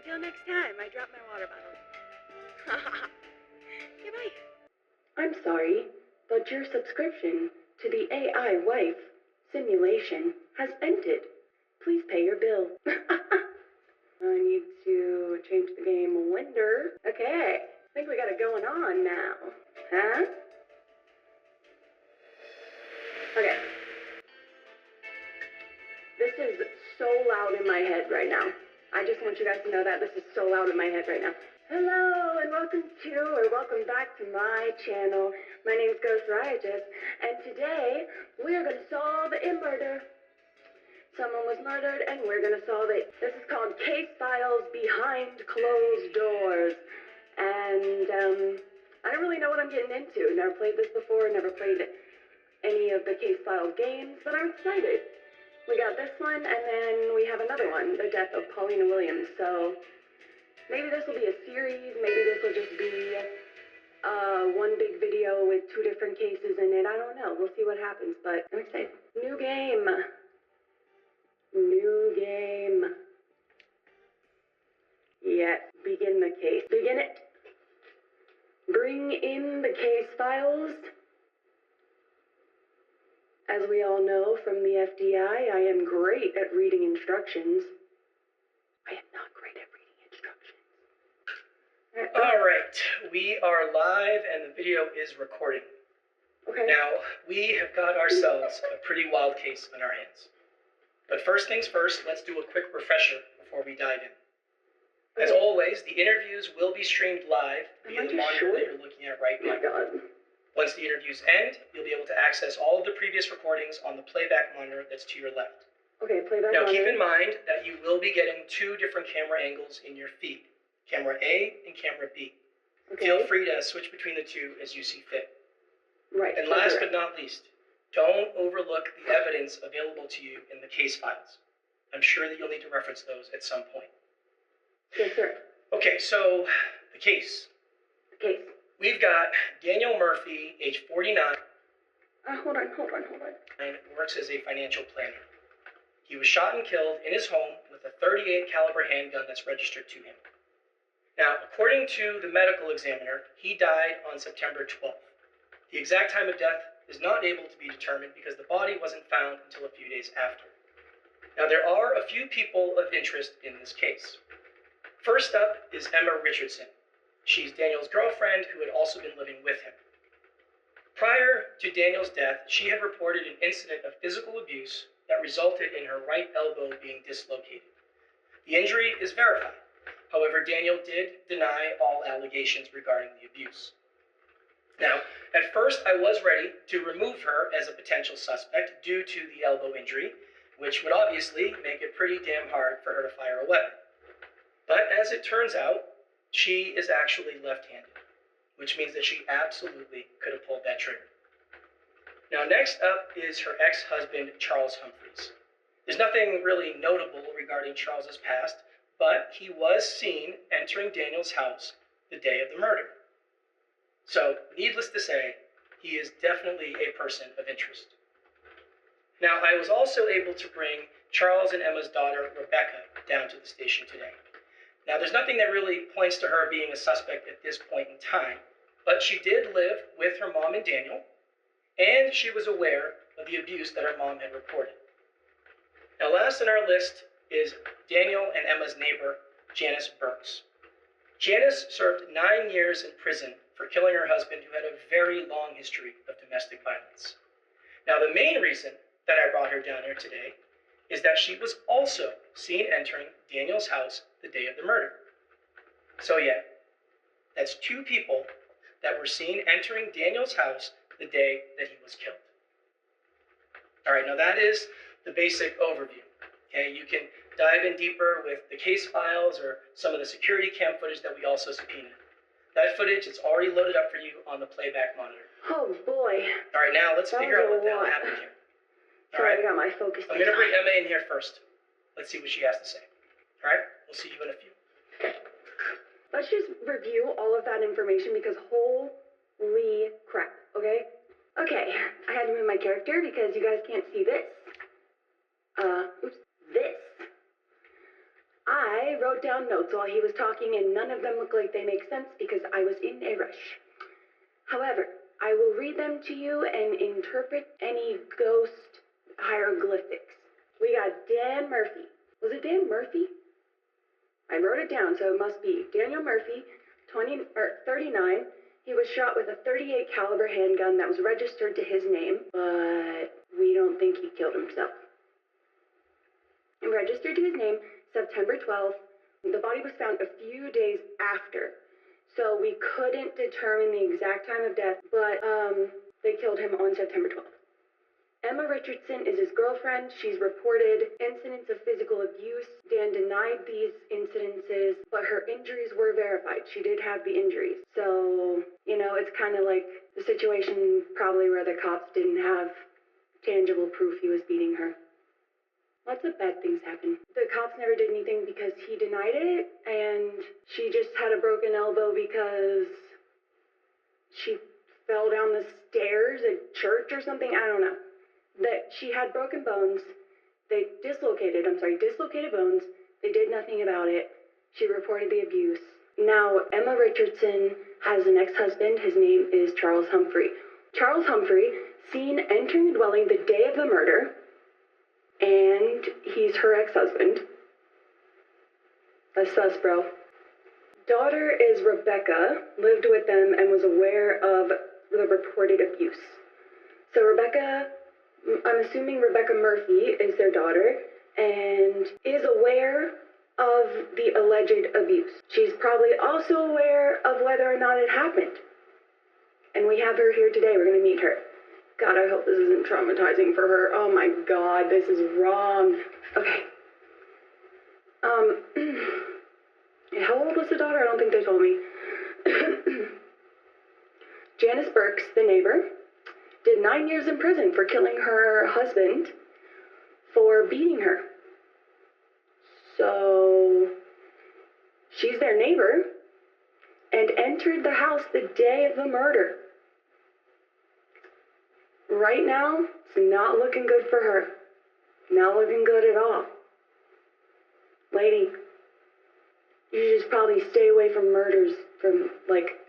Until next time, I dropped my water bottle. Goodbye. I'm sorry, but your subscription to the AI wife simulation has ended. Please pay your bill. I need to change the game window. Okay, I think we got it going on now. Huh? Okay. This is so loud in my head right now. I just want you guys to know that this is so loud in my head right now. Hello, and welcome back to my channel. My name is GhostRiotess, and today we are going to solve a murder. Someone was murdered, and we're going to solve it. This is called Case Files Behind Closed Doors. And, I don't really know what I'm getting into. Never played this before, never played any of the Case Files games, but I'm excited. We got this one, and then we have another one, The Death of Paulina Williams. So maybe this will be a series, maybe this will just be one big video with two different cases in it. I don't know. We'll see what happens, but I'm excited. New game. New game. Yes, begin the case. Begin it. Bring in the case files. As we all know from the FDI, I am great at reading instructions. I am not great at reading instructions. All right, we are live and the video is recording. Okay. Now, we have got ourselves a pretty wild case on our hands. But first things first, let's do a quick refresher before we dive in. As always, the interviews will be streamed live via the monitor that you're looking at right now. Oh my God. Once the interviews end, you'll be able to access all of the previous recordings on the playback monitor that's to your left. Okay, playback Now, monitor. keep in mind that you will be getting two different camera angles in your feed, camera A and camera B. Okay. Feel free to switch between the two as you see fit. Right. And last but not least, don't overlook the evidence available to you in the case files. I'm sure that you'll need to reference those at some point. Yes, sir. Okay, so the case. The case. We've got Daniel Murphy, age 49. Hold on. And works as a financial planner. He was shot and killed in his home with a .38 caliber handgun that's registered to him. Now, according to the medical examiner, he died on September 12th. The exact time of death is not able to be determined because the body wasn't found until a few days after. Now, there are a few people of interest in this case. First up is Emma Richardson. She's Daniel's girlfriend who had also been living with him. Prior to Daniel's death, she had reported an incident of physical abuse that resulted in her right elbow being dislocated. The injury is verified. However, Daniel did deny all allegations regarding the abuse. Now, at first I was ready to remove her as a potential suspect due to the elbow injury, which would obviously make it pretty damn hard for her to fire a weapon. But as it turns out, she is actually left-handed, which means that she absolutely could have pulled that trigger. Now, next up is her ex-husband, Charles Humphreys. There's nothing really notable regarding Charles's past, but he was seen entering Daniel's house the day of the murder. So, needless to say, he is definitely a person of interest. Now, I was also able to bring Charles and Emma's daughter, Rebecca, down to the station today. Now, there's nothing that really points to her being a suspect at this point in time, but she did live with her mom and Daniel, and she was aware of the abuse that her mom had reported. Now, last on our list is Daniel and Emma's neighbor, Janice Burks. Janice served 9 years in prison for killing her husband, who had a very long history of domestic violence. Now, the main reason that I brought her down here today is that she was also seen entering Daniel's house the day of the murder. So yeah, that's two people that were seen entering Daniel's house the day that he was killed. All right, now that is the basic overview. Okay, you can dive in deeper with the case files or some of the security cam footage that we also subpoenaed. That footage is already loaded up for you on the playback monitor. Oh boy. All right, now let's figure out what the hell happened here. All right, I got my focus. I'm going to bring Emma in here first. Let's see what she has to say. All right, we'll see you in a few. Let's just review all of that information because holy crap, okay? Okay, I had to move my character because you guys can't see this. This. I I wrote down notes while he was talking, and none of them look like they make sense because I was in a rush. However, I will read them to you and interpret any ghost hieroglyphics. We got Dan Murphy. Was it Dan Murphy? I wrote it down, so it must be Daniel Murphy, 39. He was shot with a .38 caliber handgun that was registered to his name, but we don't think he killed himself. It registered to his name September 12th. The body was found a few days after, so we couldn't determine the exact time of death, but they killed him on September 12th. Emma Richardson is his girlfriend. She's reported incidents of physical abuse. Dan denied these incidences, but her injuries were verified. She did have the injuries. So, it's kind of like the situation probably where the cops didn't have tangible proof he was beating her. Lots of bad things happen. The cops never did anything because he denied it, and she just had a broken elbow because she fell down the stairs at church or something. I don't know. That she had broken bones. They dislocated bones. They did nothing about it. She reported the abuse. Now, Emma Richardson has an ex-husband. His name is Charles Humphrey. Charles Humphrey, seen entering the dwelling the day of the murder, and he's her ex-husband. That's sus, bro. Daughter is Rebecca, lived with them and was aware of the reported abuse. So I'm assuming Rebecca Murphy is their daughter and is aware of the alleged abuse. She's probably also aware of whether or not it happened. And we have her here today. We're going to meet her. God, I hope this isn't traumatizing for her. Oh my God, this is wrong. Okay. How old was the daughter? I don't think they told me. Janice Burks, the neighbor, did 9 years in prison for killing her husband for beating her. So, she's their neighbor and entered the house the day of the murder. Right now, it's not looking good for her. Not looking good at all. Lady, you should just probably stay away from murders from,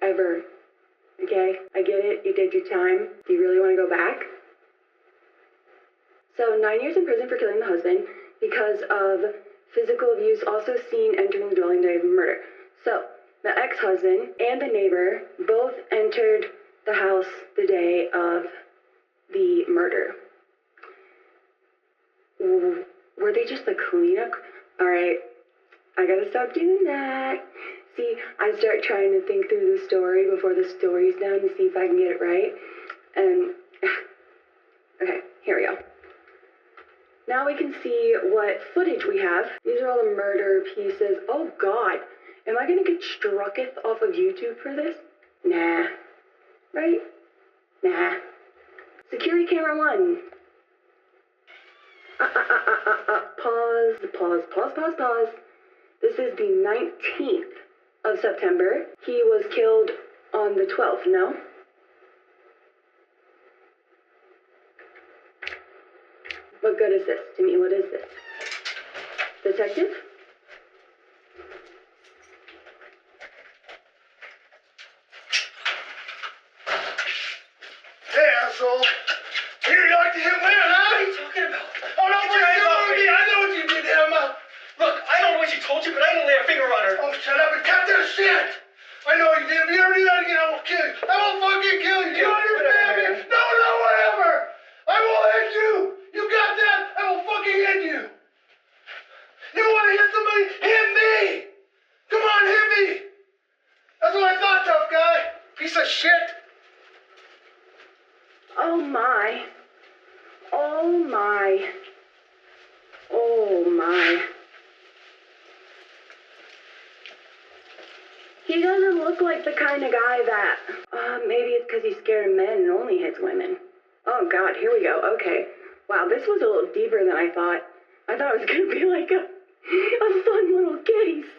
ever. Okay? I get it. You did your time. Do you really want to go back? So, 9 years in prison for killing the husband because of physical abuse, also seen entering the dwelling the day of the murder. So, the ex-husband and the neighbor both entered the house the day of the murder. Were they just the cleanup? Alright, I gotta stop doing that. See, I start trying to think through the story before the story's done to see if I can get it right. And, okay, here we go. Now we can see what footage we have. These are all the murder pieces. Oh God, am I gonna get strucketh off of YouTube for this? Nah. Right? Nah. Security camera 1. Pause. This is the 19th of September. He was killed on the 12th, no? What good is this to me? What is this? Detective? Hey, asshole. You like to hit women, huh? What are you talking about? Oh, no, Get your hands off me. I know what you did, Emma. Look, I don't know what she told you, but I didn't lay a finger on her. Oh, shut up and cut that shit. I know what you did. If you ever do that again, I will kill you. I will fucking kill you. Do you understand me? No, whatever. I will end you. You got that? I will fucking end you. You want to hit somebody? Hit me. Come on, hit me. That's what I thought, tough guy. Piece of shit. Oh my. Oh my. Oh my. He doesn't look like the kind of guy that, maybe it's because he's scared of men and only hits women. Oh God, here we go. Okay. Wow, this was a little deeper than I thought. I thought it was going to be like a fun little case.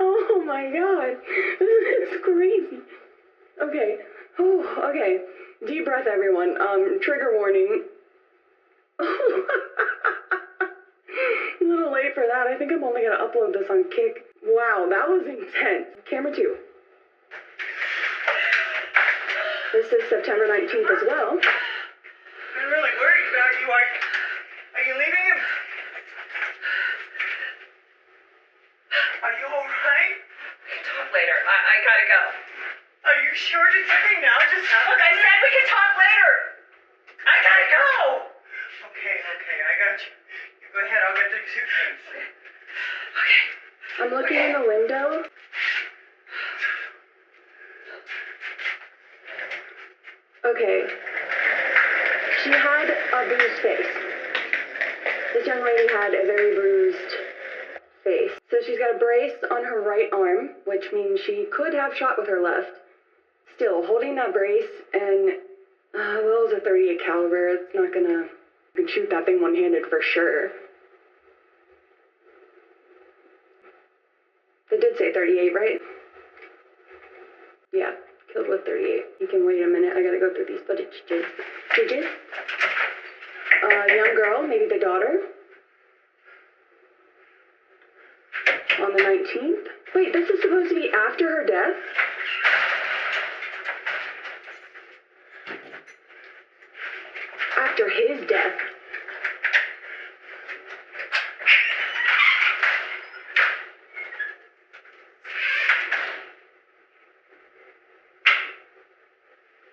Oh my God. This is crazy. Okay. Oh, okay. Deep breath, everyone. Trigger warning. little late for that. I think I'm only gonna upload this on Kick. Wow, that was intense. Camera 2. This is September 19th as well. I'm really worried about you. Are you leaving him? Are you alright? We can talk later. I gotta go. Are you sure to tell me now? Just Look, I said we can talk later. I gotta go. Okay, I got you. You go ahead, I'll get the suitcase. Okay. I'm looking in the window. Okay. She had a bruised face. This young lady had a very bruised face. So she's got a brace on her right arm, which means she could have shot with her left. Still, holding that brace and, well, it's a .38 caliber. It's not gonna, you can shoot that thing one-handed for sure. They did say 38, right? Yeah, killed with 38. You can wait a minute. I gotta go through these footage. Judges. Young girl, maybe the daughter. On the 19th. Wait, this is supposed to be after her death? After his death.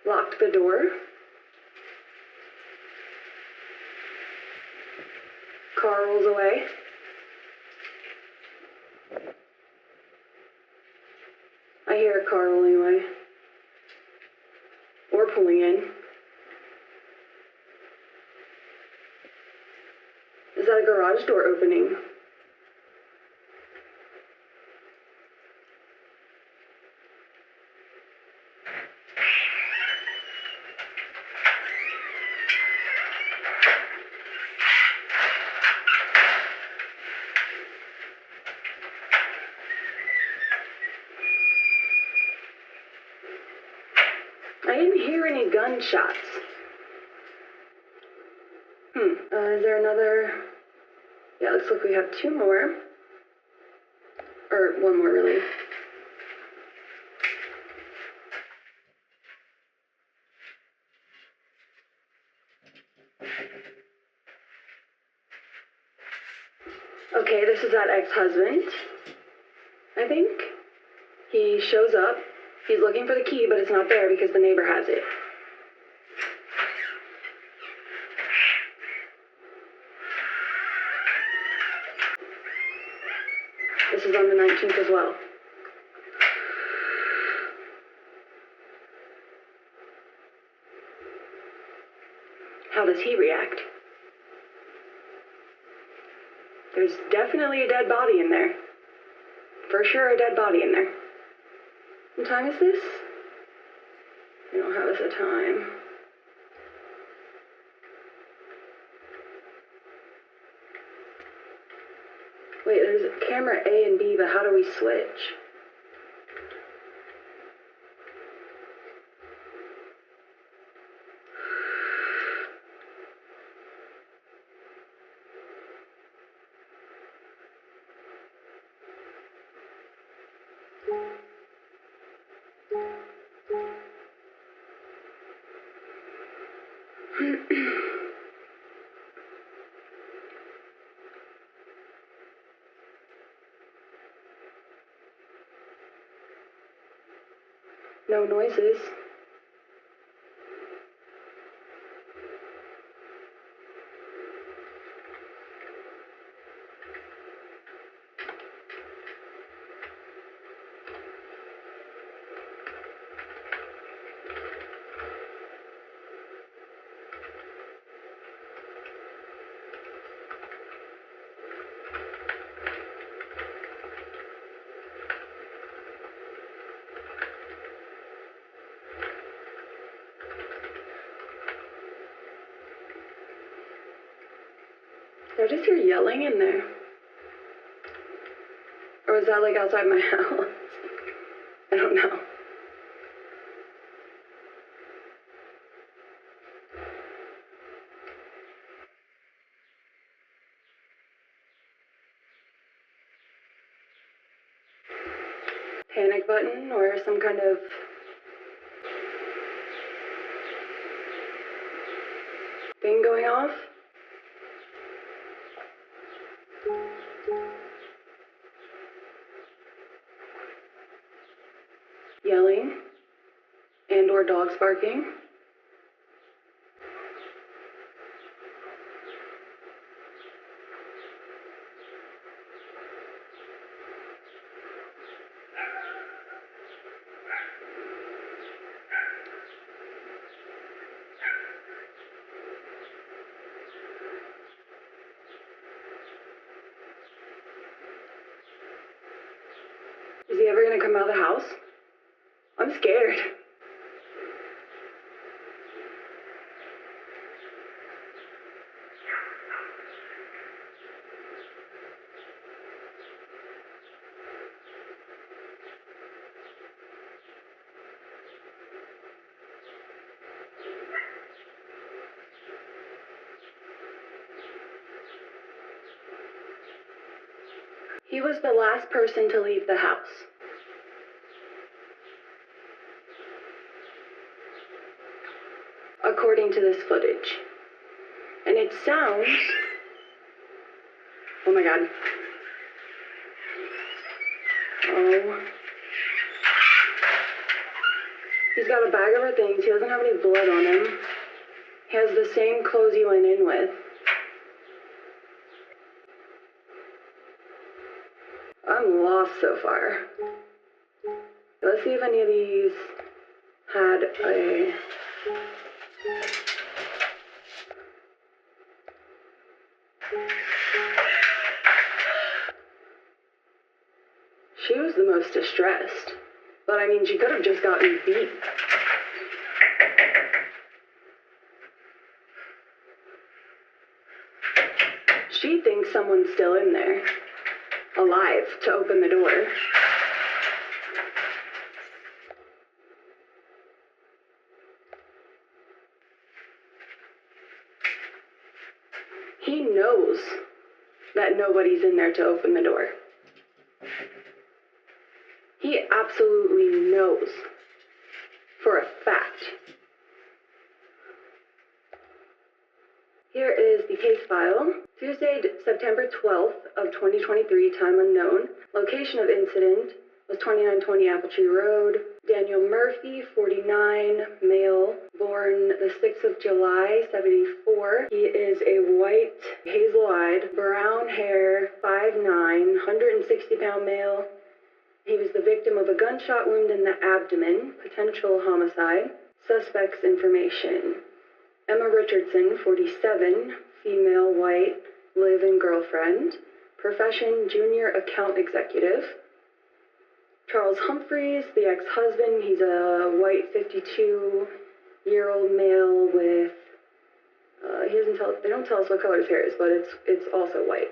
Locked the door. Car rolls away. I hear a car rolling away. Or pulling in. Is that a garage door opening? I didn't hear any gunshots. Is there another? Yeah, looks like we have 2 more. Or 1 more, really. Okay, this is that ex-husband, I think. He shows up. He's looking for the key, but it's not there because the neighbor has it. This is on the 19th as well. How does he react? There's definitely a dead body in there. For sure a dead body in there. What time is this? I don't have a time. Wait, there's camera A and B, but how do we switch? No noises. Did I just hear yelling in there? Or was that like outside my house? I don't know. panic button or some kind of thing going off? Yelling and or dogs barking? Is he ever gonna come out of the house? I'm scared. He was the last person to leave the house. According to this footage. And it sounds... Oh my god. Oh. He's got a bag of her things. He doesn't have any blood on him. He has the same clothes he went in with. I'm lost so far. Let's see if any of these had a... She was the most distressed. But I mean, she could have just gotten beat. She thinks someone's still in there, alive, to open the door. He knows that nobody's in there to open the door. He absolutely knows for a fact. Here is the case file. Tuesday, September 12th of 2023, time unknown. Location of incident was 2920 Apple Tree Road. Daniel Murphy, 49, male, born the 6th of July, 74. He is a white, hazel-eyed, brown hair, 5'9", 160-pound male. He was the victim of a gunshot wound in the abdomen, potential homicide. Suspects information. Emma Richardson, 47, female, white, live-in girlfriend. Profession, junior account executive. Charles Humphreys, the ex-husband, he's a white 52-year-old male with, they don't tell us what color his hair is, but it's also white.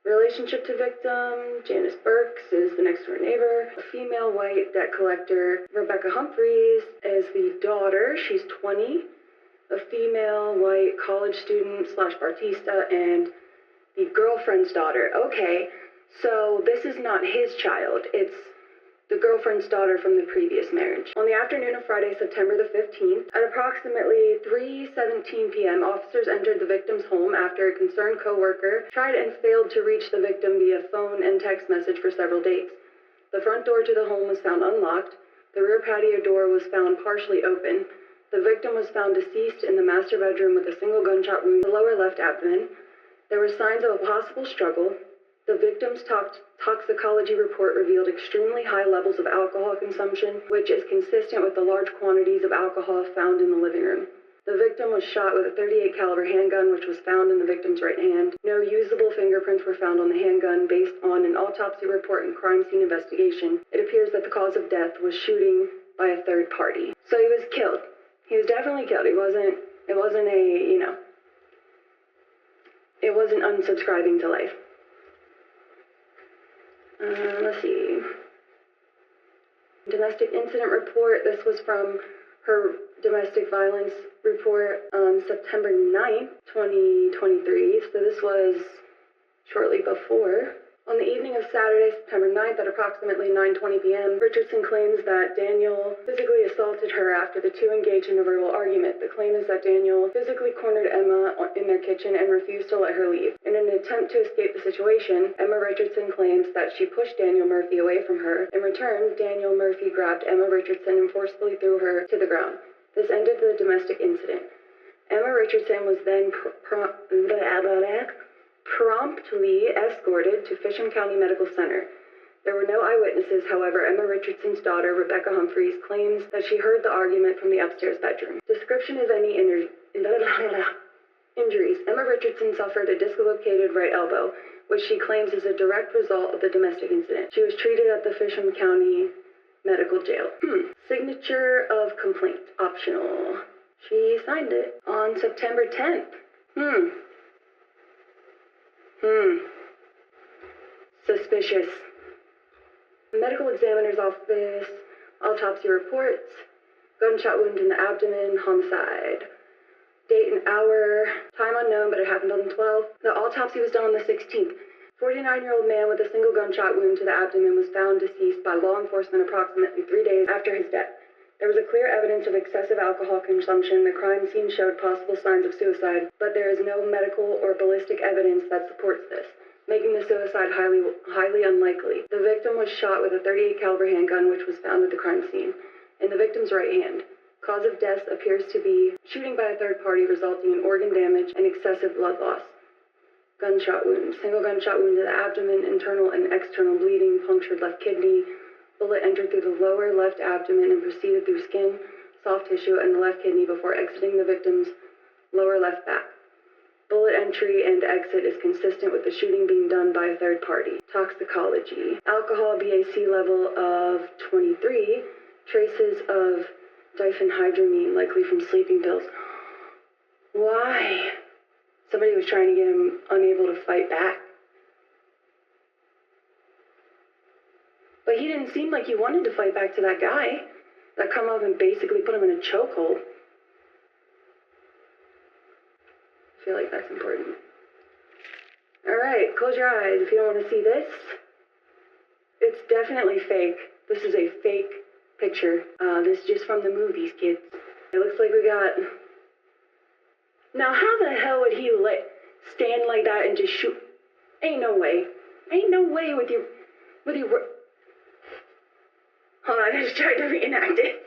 Relationship to victim, Janice Burks is the next door neighbor. A female white debt collector, Rebecca Humphreys, is the daughter, she's 20. A female white college student / Bartista, and the girlfriend's daughter. Okay, so this is not his child, it's the girlfriend's daughter from the previous marriage. On the afternoon of Friday, September the 15th, at approximately 3:17 p.m., officers entered the victim's home after a concerned co-worker tried and failed to reach the victim via phone and text message for several days. The front door to the home was found unlocked. The rear patio door was found partially open. The victim was found deceased in the master bedroom with a single gunshot wound in the lower left abdomen. There were signs of a possible struggle. The victim's toxicology report revealed extremely high levels of alcohol consumption, which is consistent with the large quantities of alcohol found in the living room. The victim was shot with a .38 caliber handgun, which was found in the victim's right hand. No usable fingerprints were found on the handgun. Based on an autopsy report and crime scene investigation, it appears that the cause of death was shooting by a third party. So he was killed. He was definitely killed. It wasn't unsubscribing to life. Let's see. Domestic incident report. This was from her domestic violence report on September 9th, 2023. So this was shortly before. On the evening of Saturday, September 9th at approximately 9:20 p.m., Richardson claims that Daniel physically assaulted her after the two engaged in a verbal argument. The claim is that Daniel physically cornered Emma in their kitchen and refused to let her leave. In an attempt to escape the situation, Emma Richardson claims that she pushed Daniel Murphy away from her. In return, Daniel Murphy grabbed Emma Richardson and forcefully threw her to the ground. This ended the domestic incident. Emma Richardson was then promptly escorted to Fisham County Medical Center. There were no eyewitnesses, however. Emma Richardson's daughter, Rebecca Humphreys, claims that she heard the argument from the upstairs bedroom. Description of any injuries. Emma Richardson suffered a dislocated right elbow, which she claims is a direct result of the domestic incident. She was treated at the Fisham County Medical Jail. Signature of complaint, optional. She signed it on September 10th. Suspicious. Medical examiner's office, autopsy reports, gunshot wound in the abdomen, homicide. Date and hour, time unknown, but it happened on the 12th. The autopsy was done on the 16th. 49-year-old man with a single gunshot wound to the abdomen was found deceased by law enforcement approximately 3 days after his death. There was a clear evidence of excessive alcohol consumption. The crime scene showed possible signs of suicide, but there is no medical or ballistic evidence that supports this, making the suicide highly unlikely. The victim was shot with a .38 caliber handgun, which was found at the crime scene, in the victim's right hand. Cause of death appears to be shooting by a third party, resulting in organ damage and excessive blood loss. Gunshot wound. Single gunshot wound to the abdomen, internal and external bleeding, punctured left kidney. Bullet entered through the lower left abdomen and proceeded through skin, soft tissue, and the left kidney before exiting the victim's lower left back. Bullet entry and exit is consistent with the shooting being done by a third party. Toxicology. Alcohol BAC level of 23. Traces of diphenhydramine, likely from sleeping pills. Why? Somebody was trying to get him unable to fight back. But he didn't seem like he wanted to fight back to that guy that come up and basically put him in a chokehold. I feel like that's important. Alright, close your eyes if you don't want to see this. It's definitely fake. This is a fake picture. This is just from the movies, kids. It looks like we got... Now, how the hell would he stand like that and just shoot? Ain't no way. Ain't no way with your... Hold on, I just tried to reenact it.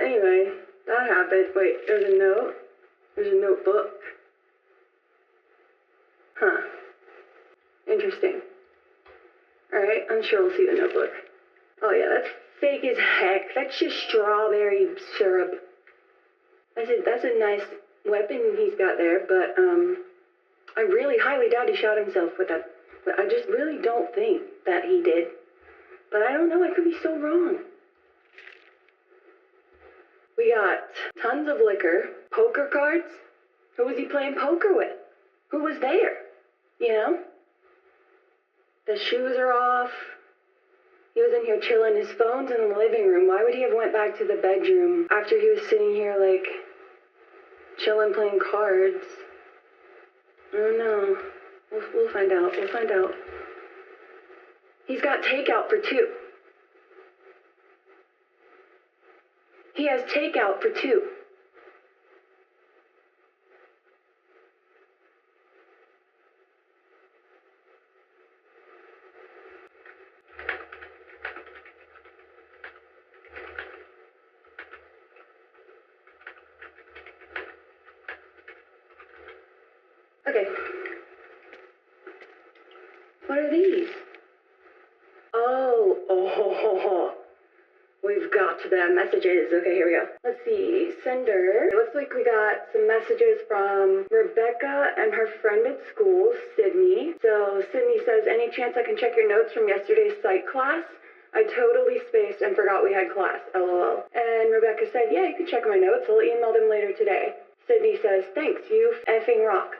Anyway, that happened. Wait, there's a note. There's a notebook. Huh. Interesting. Alright, I'm sure we'll see the notebook. Oh yeah, that's fake as heck. That's just strawberry syrup. That's a nice weapon he's got there, but, I really highly doubt he shot himself with that. But I just really don't think that he did. But I don't know, I could be so wrong. We got tons of liquor, poker cards. Who was he playing poker with? Who was there? You know? The shoes are off. He was in here chilling. His phone's in the living room. Why would he have went back to the bedroom after he was sitting here, like, chilling, playing cards? I don't know. We'll find out. We'll find out. He's got takeout for 2. He has takeout for 2. Okay. What are these? Oh. We've got the messages. Okay, here we go. Let's see. Sender. It looks like we got some messages from Rebecca and her friend at school, Sydney. So Sydney says, any chance I can check your notes from yesterday's psych class? I totally spaced and forgot we had class, LOL. And Rebecca said, yeah, you can check my notes. I'll email them later today. Sydney says, thanks, you effing rock.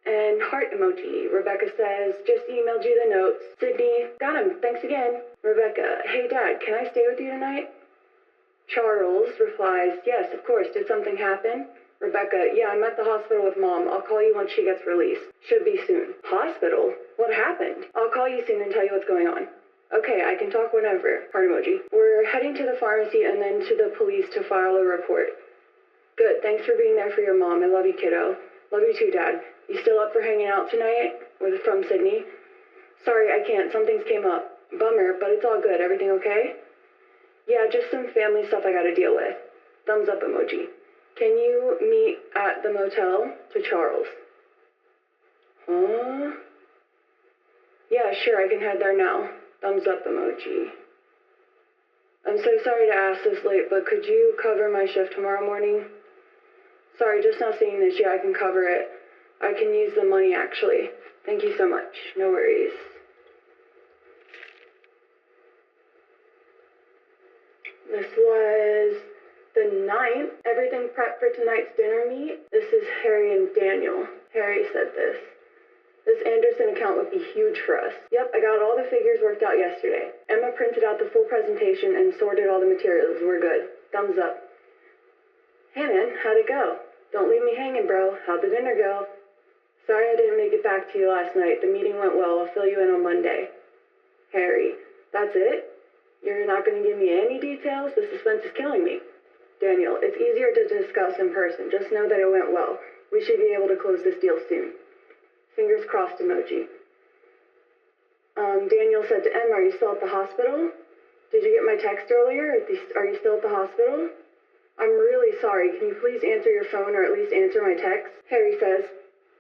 And heart emoji. Rebecca says, just emailed you the notes. Sydney, got him. Thanks again. Rebecca, hey Dad, can I stay with you tonight? Charles replies, yes, of course. Did something happen? Rebecca, yeah, I'm at the hospital with Mom. I'll call you once she gets released. Should be soon. Hospital? What happened? I'll call you soon and tell you what's going on. Okay, I can talk whenever. Heart emoji. We're heading to the pharmacy and then to the police to file a report. Good, thanks for being there for your mom. I love you, kiddo. Love you too, Dad. You still up for hanging out tonight? From Sydney? Sorry, I can't. Some things came up. Bummer, but it's all good. Everything okay? Yeah, just some family stuff I gotta deal with. Thumbs up emoji. Can you meet at the motel to Charles? Huh? Yeah, sure, I can head there now. Thumbs up emoji. I'm so sorry to ask this late, but could you cover my shift tomorrow morning? Sorry, just not seeing this. Yeah, I can cover it. I can use the money, actually. Thank you so much. No worries. This was the 9th. Everything prepped for tonight's dinner meet. This is Harry and Daniel. Harry said this. This Anderson account would be huge for us. Yep, I got all the figures worked out yesterday. Emma printed out the full presentation and sorted all the materials. We're good. Thumbs up. Hey man, how'd it go? Don't leave me hanging, bro. How'd the dinner go? Sorry I didn't make it back to you last night. The meeting went well. I'll fill you in on Monday. Harry. That's it? You're not going to give me any details? The suspense is killing me. Daniel, it's easier to discuss in person. Just know that it went well. We should be able to close this deal soon. Fingers crossed emoji. Daniel said to Emma, are you still at the hospital? Did you get my text earlier? Are you still at the hospital? I'm really sorry. Can you please answer your phone or at least answer my text? Harry says,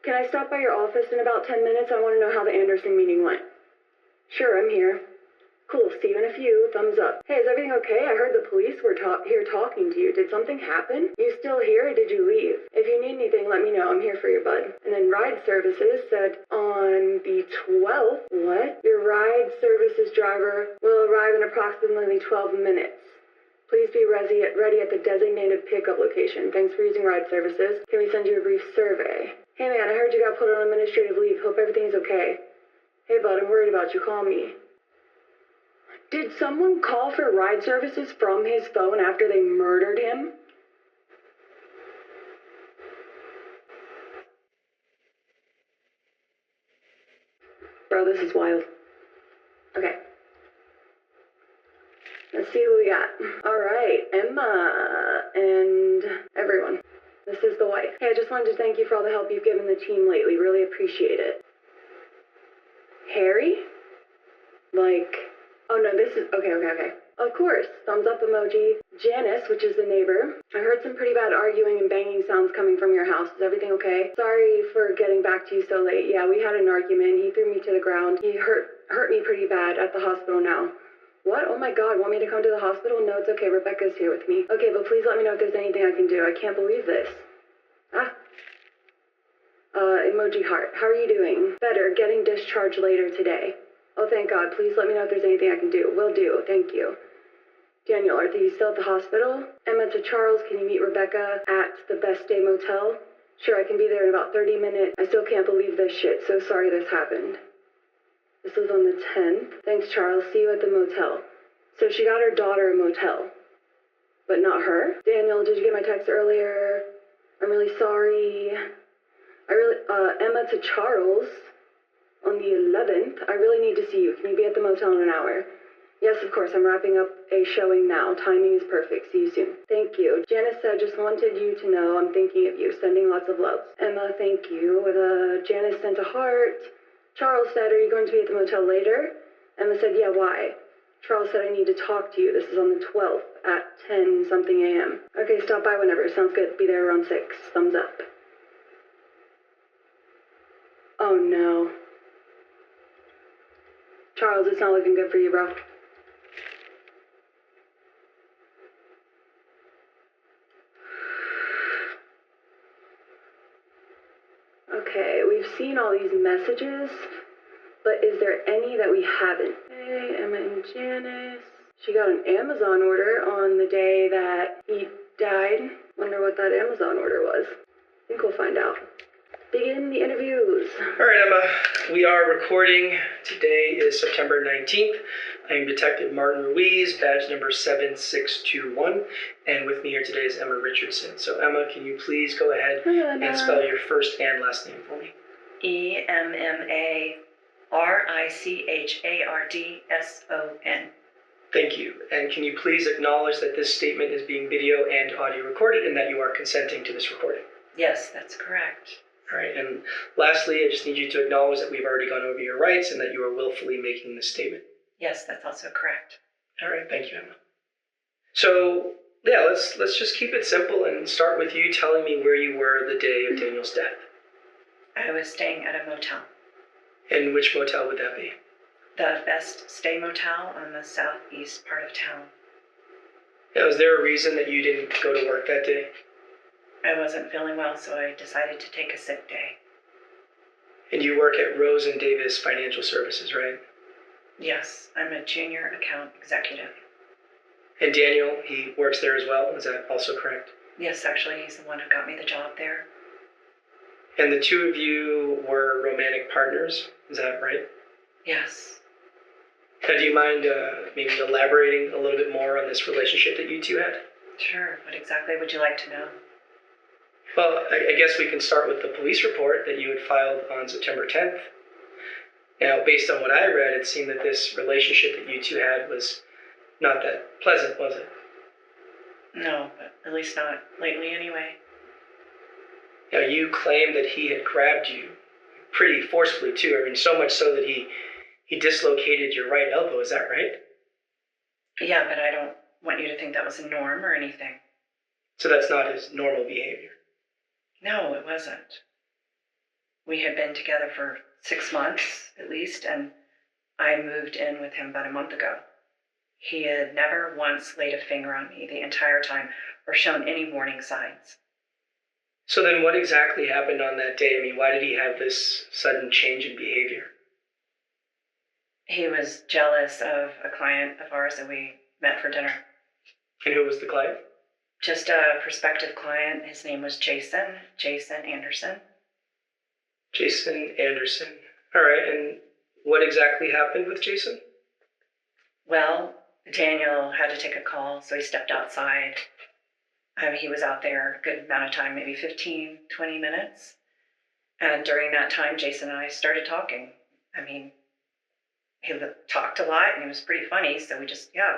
can I stop by your office in about 10 minutes? I want to know how the Anderson meeting went. Sure, I'm here. Cool, see you in a few. Thumbs up. Hey, is everything okay? I heard the police were here talking to you. Did something happen? You still here or did you leave? If you need anything, let me know. I'm here for you, bud. And then Ride Services said on the 12th, what? Your Ride Services driver will arrive in approximately 12 minutes. Please be ready at the designated pickup location. Thanks for using Ride Services. Can we send you a brief survey? Hey man, I heard you got put on administrative leave. Hope everything's okay. Hey bud, I'm worried about you. Call me. Did someone call for Ride Services from his phone after they murdered him? Bro, this is wild. Okay. Let's see who we got. Alright, Emma and everyone. This is the wife. Hey, I just wanted to thank you for all the help you've given the team lately. Really appreciate it. Harry? Oh no, this is, okay. Of course, thumbs up emoji. Janice, which is the neighbor. I heard some pretty bad arguing and banging sounds coming from your house. Is everything okay? Sorry for getting back to you so late. Yeah, we had an argument. He threw me to the ground. He hurt me pretty bad at the hospital now. What? Oh my god, want me to come to the hospital? No, it's okay. Rebecca's here with me. Okay, but please let me know if there's anything I can do. I can't believe this. Emoji heart. How are you doing? Better. Getting discharged later today. Oh, thank God. Please let me know if there's anything I can do. Will do. Thank you. Daniel, are you still at the hospital? Emma to Charles, can you meet Rebecca at the Best Day Motel? Sure, I can be there in about 30 minutes. I still can't believe this shit. So sorry this happened. This was on the 10th. Thanks, Charles. See you at the motel. So she got her daughter a motel. But not her? Daniel, did you get my text earlier? I'm really sorry. Emma to Charles. On the 11th, I really need to see you. Can you be at the motel in an hour? Yes, of course. I'm wrapping up a showing now. Timing is perfect. See you soon. Thank you. Janice said, just wanted you to know I'm thinking of you. Sending lots of love. Emma, thank you. Janice sent a heart. Charles said, are you going to be at the motel later? Emma said, yeah, why? Charles said, I need to talk to you. This is on the 12th at 10-something a.m. Okay, stop by whenever. Sounds good. Be there around 6. Thumbs up. Oh, no. Charles, it's not looking good for you, bro. Okay, we've seen all these messages, but is there any that we haven't? Hey, Emma and Janice. She got an Amazon order on the day that he died. Wonder what that Amazon order was. I think we'll find out. begin the interviews. All right, Emma, we are recording. Today is September 19th. I am Detective Martin Ruiz, badge number 7621, and with me here today is Emma Richardson. So, Emma, can you please go ahead and spell your first and last name for me? EMMARICHARDSON. Thank you. And can you please acknowledge that this statement is being video and audio recorded and that you are consenting to this recording? Yes, that's correct. All right, and lastly, I just need you to acknowledge that we've already gone over your rights and that you are willfully making this statement. Yes, that's also correct. All right, thank you, Emma. So, yeah, let's just keep it simple and start with you telling me where you were the day of Daniel's death. I was staying at a motel. And which motel would that be? The Best Stay Motel on the southeast part of town. Now, is there a reason that you didn't go to work that day? I wasn't feeling well, so I decided to take a sick day. And you work at Rose and Davis Financial Services, right? Yes, I'm a junior account executive. And Daniel, he works there as well, is that also correct? Yes, actually, he's the one who got me the job there. And the two of you were romantic partners, is that right? Yes. Now, do you mind maybe elaborating a little bit more on this relationship that you two had? Sure. What exactly would you like to know? Well, I guess we can start with the police report that you had filed on September 10th. Now, based on what I read, it seemed that this relationship that you two had was not that pleasant, was it? No, but at least not lately anyway. Now, you claimed that he had grabbed you pretty forcefully, too. I mean, so much so that he dislocated your right elbow, is that right? Yeah, but I don't want you to think that was a norm or anything. So that's not his normal behavior? No, it wasn't. We had been together for 6 months, at least, and I moved in with him about a month ago. He had never once laid a finger on me the entire time or shown any warning signs. So then what exactly happened on that day? I mean, why did he have this sudden change in behavior? He was jealous of a client of ours that we met for dinner. And who was the client? Just a prospective client. His name was Jason Anderson. Jason Anderson. All right, and what exactly happened with Jason? Well, Daniel had to take a call, so he stepped outside. He was out there a good amount of time, maybe 15, 20 minutes. And during that time, Jason and I started talking. I mean, he talked a lot, and he was pretty funny, so we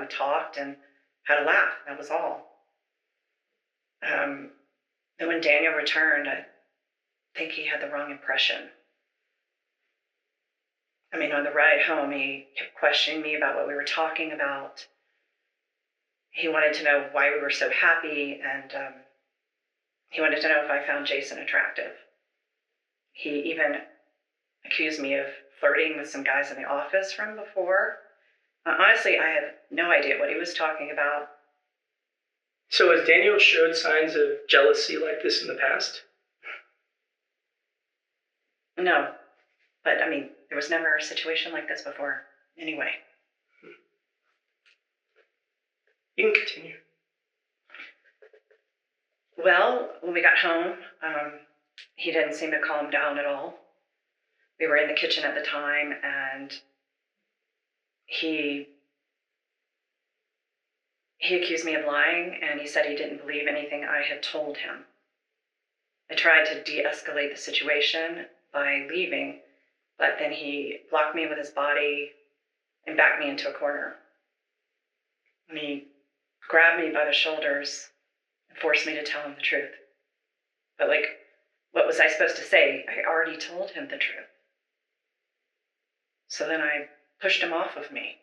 talked and had a laugh. That was all. Then when Daniel returned, I think he had the wrong impression. I mean, on the ride home, he kept questioning me about what we were talking about. He wanted to know why we were so happy, and he wanted to know if I found Jason attractive. He even accused me of flirting with some guys in the office from before. Honestly, I have no idea what he was talking about. So has Daniel showed signs of jealousy like this in the past? No, but I mean, there was never a situation like this before. Anyway. You can continue. Well, when we got home, he didn't seem to calm down at all. We were in the kitchen at the time, and he accused me of lying, and he said he didn't believe anything I had told him. I tried to de-escalate the situation by leaving, but then he blocked me with his body and backed me into a corner. And he grabbed me by the shoulders and forced me to tell him the truth. But what was I supposed to say? I already told him the truth. So then I pushed him off of me.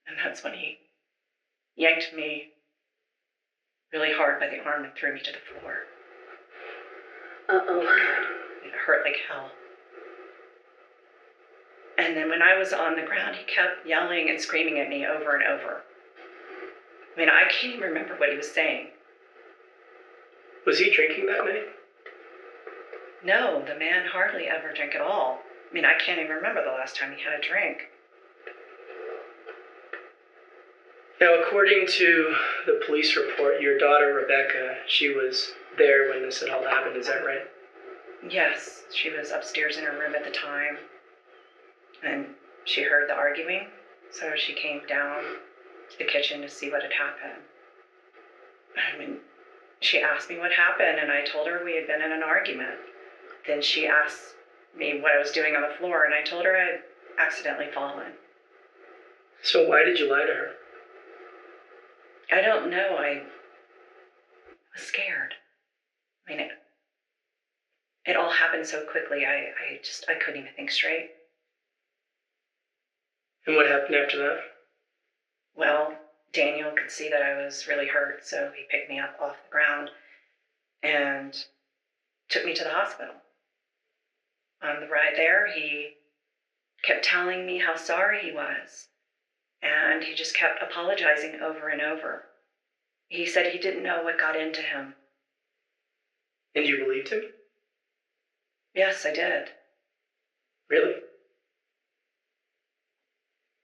And that's when he yanked me really hard by the arm and threw me to the floor. Uh-oh. It hurt like hell. And then when I was on the ground, he kept yelling and screaming at me over and over. I mean, I can't even remember what he was saying. Was he drinking that night? No, the man hardly ever drank at all. I mean, I can't even remember the last time he had a drink. Now, according to the police report, your daughter, Rebecca, she was there when this had all happened, is that right? Yes, she was upstairs in her room at the time, and she heard the arguing, so she came down to the kitchen to see what had happened. I mean, she asked me what happened, and I told her we had been in an argument. Then she asked me what I was doing on the floor, and I told her I had accidentally fallen. So why did you lie to her? I don't know. I was scared. I mean, it all happened so quickly. I couldn't even think straight. And what happened after that? Well, Daniel could see that I was really hurt, so he picked me up off the ground and took me to the hospital. On the ride there, he kept telling me how sorry he was, and he just kept apologizing over and over. He said he didn't know what got into him. And you believed him? Yes, I did. Really?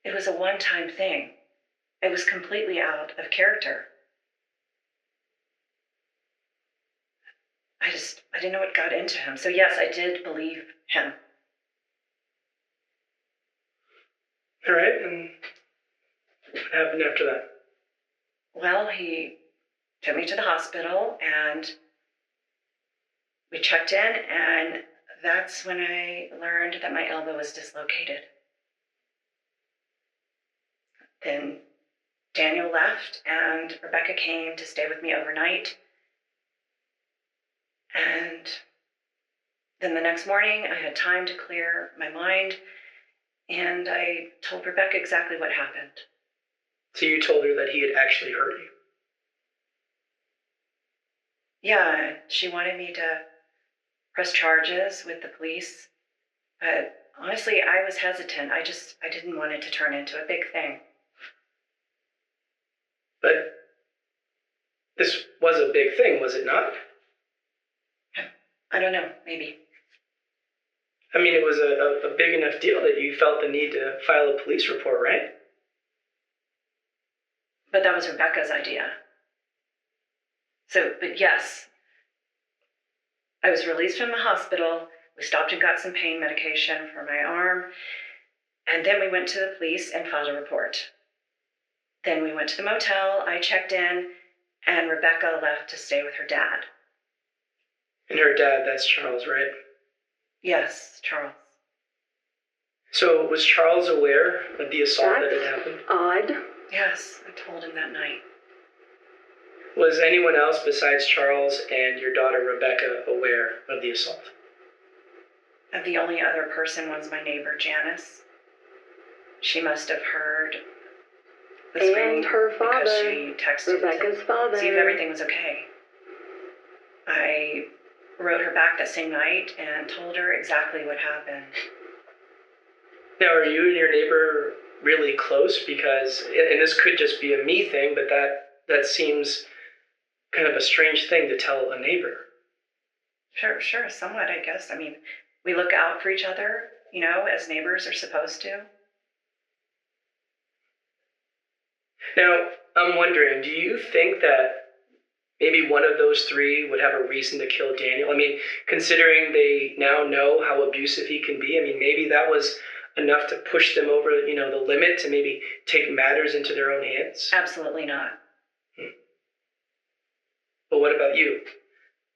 It was a one-time thing. It was completely out of character. I didn't know what got into him. So yes, I did believe him. All right, and what happened after that? Well, he took me to the hospital, and we checked in, and that's when I learned that my elbow was dislocated. Then Daniel left, and Rebecca came to stay with me overnight. And then the next morning, I had time to clear my mind, and I told Rebecca exactly what happened. So you told her that he had actually hurt you? Yeah, she wanted me to press charges with the police, but honestly, I was hesitant. I didn't want it to turn into a big thing. But this was a big thing, was it not? I don't know, maybe. I mean, it was a big enough deal that you felt the need to file a police report, right? But that was Rebecca's idea. But yes, I was released from the hospital. We stopped and got some pain medication for my arm. And then we went to the police and filed a report. Then we went to the motel, I checked in, and Rebecca left to stay with her dad. And her dad, that's Charles, right? Yes, Charles. So was Charles aware of the assault that had happened? Odd. Yes, I told him that night. Was anyone else besides Charles and your daughter Rebecca aware of the assault? And the only other person was my neighbor, Janice. She must have heard the screaming And her father, because she texted Rebecca's to father. see if everything was okay. I wrote her back that same night and told her exactly what happened. Now, are you and your neighbor really close? Because, and this could just be a me thing, but that seems kind of a strange thing to tell a neighbor. Sure, somewhat, I guess. I mean, we look out for each other, as neighbors are supposed to. Now, I'm wondering, do you think that maybe one of those three would have a reason to kill Daniel? I mean, considering they now know how abusive he can be, I mean, maybe that was enough to push them over, the limit to maybe take matters into their own hands? Absolutely not. But what about you?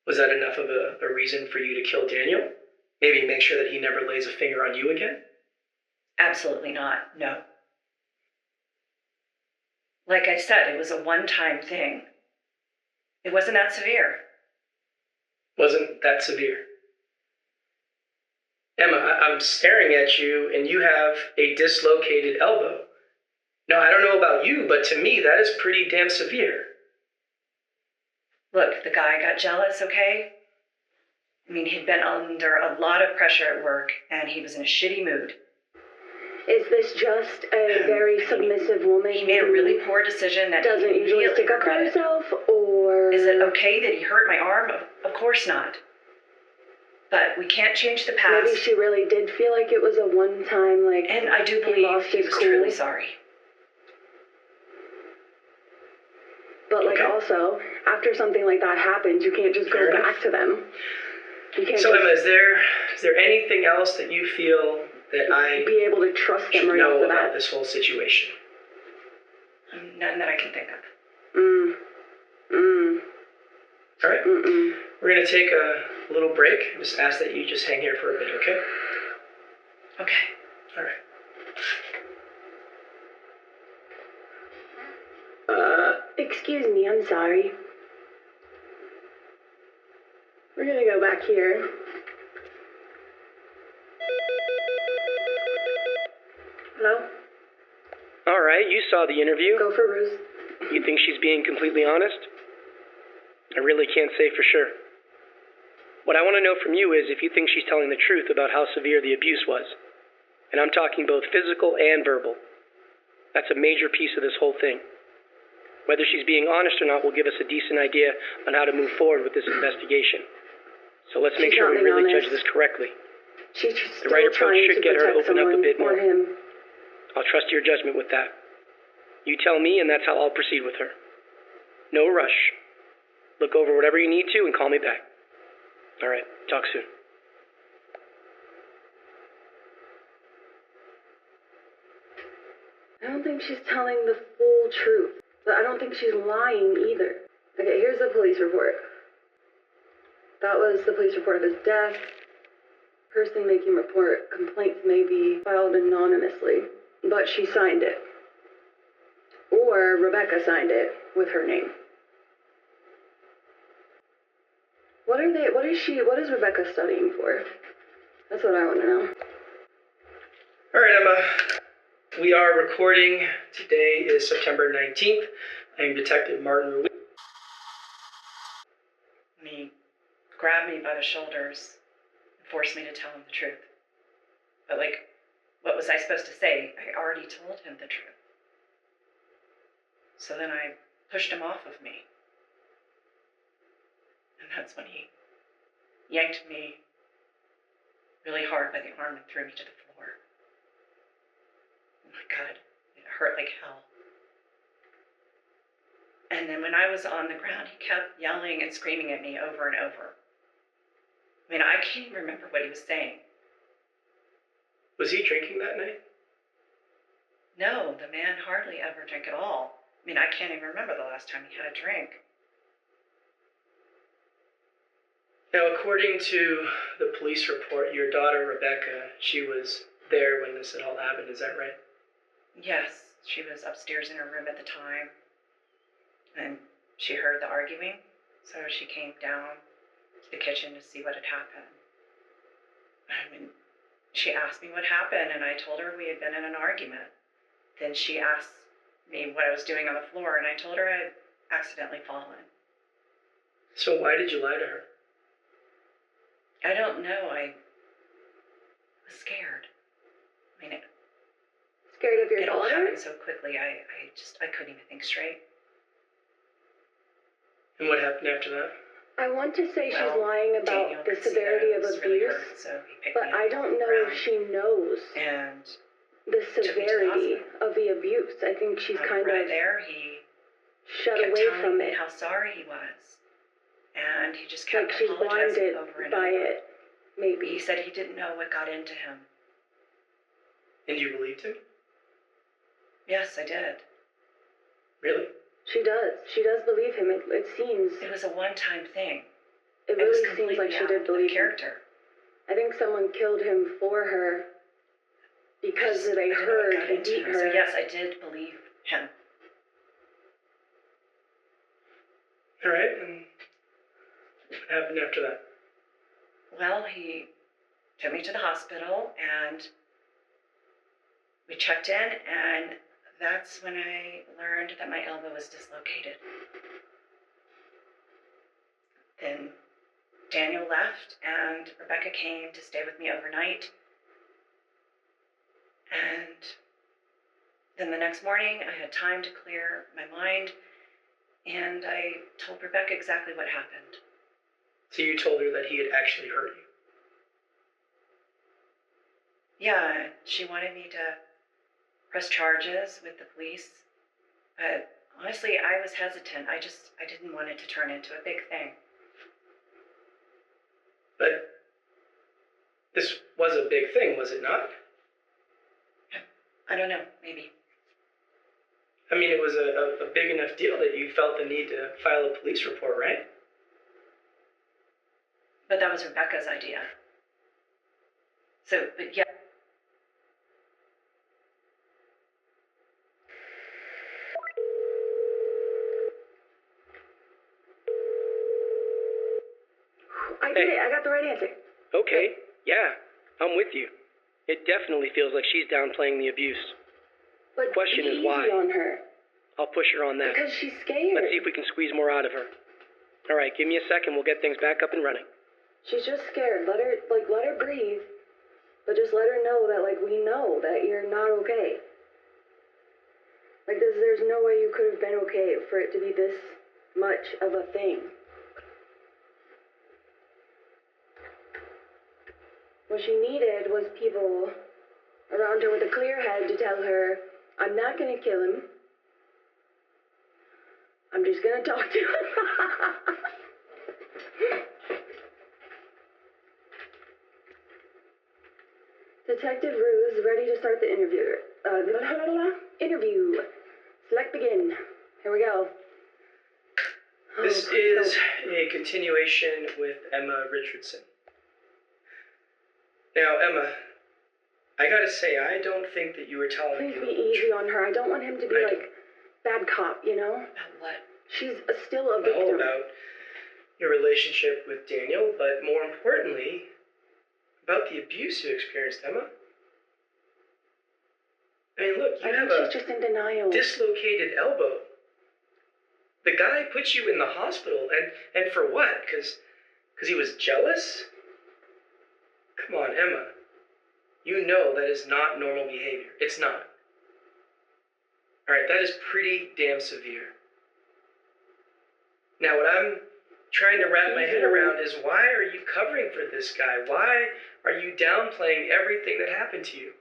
Was that enough of a reason for you to kill Daniel? Maybe make sure that he never lays a finger on you again? Absolutely not, no. Like I said, it was a one-time thing. It wasn't that severe. Wasn't that severe? Emma, I'm staring at you and you have a dislocated elbow. Now, I don't know about you, but to me, that is pretty damn severe. Look, the guy got jealous, okay? I mean, he'd been under a lot of pressure at work, and he was in a shitty mood. Is this just a very submissive woman? He made a really poor decision that doesn't he usually immediately stick up for regretted. herself, or Is it okay that he hurt my arm? Of course not. But we can't change the past. maybe she really did feel like it was a one-time, And I do he believe lost he his was cool. truly sorry. But, like, Okay. also, after something like that happens, you can't just Fair go enough. back to them. You can't So, just Emma, is there anything else that you feel that I be able to trust them should right know after about that. this whole situation? None that I can think of. All right. We're going to take a little break. Just ask that you just hang here for a bit, okay? Okay. All right. Excuse me, I'm sorry. We're gonna go back here. Hello? All right, you saw the interview. Go for Ruse. You think she's being completely honest? I really can't say for sure. What I want to know from you is if you think she's telling the truth about how severe the abuse was. And I'm talking both physical and verbal. That's a major piece of this whole thing. Whether she's being honest or not will give us a decent idea on how to move forward with this investigation. So let's make She's sure not we being really honest. judge this correctly. She's The right still approach trying should to get her to protect open up a someone bit more. or him. I'll trust your judgment with that. You tell me, and that's how I'll proceed with her. No rush. Look over whatever you need to and call me back. All right, talk soon. I don't think she's telling the full truth. But I don't think she's lying either. Okay, here's the police report. That was the police report of his death. Person making report, complaints may be filed anonymously, but she signed it. Or Rebecca signed it with her name. What is Rebecca studying for? That's what I want to know. All right, Emma. We are recording. Today is September 19th. I am Detective Martin Ruiz. He grabbed me by the shoulders and forced me to tell him the truth. But, like, what was I supposed to say? I already told him the truth. So then I pushed him off of me. And that's when he yanked me really hard by the arm and threw me to the floor. Oh my God, it hurt like hell. And then when I was on the ground, he kept yelling and screaming at me over and over. I mean, I can't even remember what he was saying. Was he drinking that night? No, the man hardly ever drank at all. I mean, I can't even remember the last time he had a drink. Now, according to the police report, your daughter, Rebecca, she was there when this had all happened. Is that right? Yes, she was upstairs in her room at the time, and she heard the arguing, so she came down to the kitchen to see what had happened. I mean, she asked me what happened, and I told her we had been in an argument. Then she asked me what I was doing on the floor, and I told her I had accidentally fallen. So why did you lie to her? I don't know, I was scared. I mean, Scared of your it all daughter? happened so quickly, I couldn't even think straight. And what happened after that? I want to say she's Well, lying about Daniel the could see severity that I of was really abuse, hurt, so he picked but me up I off don't the know if ground she knows and the me to the severity hospital. of the abuse. I think she's kind right of there, he shut kept away telling from me it. how sorry he was. And he just Like kept she's apologizing blinded over and by over. it, maybe. He said he didn't know what got into him. And you believed him? Yes, I did. Really? She does. She does believe him. It seems. It was a one-time thing. It It was really seems completely like she out did of believe him. character. I think someone killed him for her because they heard he beat her. So yes, I did believe him. All right, and what happened after that? Well, he took me to the hospital and we checked in, and that's when I learned that my elbow was dislocated. Then Daniel left and Rebecca came to stay with me overnight. And then the next morning I had time to clear my mind, and I told Rebecca exactly what happened. So you told her that he had actually hurt you? Yeah, she wanted me to press charges with the police, but Honestly, I was hesitant. I didn't want it to turn into a big thing. But this was a big thing, was it not? I don't know, maybe. I mean, it was a big enough deal that you felt the need to file a police report, right? But that was Rebecca's idea. So, but yeah. I did it. I got the right answer. Okay, yeah, I'm with you. It definitely feels like she's downplaying the abuse. But Question be is easy why? on her. I'll push her on that. Because she's scared. Let's see if we can squeeze more out of her. All right, give me a second. We'll get things back up and running. She's just scared. Let her breathe. But just let her know that, we know that you're not okay. There's no way you could have been okay for it to be this much of a thing. What she needed was people around her with a clear head to tell her, I'm not gonna kill him. I'm just gonna talk to him. Detective Ruse, ready to start the interview. Interview. Select begin. Here we go. This is a continuation with Emma Richardson. Now, Emma, I gotta say, I don't think that you were telling me. Please be easy on her. I don't want him to be bad cop, you know? About what? She's still a victim. Well, about your relationship with Daniel, but more importantly, about the abuse you experienced, Emma. I mean, look, you have she's just in denial. dislocated elbow. The guy put you in the hospital, and for what? Because he was jealous? Come on, Emma. You know that is not normal behavior. It's not. Alright, that is pretty damn severe. Now, what I'm trying to wrap my head around is, why are you covering for this guy? Why are you downplaying everything that happened to you?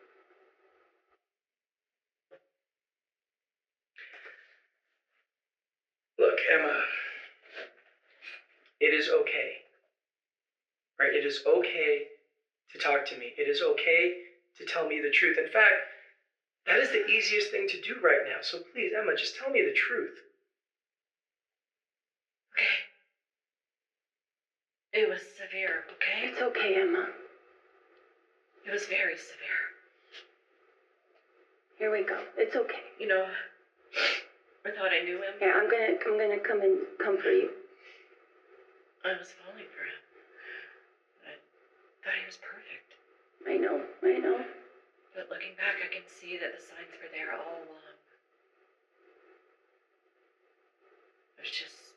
Look, Emma, it is okay. Right? It is okay to talk to me. It is okay to tell me the truth. In fact, that is the easiest thing to do right now. So please, Emma, just tell me the truth. Okay. It was severe, okay? It's okay, Emma. It was very severe. Here we go. It's okay. You know, I thought I knew him. Here, I'm gonna come and comfort you. I was falling for him. I thought he was perfect. I know. But looking back, I can see that the signs were there all along. I was just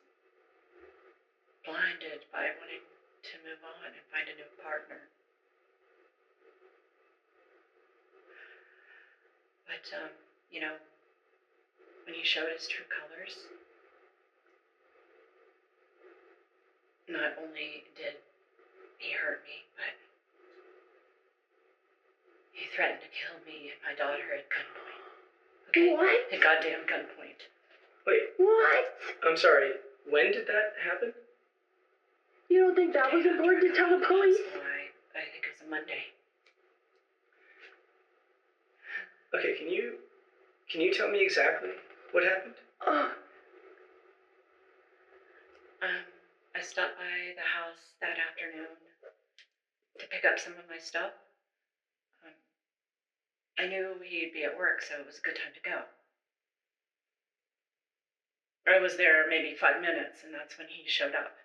blinded by wanting to move on and find a new partner. But, when he showed his true colors, not only did he hurt me, but he threatened to kill me and my daughter at gunpoint. Okay? What? At goddamn gunpoint. Wait, What? I'm sorry. When did that happen? You don't think that was important to tell the police? I think it was a Monday. Okay, can you tell me exactly what happened? I stopped by the house that afternoon to pick up some of my stuff. I knew he'd be at work, so it was a good time to go. I was there maybe 5 minutes, and that's when he showed up.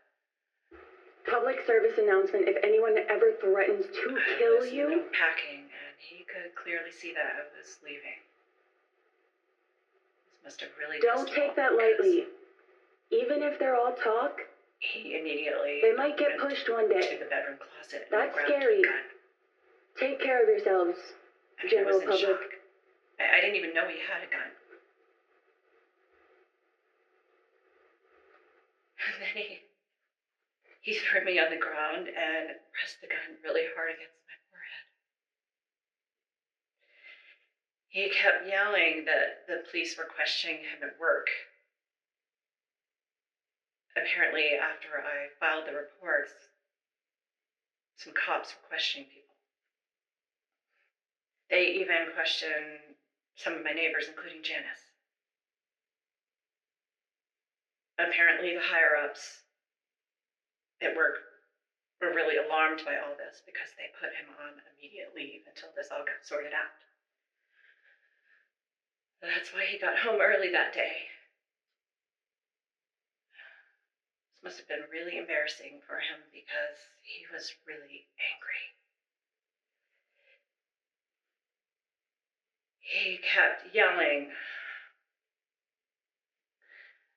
Public service announcement, if anyone ever threatens to kill you... I was packing, and he could clearly see that I was leaving. This must have really Don't take that lightly. Even if they're all talk, he immediately they might get pushed one day. to the bedroom closet. That's scary. Take care of yourselves, general public. Shock. I didn't even know he had a gun. And then he threw me on the ground and pressed the gun really hard against my forehead. He kept yelling that the police were questioning him at work apparently, after I filed the reports, some cops were questioning people. They even questioned some of my neighbors, including Janice. Apparently, the higher-ups at work were really alarmed by all this because they put him on immediate leave until this all got sorted out. That's why he got home early that day. This must have been really embarrassing for him because he was really angry. He kept yelling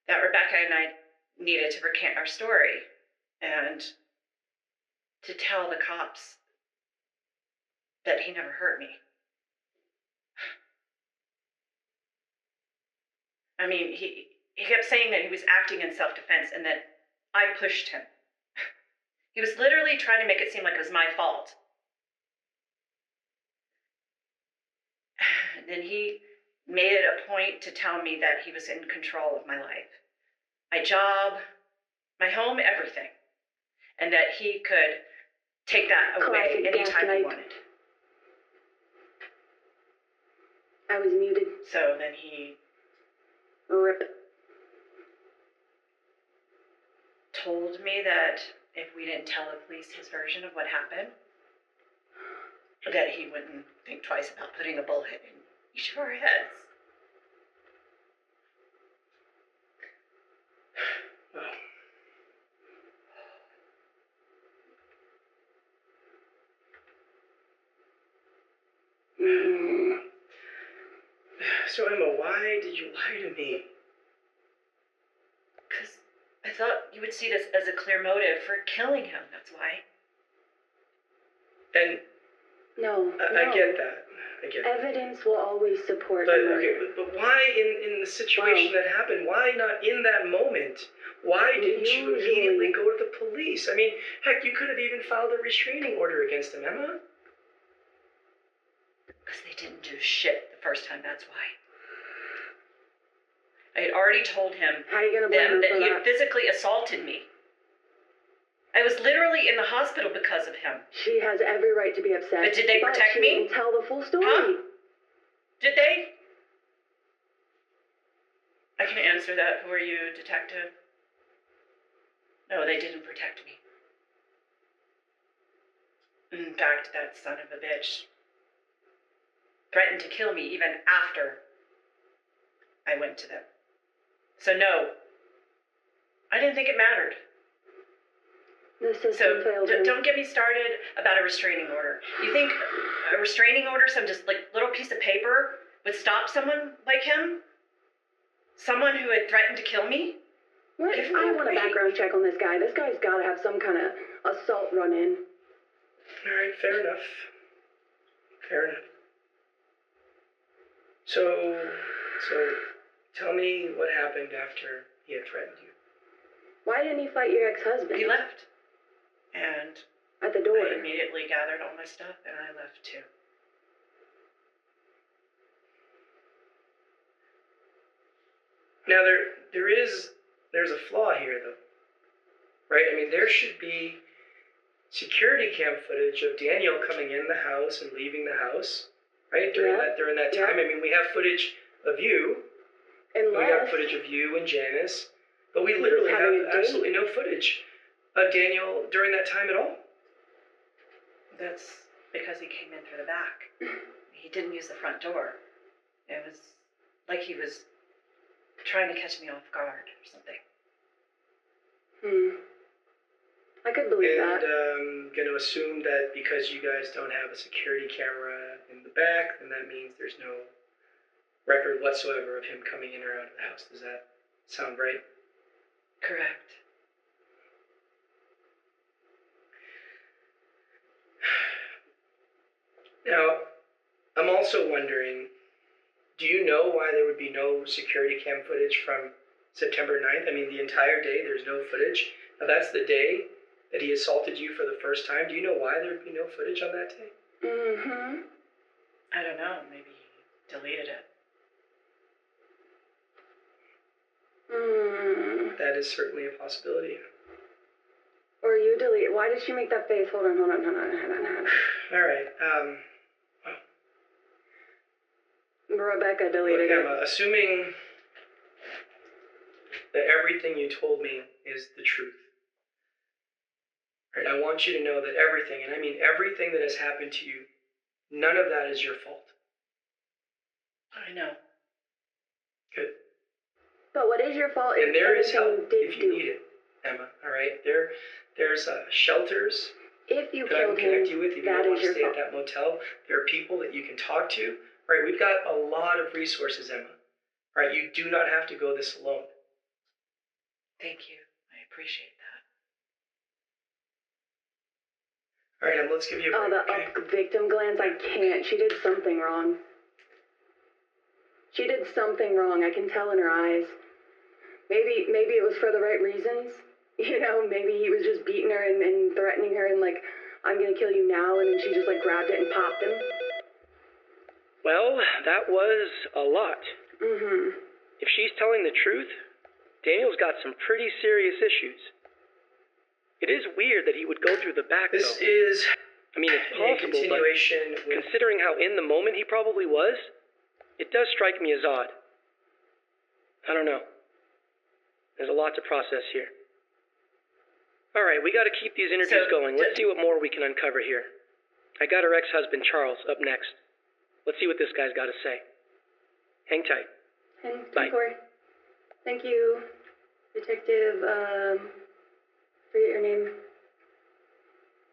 that Rebecca and I needed to recant our story and to tell the cops that he never hurt me. I mean, he kept saying that he was acting in self-defense and that I pushed him. He was literally trying to make it seem like it was my fault. And then he made it a point to tell me that he was in control of my life. My job, my home, everything. And that he could take that away anytime he wanted. I was muted. So then he Rip. told me that if we didn't tell the police his version of what happened, that he wouldn't think twice about putting a bullet in each of our heads. So, Emma, why did you lie to me? Because I thought you would see this as a clear motive for killing him, that's why. And No. I get that. I get that. Evidence will always support But, a murder. okay, but why in the situation that happened? Why not in that moment? Why didn't you immediately go to the police? I mean, heck, you could have even filed a restraining order against him, Emma. Because they didn't do shit the first time, that's why. I had already told him How are you gonna blame him that for he that? had physically assaulted me. I was literally in the hospital because of him. She has every right to be upset. But did they protect she me? didn't tell the full story. Huh? Did they? I can answer that for you, detective. No, they didn't protect me. In fact, that son of a bitch threatened to kill me even after I went to them. So no, I didn't think it mattered. The system So failed him. don't get me started about a restraining order. You think a restraining order, some just like little piece of paper, would stop someone like him? Someone who had threatened to kill me? What? Give me I a want a break. background check on this guy. This guy's got to have some kind of assault run in. All right, fair enough. Fair enough. So tell me what happened after he had threatened you. Why didn't he fight your ex-husband? He left. And At the door. I immediately gathered all my stuff and I left too. Now there's a flaw here though. Right? I mean, there should be security cam footage of Daniel coming in the house and leaving the house, right? During that time. I mean, we have footage of you. We have Unless footage of you and Janice, but we he was literally have having a date. absolutely no footage of Daniel during that time at all. That's because he came in through the back. He didn't use the front door. It was like he was trying to catch me off guard or something. I could believe And that. I'm going to assume that because you guys don't have a security camera in the back, then that means there's no record whatsoever of him coming in or out of the house. Does that sound right? Correct. Now, I'm also wondering, do you know why there would be no security cam footage from September 9th? I mean, the entire day, there's no footage. Now, that's the day that he assaulted you for the first time. Do you know why there would be no footage on that day? I don't know. Maybe he deleted it. That is certainly a possibility. Or you delete. Why did she make that face? Hold on. All right. Rebecca Look, deleted it. Emma, assuming that everything you told me is the truth, right? I want you to know that everything, and I mean everything that has happened to you, none of that is your fault. I know. Good. But what is your fault? And there is help did if you need it, Emma. All right. There's shelters If you that I can killed connect him, you with if you that don't want is to your stay fault. at that motel. There are people that you can talk to. Right. We've got a lot of resources, Emma. Right. You do not have to go this alone. Thank you. I appreciate that. All right, Emma. Let's give you a break. Oh, the victim glands. I can't. She did something wrong. She did something wrong. I can tell in her eyes. Maybe it was for the right reasons. You know, maybe he was just beating her and threatening her and like, I'm gonna kill you now, and then she just like grabbed it and popped him. Well, that was a lot. Mm-hmm. If she's telling the truth, Daniel's got some pretty serious issues. It is weird that he would go through the back, This though. is I mean, it's a possible, but continuation with... considering how in the moment he probably was, it does strike me as odd. I don't know. There's a lot to process here. All right, we got to keep these interviews going. Let's see what more we can uncover here. I got her ex-husband, Charles, up next. Let's see what this guy's got to say. Hang tight. Bye. Corey. Thank you, Detective, forget your name.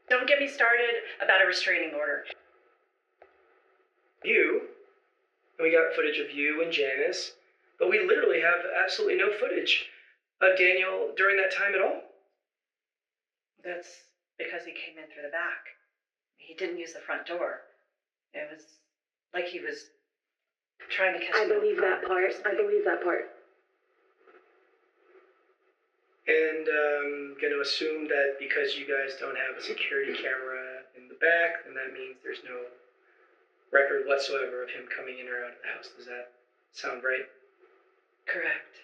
Don't get me started about a restraining order. We got footage of you and Janice, but we literally have absolutely no footage of Daniel during that time at all. That's because he came in through the back. He didn't use the front door. It was like he was trying to catch I me believe off that guard or part. I something. believe that part. And I'm going to assume that because you guys don't have a security camera in the back, then that means there's no record whatsoever of him coming in or out of the house. Does that sound right? Correct.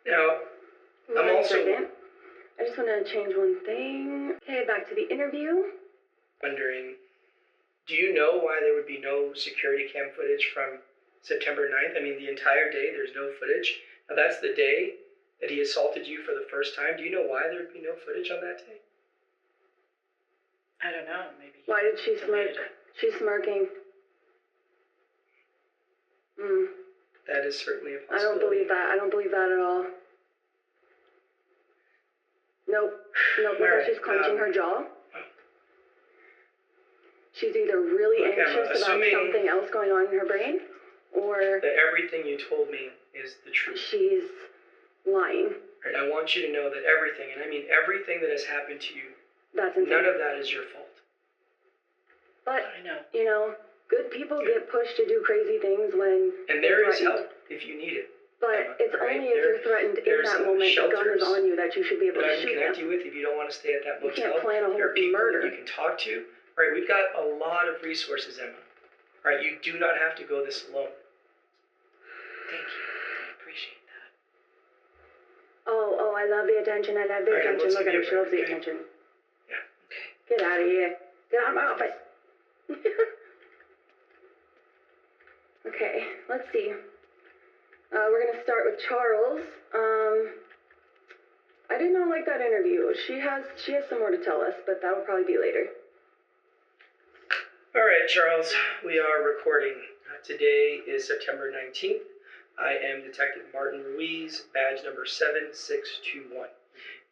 Now, I'm One also second. I just want to change one thing. Okay, back to the interview. wondering, do you know why there would be no security cam footage from September 9th? I mean, the entire day, there's no footage. Now, that's the day that he assaulted you for the first time. Do you know why there would be no footage on that day? I don't know. Maybe. Why did she smirk? deleted it. She's smirking. That is certainly a I possibility. don't believe that. I don't believe that at all. Nope. Look how Alright, she's clenching her jaw. She's either really Look, Emma, anxious about assuming- something else going on in her brain, or That everything you told me is the truth. she's lying. Right, I want you to know that everything, and I mean everything that has happened to you, That's insane. none of that is your fault. But, I know. you know, good people get pushed to do crazy things when And they're there is threatened. help if you need it. But Emma, it's alright? only if you're threatened in there's, that moment, the gun shelters is on you, that you should be able that to I can shoot connect them. you with if you don't want to stay at that You motel. can't plan a There are whole people murder. that you can talk to. Right, we've got a lot of resources, Emma. Right, you do not have to go this alone. Thank you. I appreciate that. Oh, I love the attention. I love the Alright, attention. let's Look give at her. you a She loves the break, okay? attention. Okay. Get out of here. Get out of my office. Okay, let's see. We're gonna start with Charles. I did not like that interview. She has some more to tell us, but that will probably be later. All right, Charles, we are recording. Today is September 19th. I am Detective Martin Ruiz, badge number 7621.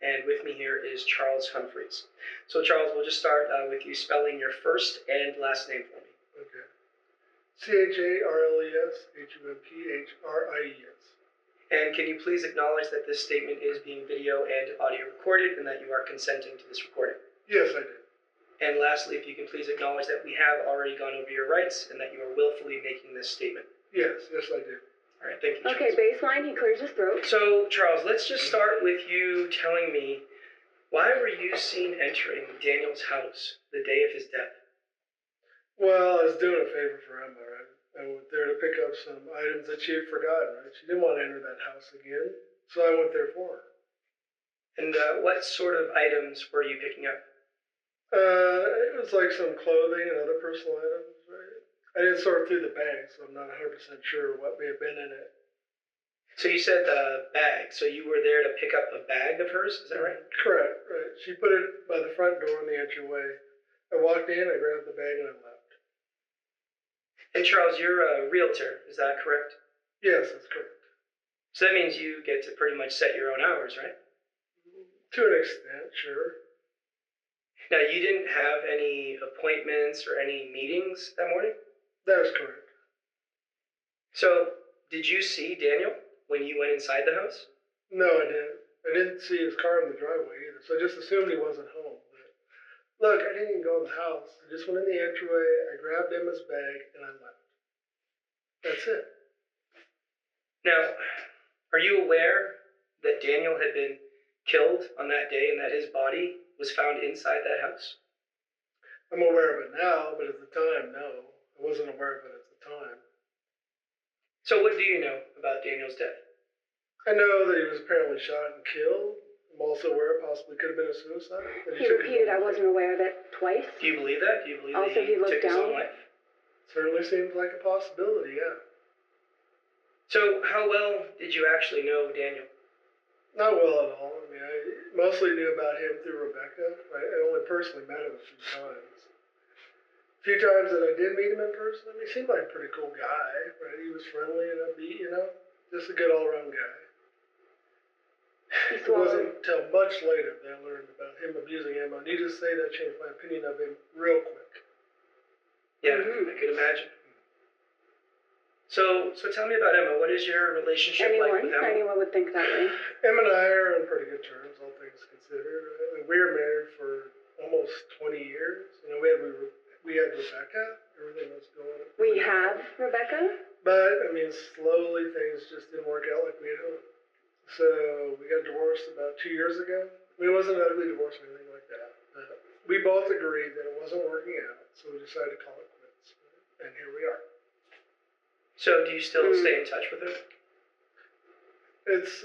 And with me here is Charles Humphreys. So, Charles, we'll just start with you spelling your first and last name for me. Okay. CHARLES, And can you please acknowledge that this statement is being video and audio recorded and that you are consenting to this recording? Yes, I did. And lastly, if you can please acknowledge that we have already gone over your rights and that you are willfully making this statement. Yes, I did. All right, thank you, Charles. Okay, baseline. He clears his throat. So, Charles, let's just start with you telling me, why were you seen entering Daniel's house the day of his death? Well, I was doing a favor for Emma, right? I went there to pick up some items that she had forgotten, right? She didn't want to enter that house again, so I went there for her. And what sort of items were you picking up? It was like some clothing and other personal items, right? I didn't sort through the bag, so I'm not 100% sure what may have been in it. So you said bag. So you were there to pick up a bag of hers, is that right? Correct, right. She put it by the front door in the entryway. I walked in, I grabbed the bag, and I left. And Charles, you're a realtor, is that correct? Yes, that's correct. So that means you get to pretty much set your own hours, right? To an extent, sure. Now, you didn't have any appointments or any meetings that morning? That is correct. So, did you see Daniel when you went inside the house? No, I didn't. I didn't see his car in the driveway either, so I just assumed he wasn't home. But look, I didn't even go in the house. I just went in the entryway, I grabbed Emma's bag, and I left. That's it. Now, are you aware that Daniel had been killed on that day and that his body was found inside that house? I'm aware of it now, but at the time, no. I wasn't aware of it at the time. So what do you know about Daniel's death? I know that he was apparently shot and killed. I'm also aware it possibly could have been a suicide. He repeated, I wasn't aware of it twice. Do you believe that? Do you believe Also, that he he looked took his own down. life? Certainly seems like a possibility, yeah. So how well did you actually know Daniel? Not well at all. I mean, I mostly knew about him through Rebecca. I only personally met him a few times. A few times that I did meet him in person, he seemed like a pretty cool guy, right? He was friendly and upbeat, you know? Just a good all-around guy. It wasn't until much later that I learned about him abusing Emma. Needless to say, that changed my opinion of him real quick. Yeah, I could imagine. So tell me about Emma. What is your relationship like with Emma? Anyone would think that way. Emma and I are on pretty good terms, all things considered. We were married for almost 20 years. You know, we had Rebecca. Everything was going. We have Rebecca? But, I mean, slowly things just didn't work out like we had hoped. So we got divorced about 2 years ago. I mean, it wasn't an ugly divorce or anything like that. But we both agreed that it wasn't working out, so we decided to call it quits. And here we are. So do you still stay in touch with her? It's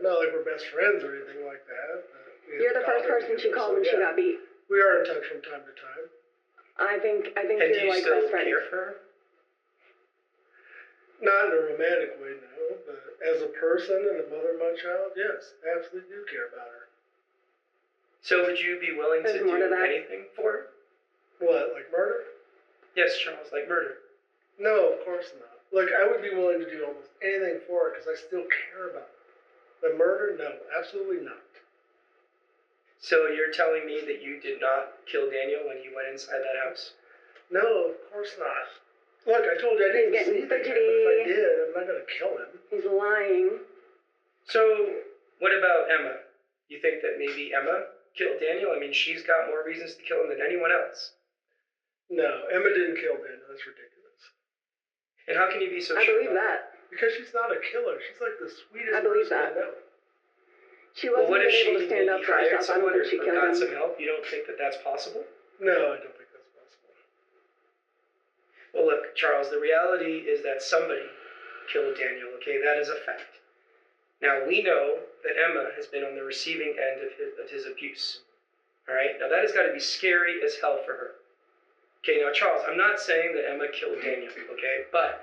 not like we're best friends or anything like that. You're the first person she called when she got beat. We are in touch from time to time. I think And do you're you like still best friends. care for her? Not in a romantic way, no. But as a person and the mother of my child, yes, I absolutely do care about her. So would you be willing There's to more do to that. anything for her? What, like murder? Yes, Charles, like murder. No, of course not. Look, I would be willing to do almost anything for her because I still care about her. But murder, no, absolutely not. So you're telling me that you did not kill Daniel when you went inside that house? No, of course not. Look, I told you I didn't see the guy, but if I did, I'm not going to kill him. He's lying. So what about Emma? You think that maybe Emma killed Daniel? I mean, she's got more reasons to kill him than anyone else. No, Emma didn't kill Daniel. That's ridiculous. And how can you be so I sure believe about that. Because she's not a killer. She's like the sweetest I believe person that. I know. She Well, wasn't what if even she able to stand up maybe for hired herself. I don't someone or think she killed got him. some help? You don't think that that's possible? No, I don't think that's possible. Well, look, Charles, the reality is that somebody killed Daniel, okay? That is a fact. Now, we know that Emma has been on the receiving end of his abuse, all right? Now, that has got to be scary as hell for her. Okay, now, Charles, I'm not saying that Emma killed Daniel, okay? But,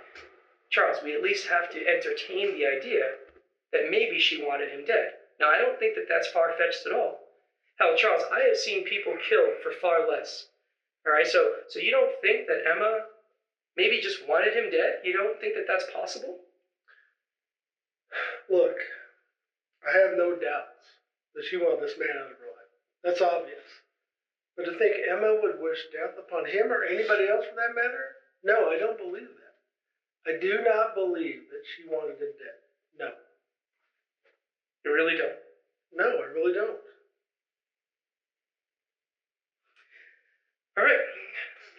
Charles, we at least have to entertain the idea that maybe she wanted him dead. Now, I don't think that that's far-fetched at all. Hell, Charles, I have seen people killed for far less. All right, so you don't think that Emma maybe just wanted him dead? You don't think that that's possible? Look, I have no doubts that she wanted this man out of her life. That's obvious. But to think Emma would wish death upon him or anybody else for that matter? No, I don't believe that. I do not believe that she wanted him dead. No. You really don't? No, I really don't. All right,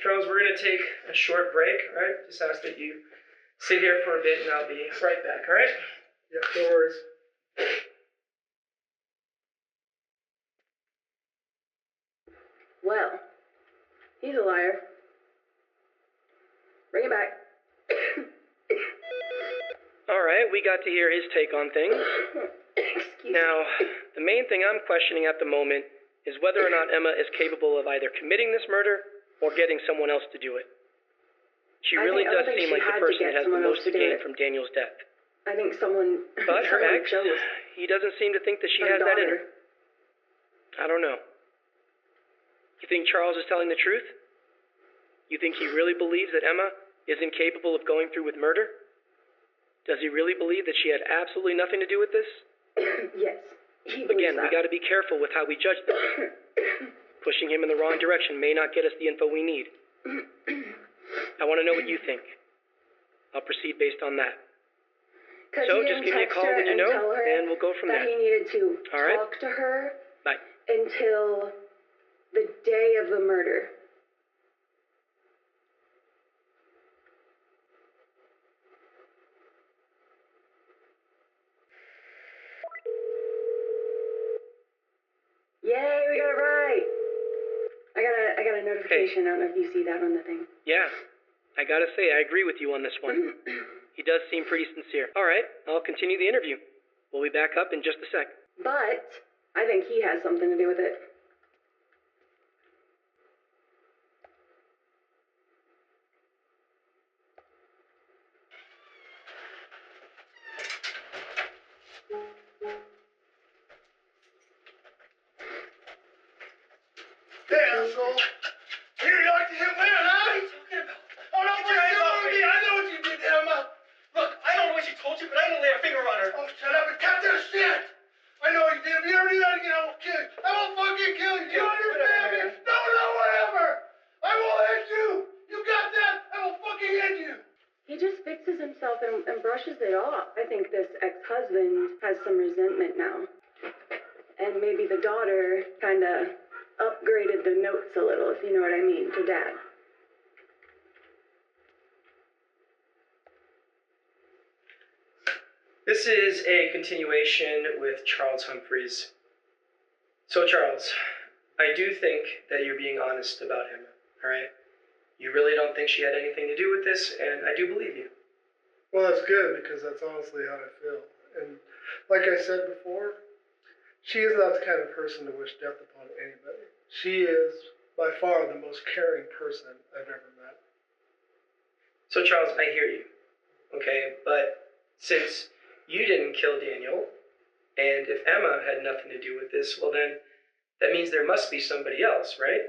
Charles, we're going to take a short break, all right? Just ask that you sit here for a bit and I'll be right back, all right? Yeah, no worries. Well, he's a liar. Bring it back. All right, we got to hear his take on things. Excuse me. Now, the main thing I'm questioning at the moment is whether or not Emma is capable of either committing this murder or getting someone else to do it. She really I don't does think seem she like the had to person get that has the someone else most to to do gain it. from Daniel's death. I think someone. But her someone ex, chose he doesn't seem to think that she her has that in her. daughter. I don't know. You think Charles is telling the truth? You think he really believes that Emma is incapable of going through with murder? Does he really believe that she had absolutely nothing to do with this? Yes, he believes Again, we that. got to be careful with how we judge this. Pushing him in the wrong direction may not get us the info we need. I want to know what you think. I'll proceed based on that. So just give me a call when you know, and we'll go from there. That he needed to All right? talk to her Bye. until the day of the murder. Yay, we got it right. I got a notification. I don't know if you see that on the thing. Yeah, I gotta say, I agree with you on this one. He does seem pretty sincere. All right, I'll continue the interview. We'll be back up in just a sec. But I think he has something to do with it. Hey, asshole. You like to hit women, huh? What are you talking about? Oh, no, Get your hands off me. I know what you did to Emma. Look, I don't know what she told you, but I didn't lay a finger on her. Oh, shut up and cut that shit. I know what you did. If you ever do that again, I will kill you. I will fucking kill you. Do you understand me? No, whatever. I will end you. You got that? I will fucking end you. He just fixes himself and brushes it off. I think this ex-husband has some resentment now. And maybe the daughter kind of upgraded the notes a little, if you know what I mean, to dad. This is a continuation with Charles Humphreys. So, Charles, I do think that you're being honest about Emma, all right? You really don't think she had anything to do with this, and I do believe you. Well, that's good, because that's honestly how I feel. And like I said before, she is not the kind of person to wish death upon anybody. She is, by far, the most caring person I've ever met. So, Charles, I hear you, okay? But since you didn't kill Daniel, and if Emma had nothing to do with this, well then, that means there must be somebody else, right?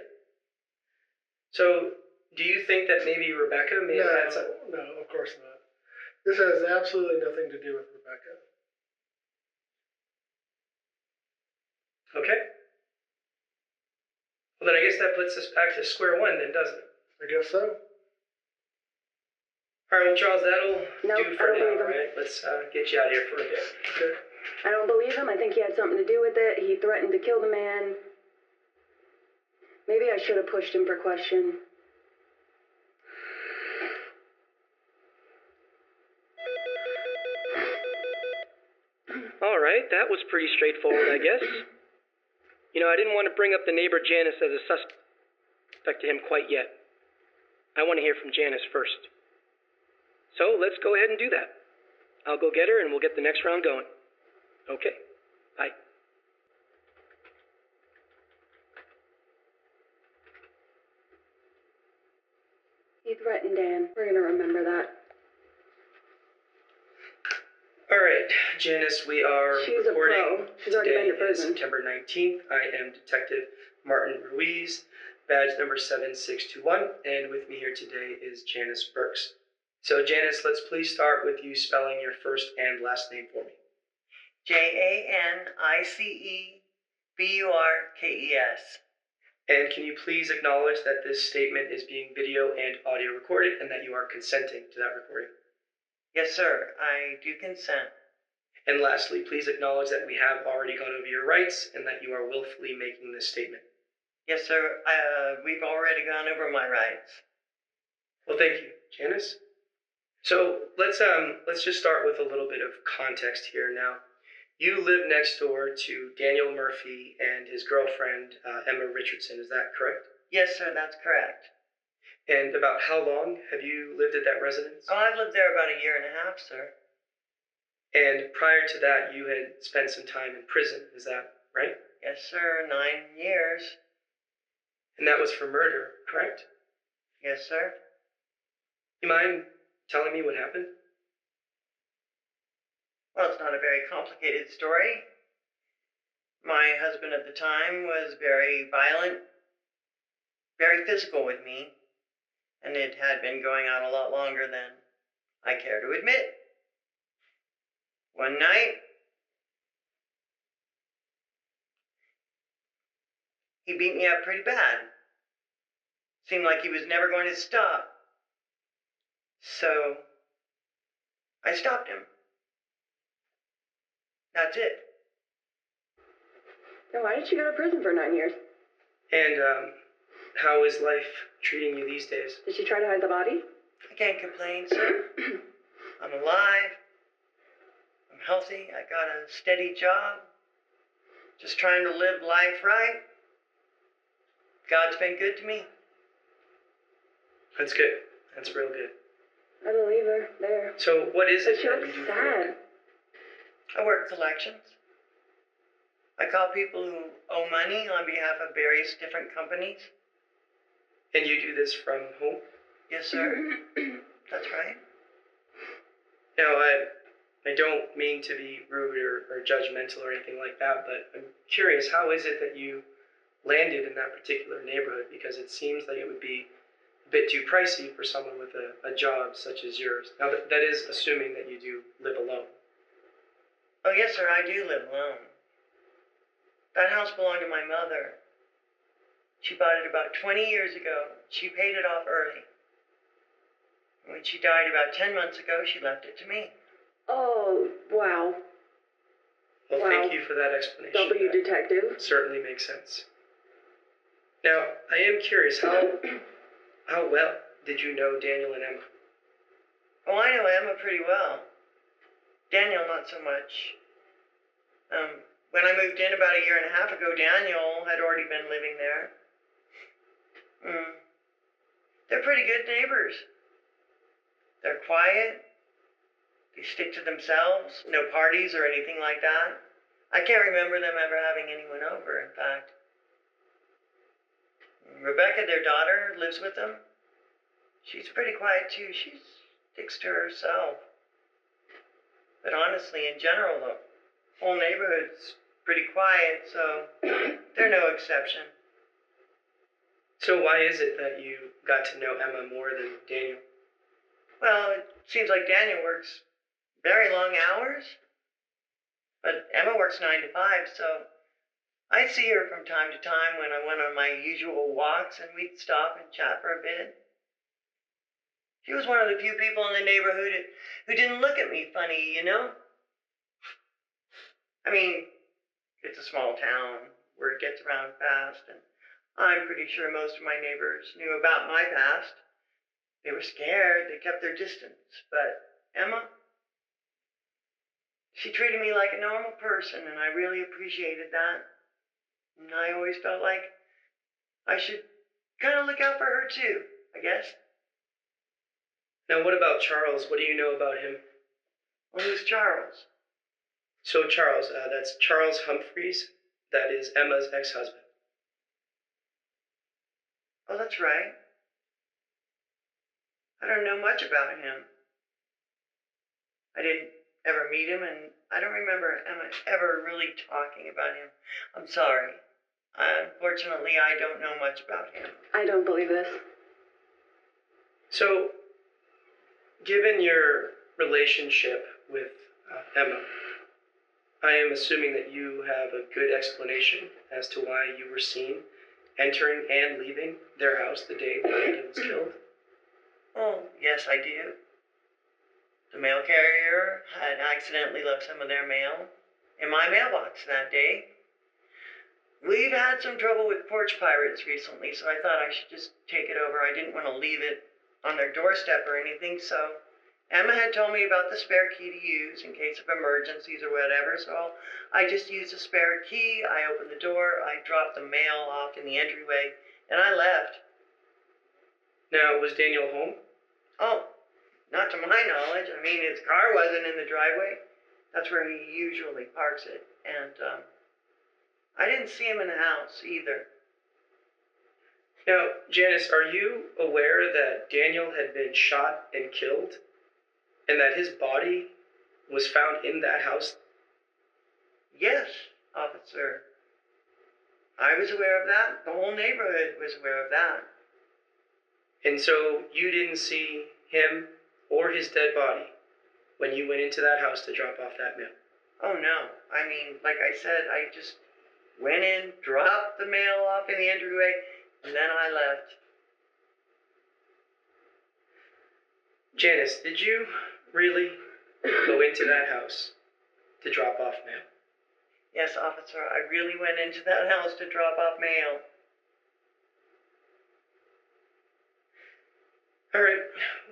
So, do you think that maybe Rebecca may have had some... No, of course not. This has absolutely nothing to do with Rebecca. Okay. Well, then I guess that puts us back to square one then, doesn't it? I guess so. All right, well, Charles, that'll Nope, do for I don't now, believe him. right? Let's get you out of here for a bit. Okay. I don't believe him. I think he had something to do with it. He threatened to kill the man. Maybe I should have pushed him for question. All right, that was pretty straightforward, I guess. You know, I didn't want to bring up the neighbor Janice as a suspect to him quite yet. I want to hear from Janice first. So let's go ahead and do that. I'll go get her and we'll get the next round going. Okay, bye. He threatened Dan. We're gonna remember that. All right, Janice, we are She's a recording. pro. She's already been to Today is prison. September 19th. I am Detective Martin Ruiz, badge number 7621, and with me here today is Janice Burks. So, Janice, let's please start with you spelling your first and last name for me. JANICEBURKES. And can you please acknowledge that this statement is being video and audio recorded and that you are consenting to that recording? Yes, sir. I do consent. And lastly, please acknowledge that we have already gone over your rights and that you are willfully making this statement. Yes, sir. We've already gone over my rights. Well, thank you, Janice. So let's just start with a little bit of context here now. You live next door to Daniel Murphy and his girlfriend, Emma Richardson. Is that correct? Yes, sir. That's correct. And about how long have you lived at that residence? Oh, I've lived there about a year and a half, sir. And prior to that, you had spent some time in prison, is that right? Yes, sir, 9 years. And that was for murder, correct? Yes, sir. You mind telling me what happened? Well, it's not a very complicated story. My husband at the time was very violent, very physical with me, and it had been going on a lot longer than I care to admit. One night, he beat me up pretty bad. Seemed like he was never going to stop. So, I stopped him. That's it. Then why did she go to prison for 9 years? And how is life treating you these days? Did she try to hide the body? I can't complain, sir. I'm alive. I'm healthy. I got a steady job. Just trying to live life right. God's been good to me. That's good. That's real good. I believe her. There. So what is But it she that looks you do for work? sad. I work collections. I call people who owe money on behalf of various different companies. And you do this from home? Yes, sir. That's right. Now, I don't mean to be rude or judgmental or anything like that, but I'm curious, how is it that you landed in that particular neighborhood? Because it seems like it would be a bit too pricey for someone with a job such as yours. Now, that is assuming that you do live alone. Oh, yes, sir, I do live alone. That house belonged to my mother. She bought it about 20 years ago. She paid it off early. When she died about 10 months ago, she left it to me. Oh, wow. Well, Wow. thank you for that explanation. W That detective. certainly makes sense. Now, I am curious, how well did you know Daniel and Emma? Oh, I know Emma pretty well. Daniel, not so much. When I moved in about a year and a half ago, Daniel had already been living there. They're pretty good neighbors. They're quiet. They stick to themselves. No parties or anything like that. I can't remember them ever having anyone over, in fact. Rebecca, their daughter, lives with them. She's pretty quiet, too. She sticks to herself. But honestly, in general, the whole neighborhood's pretty quiet, so they're no exception. So why is it that you got to know Emma more than Daniel? Well, it seems like Daniel works very long hours, but Emma works 9 to 5, so I see her from time to time when I went on my usual walks, and we'd stop and chat for a bit. She was one of the few people in the neighborhood who didn't look at me funny, you know? I mean, it's a small town where it gets around fast, and I'm pretty sure most of my neighbors knew about my past. They were scared, they kept their distance, but Emma, she treated me like a normal person, and I really appreciated that. And I always felt like I should kind of look out for her too, I guess. Now, what about Charles? What do you know about him? Well, who's Charles? So Charles, that's Charles Humphreys. That is Emma's ex-husband. Oh, that's right. I don't know much about him. I didn't ever meet him, and I don't remember Emma ever really talking about him. I'm sorry. Unfortunately, I don't know much about him. I don't believe this. So, given your relationship with Emma, I am assuming that you have a good explanation as to why you were seen entering and leaving their house the day that Daniel was killed. Oh, yes, I do. The mail carrier had accidentally left some of their mail in my mailbox that day. We've had some trouble with porch pirates recently, so I thought I should just take it over. I didn't want to leave it on their doorstep or anything, so Emma had told me about the spare key to use in case of emergencies or whatever, so I just used the spare key. I opened the door, I dropped the mail off in the entryway, and I left. Now, was Daniel home? Oh, not to my knowledge. I mean, his car wasn't in the driveway. That's where he usually parks it. And I didn't see him in the house either. Now, Janice, are you aware that Daniel had been shot and killed, and that his body was found in that house? Yes, officer. I was aware of that. The whole neighborhood was aware of that. And so you didn't see him or his dead body when you went into that house to drop off that mail? Oh, no. I mean, like I said, I just went in, dropped the mail off in the entryway, and then I left. Janice, did you really go into that house to drop off mail? Yes, officer, I really went into that house to drop off mail. All right.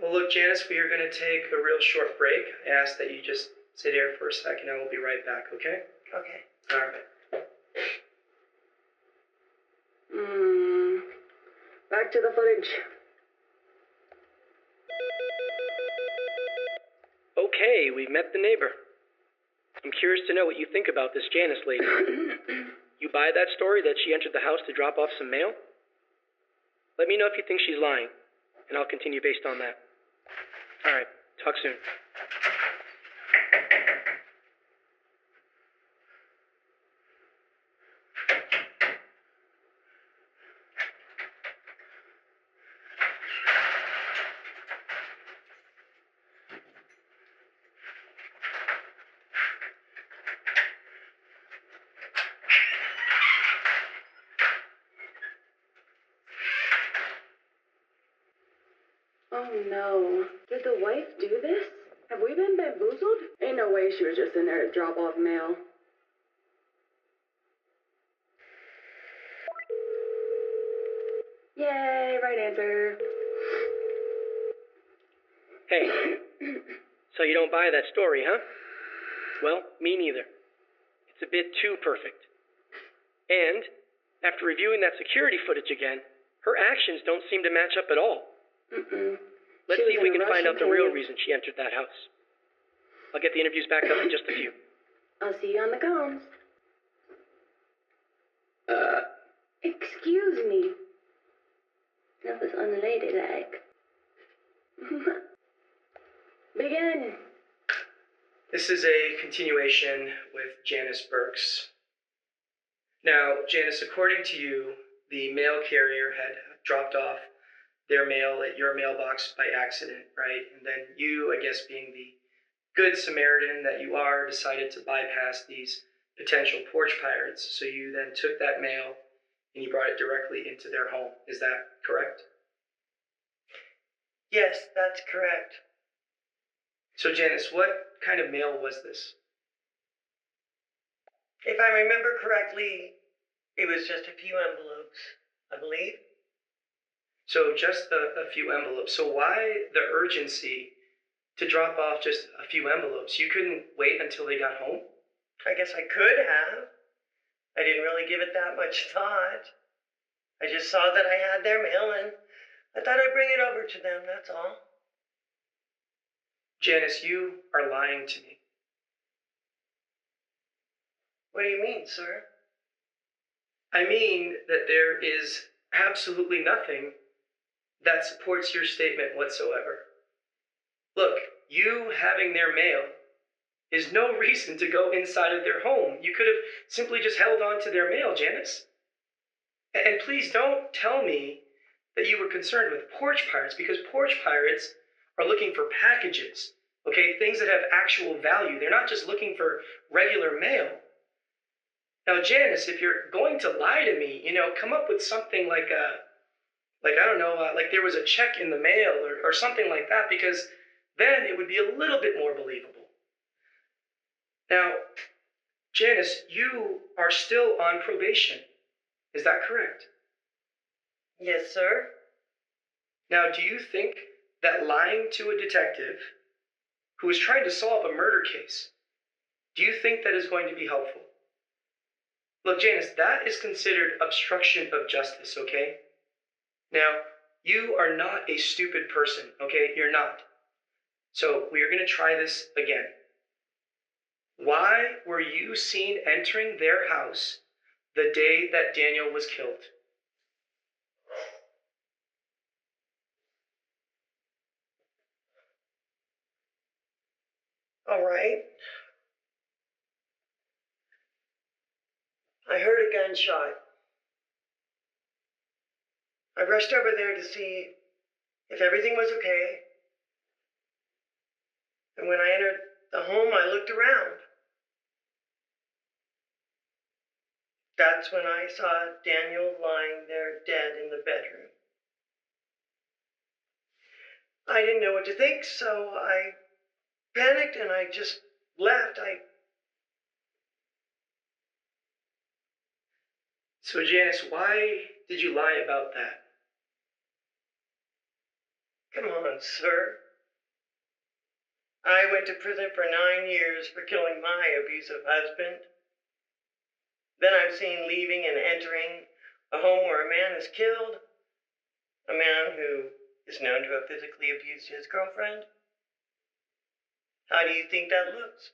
Well, look, Janice, we are going to take a real short break. I ask that you just sit here for a second. I will be right back, okay? Okay. All right. Back to the footage. Okay, we've met the neighbor. I'm curious to know what you think about this Janice lady. You buy that story that she entered the house to drop off some mail? Let me know if you think she's lying, and I'll continue based on that. All right, talk soon. Oh no. Did the wife do this? Have we been bamboozled? Ain't no way she was just in there to drop off mail. Yay, right answer. Hey, so you don't buy that story, huh? Well, me neither. It's a bit too perfect. And, after reviewing that security footage again, her actions don't seem to match up at all. Let's see if we can find out the real reason she entered that house. I'll get the interviews back up in just a few. I'll see you on the comms. Excuse me. That was unladylike. Begin. This is a continuation with Janice Burks. Now, Janice, according to you, the mail carrier had dropped off their mail at your mailbox by accident, right? And then you, I guess being the good Samaritan that you are, decided to bypass these potential porch pirates. So you then took that mail and you brought it directly into their home. Is that correct? Yes, that's correct. So Janice, what kind of mail was this? If I remember correctly, it was just a few envelopes, I believe. So just a few envelopes. So why the urgency to drop off just a few envelopes? You couldn't wait until they got home? I guess I could have. I didn't really give it that much thought. I just saw that I had their mail and I thought I'd bring it over to them, that's all. Janice, you are lying to me. What do you mean, sir? I mean that there is absolutely nothing that supports your statement whatsoever. Look, you having their mail is no reason to go inside of their home. You could have simply just held on to their mail, Janice. And please don't tell me that you were concerned with porch pirates, because porch pirates are looking for packages, okay? Things that have actual value. They're not just looking for regular mail. Now, Janice, if you're going to lie to me, come up with something like I don't know, like there was a check in the mail or something like that, because then it would be a little bit more believable. Now, Janice, you are still on probation. Is that correct? Yes, sir. Now, do you think that lying to a detective who is trying to solve a murder case, do you think that is going to be helpful? Look, Janice, that is considered obstruction of justice, okay? Now, You are not a stupid person, okay? You're not. So we are going to try this again. Why were you seen entering their house the day that Daniel was killed? All right. I heard a gunshot. I rushed over there to see if everything was okay. And when I entered the home, I looked around. That's when I saw Daniel lying there dead in the bedroom. I didn't know what to think, so I panicked and I just left. So Janice, why did you lie about that? Come on, sir. I went to prison for 9 years for killing my abusive husband. Then I'm seen leaving and entering a home where a man is killed. A man who is known to have physically abused his girlfriend. How do you think that looks?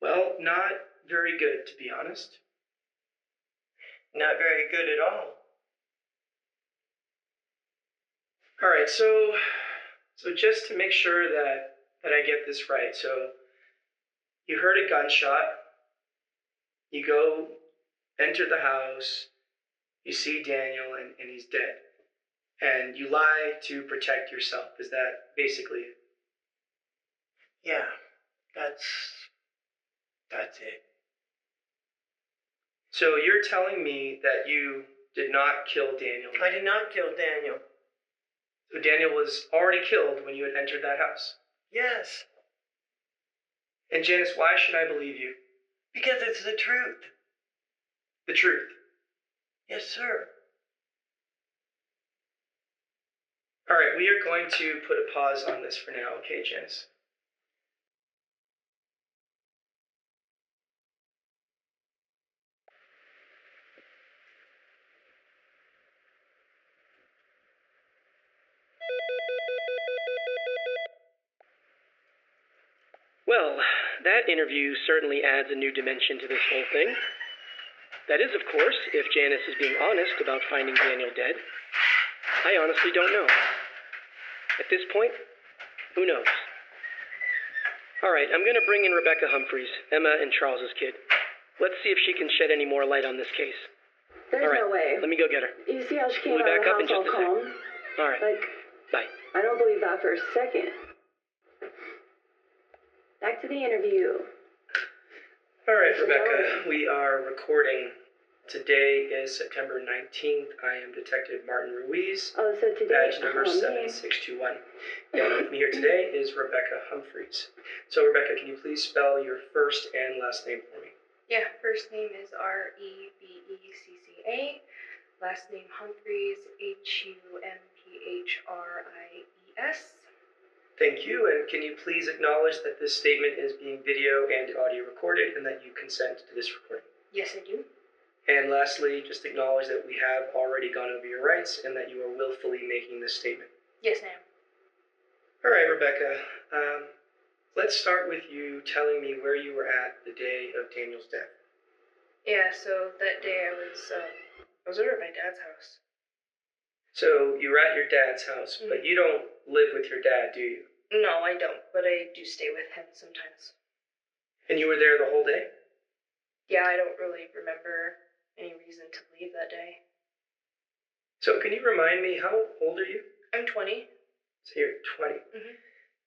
Well, not very good, to be honest. Not very good at all. All right, so just to make sure that I get this right, so you heard a gunshot, you go enter the house, you see Daniel and he's dead, and you lie to protect yourself. Is that basically it? Yeah, that's it. So you're telling me that you did not kill Daniel? I did not kill Daniel. So Daniel was already killed when you had entered that house? Yes. And Janice, why should I believe you? Because it's the truth. The truth? Yes, sir. All right, we are going to put a pause on this for now, okay, Janice? Well, that interview certainly adds a new dimension to this whole thing. That is, of course, if Janice is being honest about finding Daniel dead. I honestly don't know. At this point, who knows? All right, I'm going to bring in Rebecca Humphreys, Emma and Charles's kid. Let's see if she can shed any more light on this case. There's All right, no way. let me go get her. You see how she came We'll be out of back the up in house all just a sec. calm? All right, Like, bye. I don't believe that for a second. Back to the interview. All right, Rebecca, we are recording. Today is September 19th. I am Detective Martin Ruiz, Oh, so today... badge number man. 7621. And with me here today is Rebecca Humphreys. So, Rebecca, can you please spell your first and last name for me? Yeah, first name is Rebecca. Last name Humphreys, Humphreyes. Thank you, and can you please acknowledge that this statement is being video and audio recorded and that you consent to this recording? Yes, I do. And lastly, just acknowledge that we have already gone over your rights and that you are willfully making this statement. Yes, I am. All right, Rebecca, let's start with you telling me where you were at the day of Daniel's death. Yeah, so that day I was over at my dad's house. So you were at your dad's house, but you don't live with your dad, do you? No, I don't, but I do stay with him sometimes. And you were there the whole day? Yeah, I don't really remember any reason to leave that day. So can you remind me, how old are you? I'm 20. So you're 20. Mhm.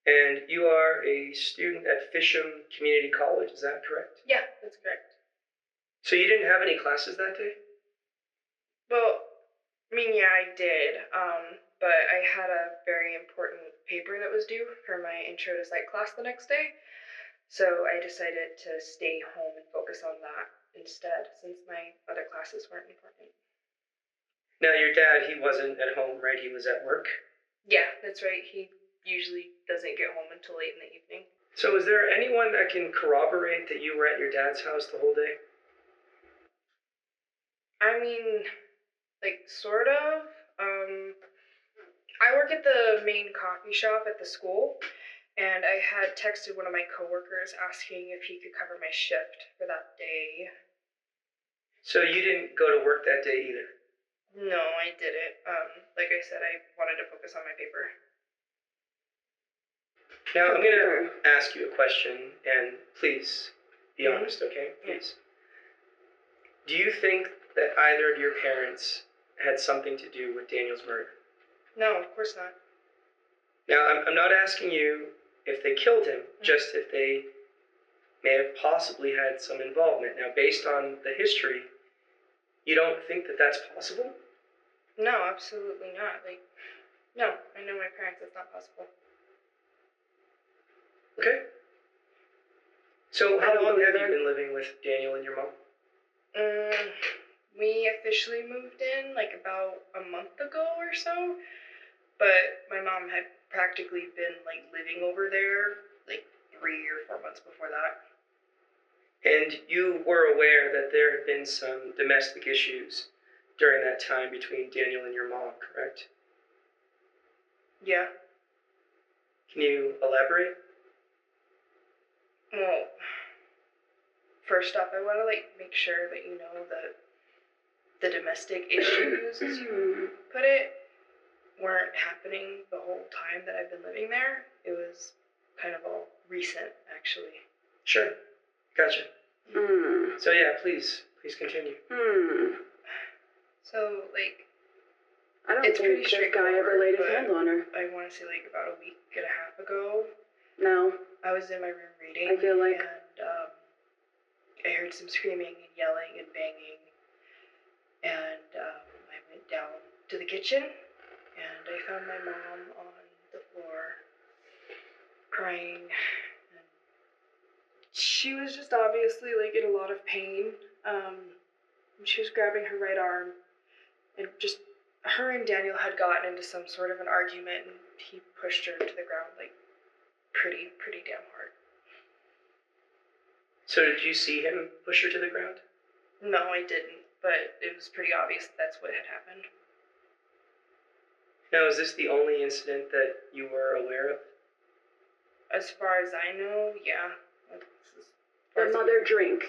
And you are a student at Fisham Community College, is that correct? Yeah, that's correct. So you didn't have any classes that day? Well, I mean, yeah, I did, but I had a very important paper that was due for my intro to psych class the next day, so I decided to stay home and focus on that instead, since my other classes weren't important. Now your dad, he wasn't at home, right? He was at work? Yeah, that's right. He usually doesn't get home until late in the evening. So is there anyone that can corroborate that you were at your dad's house the whole day? I mean, like, sort of. I work at the main coffee shop at the school, and I had texted one of my coworkers asking if he could cover my shift for that day. So you didn't go to work that day either? No, I didn't. Like I said, I wanted to focus on my paper. Now, I'm going to ask you a question, and please be honest, okay? Please. Do you think that either of your parents had something to do with Daniel's murder? No, of course not. Now, I'm not asking you if they killed him, just if they may have possibly had some involvement. Now, based on the history, you don't think that that's possible? No, absolutely not. No, I know my parents, it's not possible. Okay. So how long have you been living with Daniel and your mom? We officially moved in about a month ago or so, but my mom had practically been living over there 3 or 4 months before that. And you were aware that there had been some domestic issues during that time between Daniel and your mom, correct? Yeah. Can you elaborate? Well, first off, I want to make sure that you know that the domestic issues, as you put it, weren't happening the whole time that I've been living there. It was kind of all recent, actually. Sure. Gotcha. So yeah, please continue. So, I don't it's think pretty this guy straightforward, ever laid his but hands on her. I want to say about a week and a half ago, No. I was in my room reading, I feel like... and I heard some screaming and yelling and banging, and I went down to the kitchen, and I found my mom on the floor, crying, and she was just obviously in a lot of pain. She was grabbing her right arm, and just her and Daniel had gotten into some sort of an argument, and he pushed her to the ground pretty damn hard. So did you see him push her to the ground? No, I didn't, but it was pretty obvious that that's what had happened. Now, is this the only incident that you were aware of? As far as I know, yeah. The mother drinks.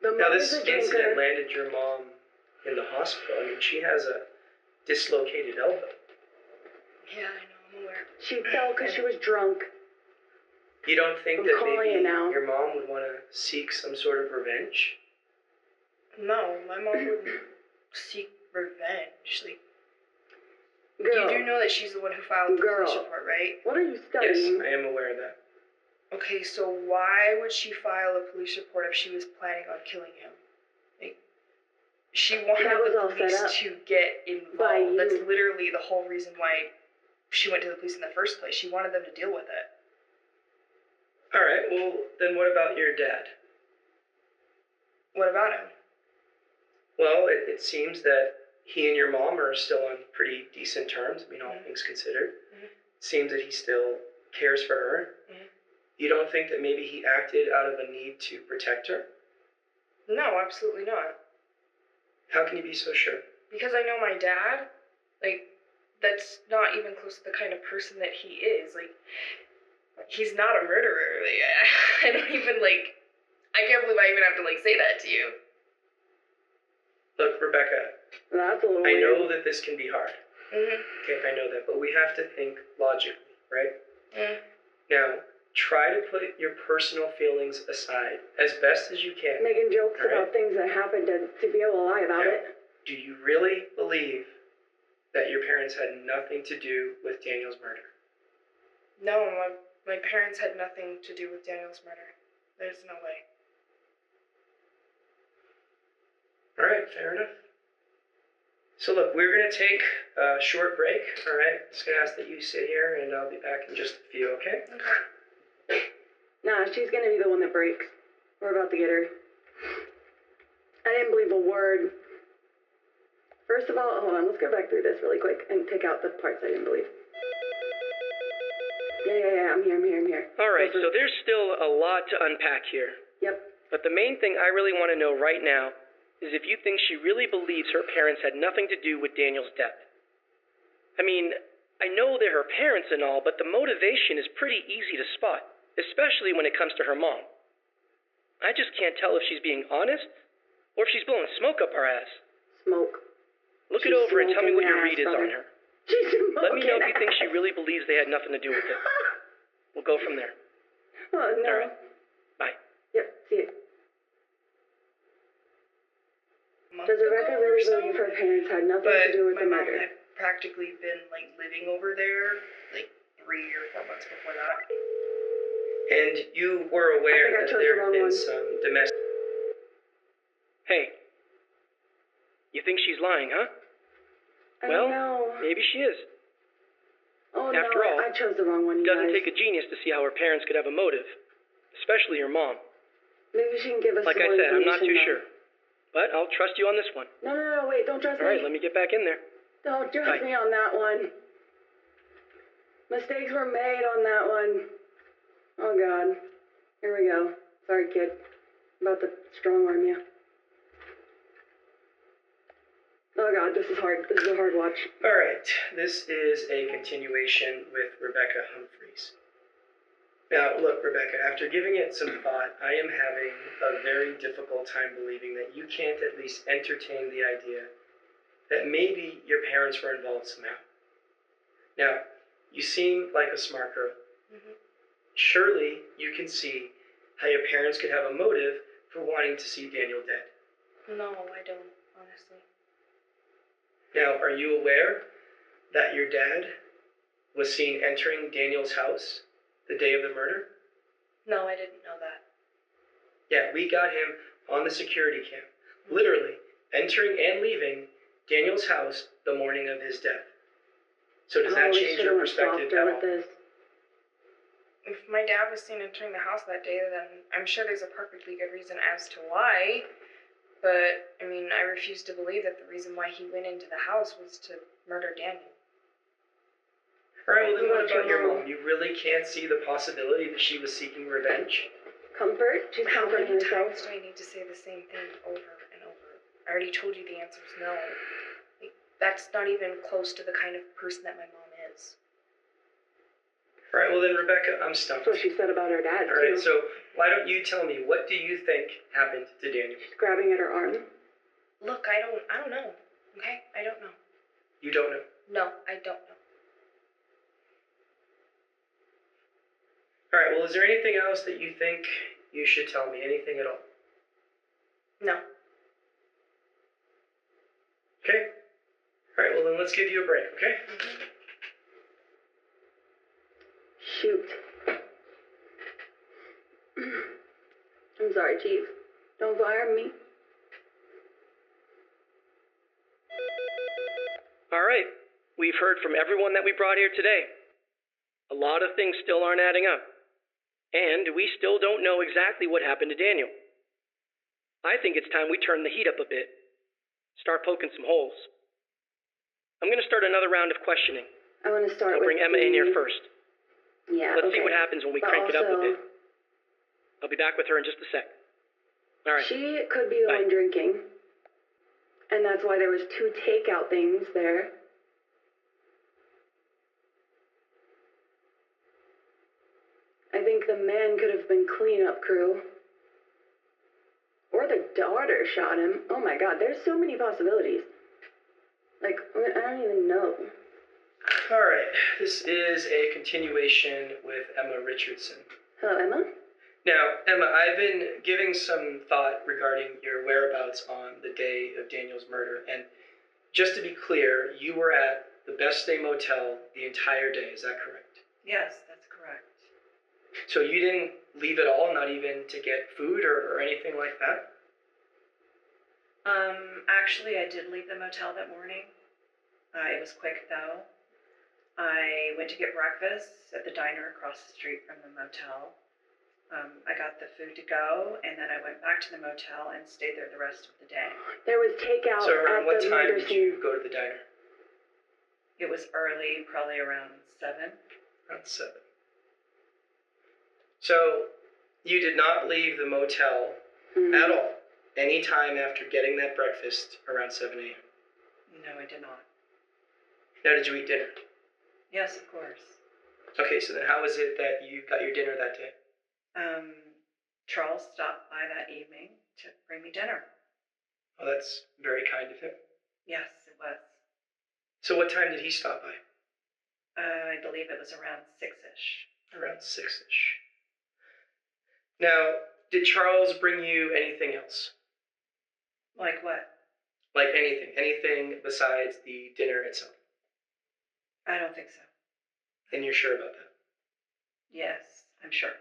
Now, this incident landed your mom in the hospital. I mean, she has a dislocated elbow. Yeah, I know, I'm aware. She fell because she was drunk. You don't think that maybe now. your mom would want to seek some sort of revenge? No, my mom wouldn't seek revenge. Girl. You do know that she's the one who filed the police report, right? What are you studying? Yes, I am aware of that. Okay, so why would she file a police report if she was planning on killing him? She wanted the police to get involved. That's literally the whole reason why she went to the police in the first place. She wanted them to deal with it. All right, well, then what about your dad? What about him? Well, it seems that he and your mom are still on pretty decent terms, all things considered. It seems that he still cares for her. You don't think that maybe he acted out of a need to protect her? No, absolutely not. How can you be so sure? Because I know my dad. That's not even close to the kind of person that he is. He's not a murderer. I don't even, I can't believe I even have to, say that to you. Look, Rebecca. That's a little I weird. know that this can be hard. Okay, I know that. But we have to think logically, right? Now, try to put your personal feelings aside as best as you can. Making jokes about things that happened to be able to lie about it. Do you really believe that your parents had nothing to do with Daniel's murder? No, my parents had nothing to do with Daniel's murder. There's no way. All right, fair enough. So look, we're going to take a short break, all right? Just going to ask that you sit here, and I'll be back in just a few, okay? Okay. Nah, she's going to be the one that breaks. We're about to get her. I didn't believe a word. First of all, hold on, let's go back through this really quick and pick out the parts I didn't believe. Yeah, I'm here. All right, so there's still a lot to unpack here. Yep. But the main thing I really want to know right now is if you think she really believes her parents had nothing to do with Daniel's death. I mean, I know they're her parents and all, but the motivation is pretty easy to spot, especially when it comes to her mom. I just can't tell if she's being honest or if she's blowing smoke up our ass. Smoke. Look She's it over and tell me what your smoking read is ass, on brother. her. She's Let me know if you smoking think she ass. really believes they had nothing to do with it. We'll go from there. Oh, no. All right. Bye. Yep, see you. Month Does Rebecca ago or really so, believe her parents had nothing but to do with my the mom murder? had practically been like living over there like 3 or 4 months before that. And you were aware I that chose there the had wrong been one. some domestic... Hey. You think she's lying, huh? I Well, know. maybe she is. Oh, After no, all, I chose the wrong one, It you doesn't guys. take a genius to see how her parents could have a motive, especially her mom. Maybe she can give us Like some I more said, I'm not too information, sure. But I'll trust you on this one. No, wait, don't trust All right, me. let me get back in there. Don't trust Bye. me on that one. Mistakes were made on that one. Oh, God. Here we go. Sorry, kid. I'm about to strong arm you. Oh, God, this is hard. This is a hard watch. All right, this is a continuation with Rebecca Humphreys. Now, look, Rebecca, after giving it some thought, I am having a very difficult time believing that you can't at least entertain the idea that maybe your parents were involved somehow. Now, you seem like a smart girl. Mm-hmm. Surely you can see how your parents could have a motive for wanting to see Daniel dead. No, I don't, honestly. Now, are you aware that your dad was seen entering Daniel's house the day of the murder? No, I didn't know that. Yeah, we got him on the security cam, literally entering and leaving Daniel's house the morning of his death. So does that we change should've your went perspective softer at with all? this. If my dad was seen entering the house that day, then I'm sure there's a perfectly good reason as to why. But, I mean, I refuse to believe that the reason why he went into the house was to murder Daniel. All right, well then what What about your your mom? You really can't see the possibility that she was seeking revenge? Comfort? She's How comforting many herself. times do I need to say the same thing over and over? I already told you the answer is no. Like, that's not even close to the kind of person that my mom is. All right, well then, Rebecca, I'm stumped. That's what she said about her dad, All right, too. so why don't you tell me, what do you think happened to Daniel? She's grabbing at her arm. Look, I don't know. Okay? I don't know. You don't know. No, I don't know. All right, well, is there anything else that you think you should tell me? Anything at all? No. Okay? All right, well then, let's give you a break, okay? Mm-hmm. Shoot. I'm sorry, Chief. Don't fire me. All right. We've heard from everyone that we brought here today. A lot of things still aren't adding up. And we still don't know exactly what happened to Daniel. I think it's time we turn the heat up a bit. Start poking some holes. I'm going to start another round of questioning. I want to start I'll with bring Emma in here first. Yeah, Let's okay. see what happens when we But crank it up a also, bit. I'll be back with her in just a sec. All right. She could be the Bye. one drinking. And that's why there was 2 takeout things there. I think the man could have been cleanup crew. Or the daughter shot him. Oh my god, there's so many possibilities. Like, I don't even know. All right, this is a continuation with Emma Richardson. Hello, Emma? Now, Emma, I've been giving some thought regarding your whereabouts on the day of Daniel's murder, and just to be clear, you were at the Best Stay Motel the entire day, is that correct? Yes, that's correct. So you didn't leave at all, not even to get food or anything like that? Actually, I did leave the motel that morning. It was quick, though. I went to get breakfast at the diner across the street from the motel. I got the food to go, and then I went back to the motel and stayed there the rest of the day. There was takeout So at around what the time murder did scene. you go to the diner? It was early, probably around 7. Around 7. So you did not leave the motel at all any time after getting that breakfast around 7 a.m.? No, I did not. Now, did you eat dinner? Yes, of course. Okay, so then how is it that you got your dinner that day? Charles stopped by that evening to bring me dinner. Well, that's very kind of him. Yes, it was. So what time did he stop by? I believe it was around 6-ish. Around 6-ish. Now, did Charles bring you anything else? Like what? Like anything. Anything besides the dinner itself? I don't think so. And you're sure about that? Yes, I'm sure.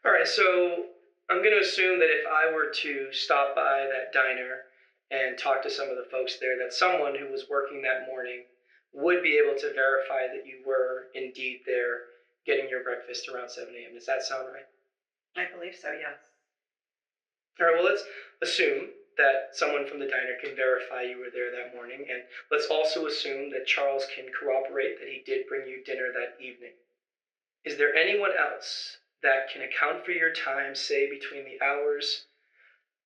All right, so I'm going to assume that if I were to stop by that diner and talk to some of the folks there, that someone who was working that morning would be able to verify that you were indeed there getting your breakfast around 7 a.m. Does that sound right? I believe so, yes. All right, well, let's assume that someone from the diner can verify you were there that morning, and let's also assume that Charles can corroborate that he did bring you dinner that evening. Is there anyone else that can account for your time, say, between the hours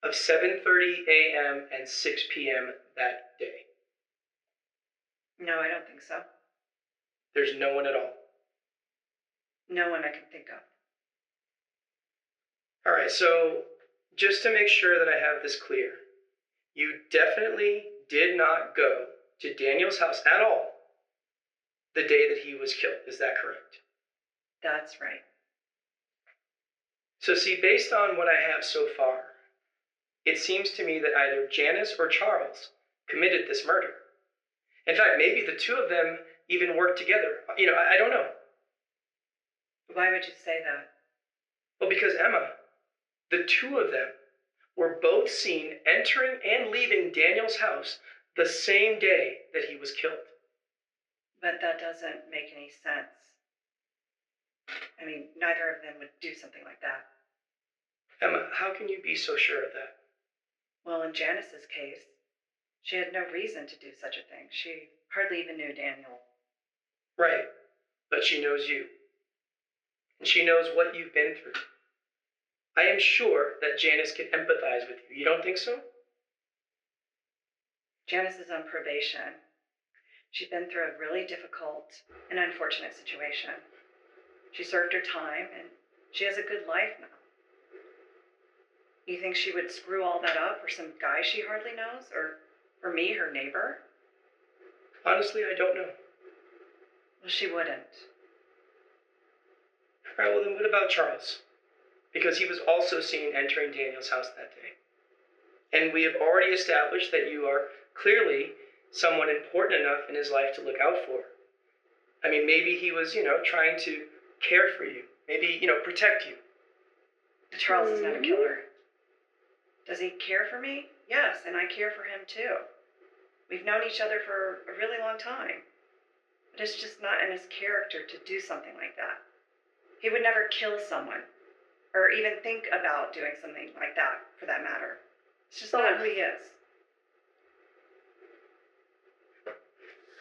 of 7:30 a.m. and 6 p.m. that day? No, I don't think so. There's no one at all. No one I can think of. All right, so just to make sure that I have this clear, you definitely did not go to Daniel's house at all the day that he was killed. Is that correct? That's right. So see, based on what I have so far, it seems to me that either Janice or Charles committed this murder. In fact, maybe the two of them even worked together. I don't know. Why would you say that? Well, because Emma, the two of them were both seen entering and leaving Daniel's house the same day that he was killed. But that doesn't make any sense. I mean, neither of them would do something like that. Emma, how can you be so sure of that? Well, in Janice's case, she had no reason to do such a thing. She hardly even knew Daniel. Right, but she knows you. And she knows what you've been through. I am sure that Janice can empathize with you. You don't think so? Janice is on probation. She's been through a really difficult and unfortunate situation. She served her time, and she has a good life now. You think she would screw all that up for some guy she hardly knows? Or for me, her neighbor? Honestly, I don't know. Well, she wouldn't. All right, well then what about Charles? Because he was also seen entering Daniel's house that day. And we have already established that you are clearly someone important enough in his life to look out for. I mean, maybe he was, trying to care for you. Maybe, protect you. Charles is not a killer. Does he care for me? Yes, and I care for him too. We've known each other for a really long time. But it's just not in his character to do something like that. He would never kill someone, or even think about doing something like that, for that matter. It's just not who he is.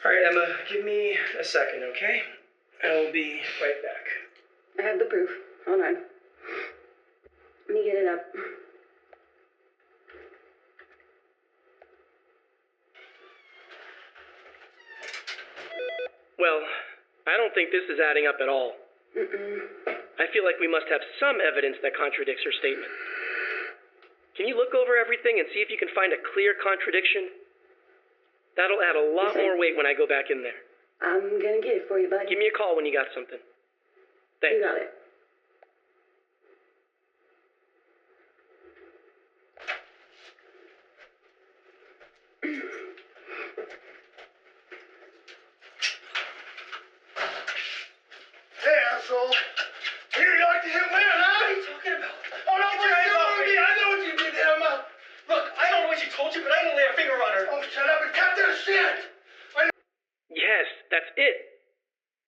All right, Emma, give me a second, okay? I'll be right back. I have the proof. Hold on. Let me get it up. Well, I don't think this is adding up at all. I feel like we must have some evidence that contradicts her statement. Can you look over everything and see if you can find a clear contradiction? That'll add a lot more weight when I go back in there. I'm gonna get it for you, bud. Give me a call when you got something. Thanks. You got it. Hey, asshole. You like to hit women, huh? What are you talking about? Oh, no, Get what your you hands doing off with me. me? I know what you did to Emma. Look, I don't know what she told you, but I didn't lay a finger on her. Oh, shut up and cut that shit. Yes, that's it.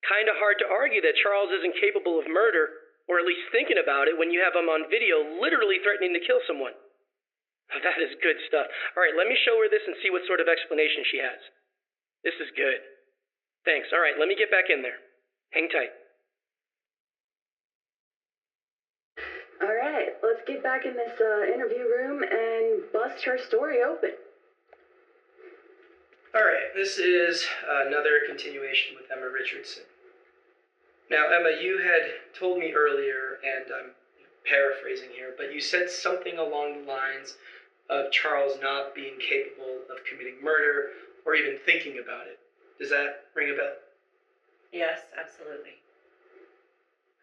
Kinda hard to argue that Charles isn't capable of murder, or at least thinking about it when you have him on video literally threatening to kill someone. That is good stuff. All right, let me show her this and see what sort of explanation she has. This is good. Thanks. All right, let me get back in there. Hang tight. All right, let's get back in this interview room and bust her story open. All right, this is another continuation with Emma Richardson. Now, Emma, you had told me earlier, and I'm paraphrasing here, but you said something along the lines of Charles not being capable of committing murder or even thinking about it. Does that ring a bell? Yes, absolutely.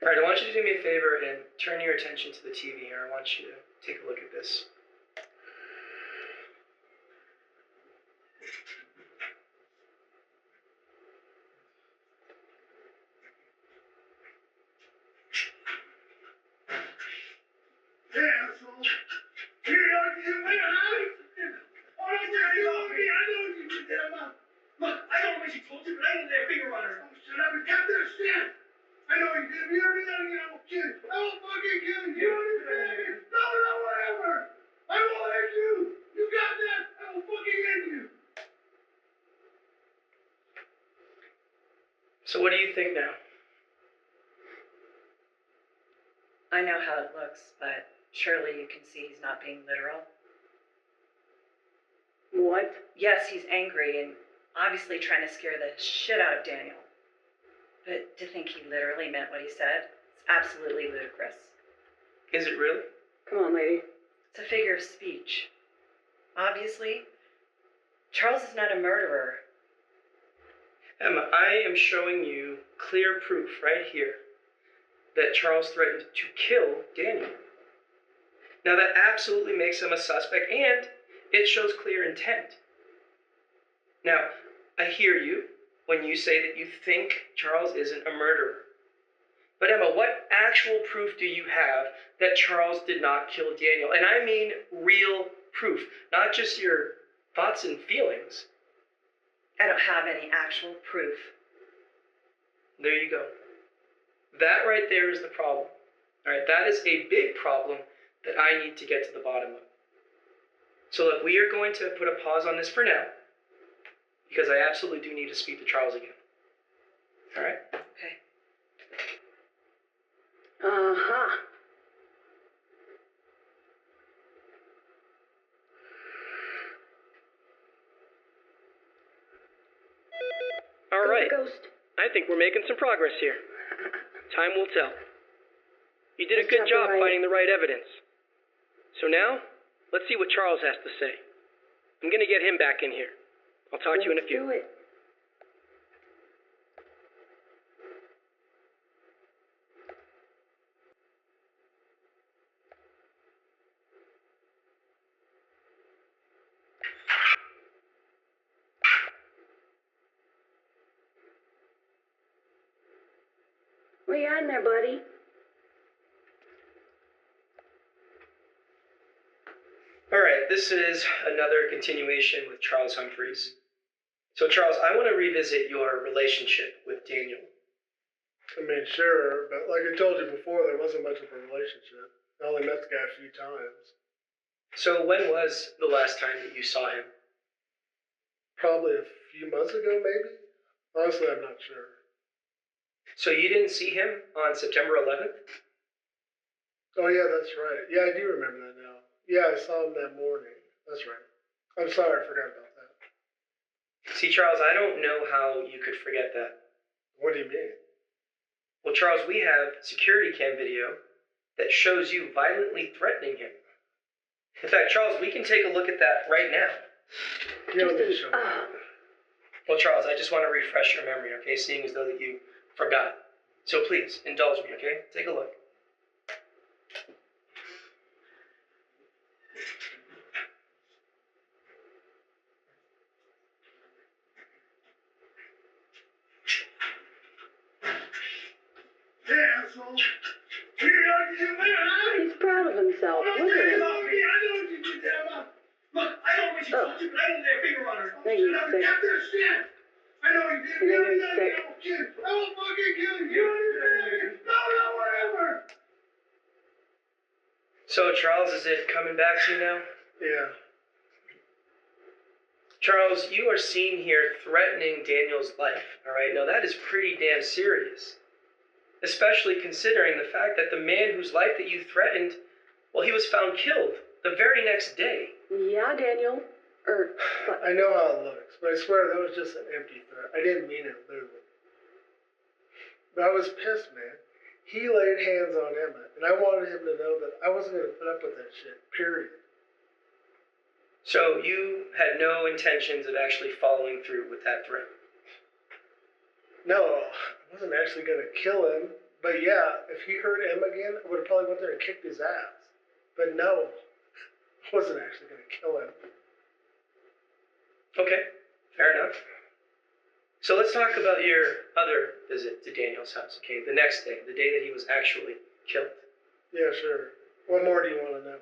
All right, I want you to do me a favor and turn your attention to the TV here. I want you to take a look at this. Yeah, asshole. Here, you wait, huh? Oh, no, you off me. I know what you did there, Mom. Look, I don't know what she told you, but I didn't lay a finger on her. Oh, shut up and cut that shit. I know you did. If you ever do that again, I will kill you. I will fucking kill you. You understand me? No, whatever. I will end you. You got that? I will fucking end you. So what do you think now? I know how it looks, but surely you can see he's not being literal. What? Yes, he's angry and obviously trying to scare the shit out of Daniel. But to think he literally meant what he said, it's absolutely ludicrous. Is it really? Come on, lady. It's a figure of speech. Obviously, Charles is not a murderer. Emma, I am showing you clear proof right here that Charles threatened to kill Daniel. Now that absolutely makes him a suspect, and it shows clear intent. Now, I hear you when you say that you think Charles isn't a murderer. But Emma, what actual proof do you have that Charles did not kill Daniel? And I mean real proof, not just your thoughts and feelings. I don't have any actual proof. There you go. That right there is the problem. All right, that is a big problem that I need to get to the bottom of. So look, we are going to put a pause on this for now, because I absolutely do need to speak to Charles again. All right? Okay. Uh-huh. All right. Ghost. I think we're making some progress here. Time will tell. You did a good Chapter job right. finding the right evidence. So now, let's see what Charles has to say. I'm gonna get him back in here. I'll talk to you in a few. Do it. What you on there, buddy? All right, this is another continuation with Charles Humphreys. So Charles, I want to revisit your relationship with Daniel. I mean, sure, but like I told you before, there wasn't much of a relationship. I only met the guy a few times. So when was the last time that you saw him? Probably a few months ago, maybe? Honestly, I'm not sure. So you didn't see him on September 11th? Oh, yeah, that's right. Yeah, I do remember that now. Yeah, I saw him that morning. That's right. I'm sorry, I forgot about that. See, Charles, I don't know how you could forget that. What do you mean? Well, Charles, we have security cam video that shows you violently threatening him. In fact, Charles, we can take a look at that right now. You don't need to show me. Well, Charles, I just want to refresh your memory, okay? Seeing as though that you forgot. So please, indulge me, okay? Take a look. Yeah, asshole. Here, you man, huh? He's proud of himself. Look at him. I know what you did there, Mom. Look, I don't know what she told you, but I didn't lay a finger on her. Oh, Thank you, shut up sir. and cut that shit. I know you did. And You then ever do you're that sick. again, I will kill you. I will fucking kill you. You understand me? No, whatever. So, Charles, is it coming back to you now? Yeah. Charles, you are seen here threatening Daniel's life, all right? Now, that is pretty damn serious. especially considering the fact that the man whose life that you threatened, well, he was found killed the very next day. Yeah, Daniel. I know how it looks, but I swear that was just an empty threat. I didn't mean it literally. But I was pissed, man. He laid hands on Emma, and I wanted him to know that I wasn't going to put up with that shit, period. So you had no intentions of actually following through with that threat? No, I wasn't actually going to kill him. But yeah, if he hurt Emma again, I would have probably went there and kicked his ass. But no, I wasn't actually going to kill him. Okay, fair enough. So let's talk about your other visit to Daniel's house, okay? The next day, the day that he was actually killed. Yeah, sure. What more do you want to know?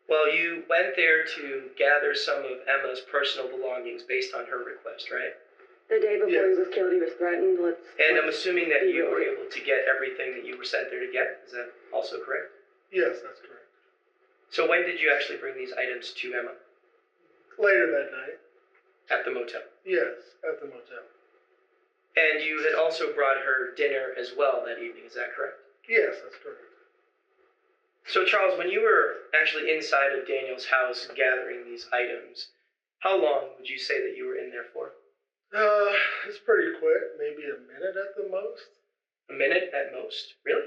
Well, you went there to gather some of Emma's personal belongings based on her request, right? The day before he was killed, he was threatened. And I'm assuming that you were able to get everything that you were sent there to get. Is that also correct? Yes, that's correct. So when did you actually bring these items to Emma? Later that night. At the motel? Yes, at the motel. And you had also brought her dinner as well that evening, is that correct? Yes, that's correct. So Charles, when you were actually inside of Daniel's house gathering these items, how long would you say that you were in there for? It's pretty quick, maybe a minute at the most. A minute at most? Really?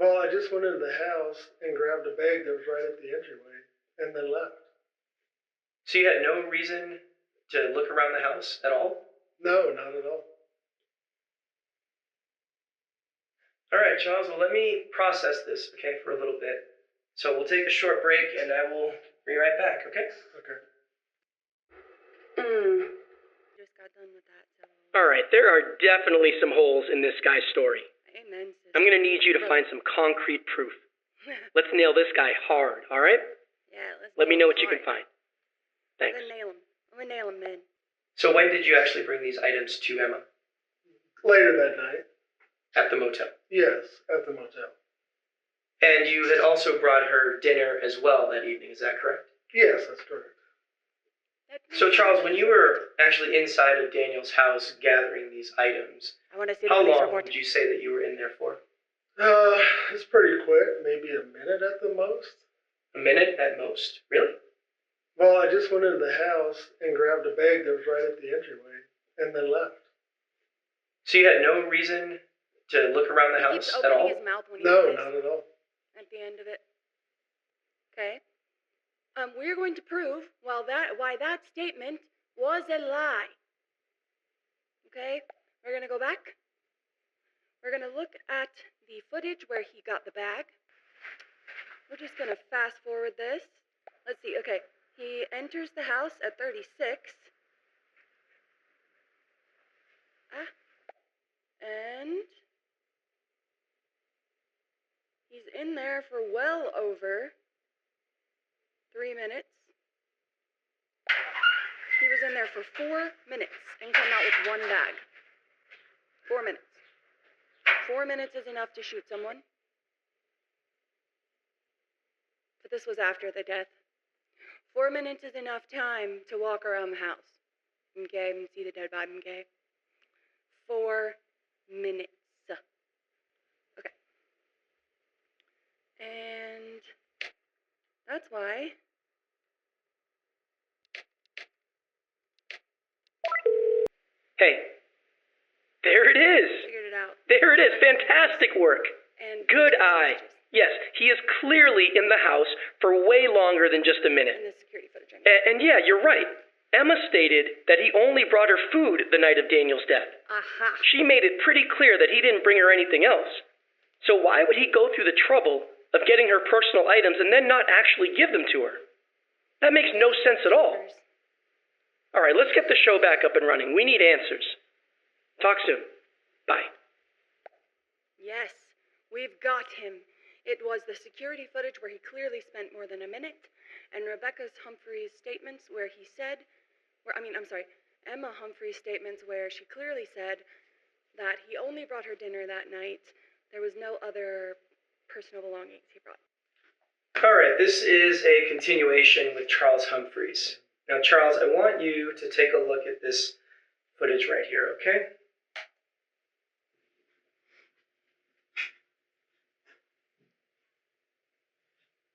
Well, I just went into the house and grabbed a bag that was right at the entryway, and then left. So you had no reason to look around the house at all? No, not at all. All right, Charles, well, let me process this, okay, for a little bit. So we'll take a short break, and I will be right back, okay? Okay. Just got done with that, so... All right, there are definitely some holes in this guy's story. Amen, sister. I'm going to need you to find some concrete proof. Let's nail this guy hard, all right? Yeah, Let me know what you can find. Thanks. I'm gonna nail him, man. So when did you actually bring these items to Emma? Later that night. At the motel? Yes, at the motel. And you had also brought her dinner as well that evening, is that correct? Yes, that's correct. So Charles, when you were actually inside of Daniel's house gathering these items, I want to see the how police long report. would you say that you were in there for? It's pretty quick, maybe a minute at the most. A minute at most? Really? Well, I just went into the house and grabbed a bag that was right at the entryway, and then left. So you had no reason to look around the house at all? He keeps opening his mouth when he No, says not at all. at the end of it. Okay. We're going to prove why that statement was a lie. Okay? We're gonna go back. We're gonna look at the footage where he got the bag. We're just gonna fast forward this. Let's see. Okay. He enters the house at 36. And he's in there for well over 3 minutes. He was in there for 4 minutes and come out with one bag. 4 minutes. 4 minutes is enough to shoot someone. But this was after the death. 4 minutes is enough time to walk around the house. Okay, and see the dead body, okay? 4 minutes. Okay. And that's why. Hey, there it is. Figured it out. There it is. Fantastic work. And Good eye. Yes, he is clearly in the house for way longer than just a minute. And the security footage. And yeah, you're right. Emma stated that he only brought her food the night of Daniel's death. Aha. She made it pretty clear that he didn't bring her anything else. So why would he go through the trouble of getting her personal items and then not actually give them to her? That makes no sense at all. All right, let's get the show back up and running. We need answers. Talk soon. Bye. Yes, we've got him. It was the security footage where he clearly spent more than a minute, and Humphrey's statements where he said, Emma Humphrey's statements where she clearly said that he only brought her dinner that night. There was no other personal belongings he brought. All right, this is a continuation with Charles Humphreys. Now, Charles, I want you to take a look at this footage right here, okay?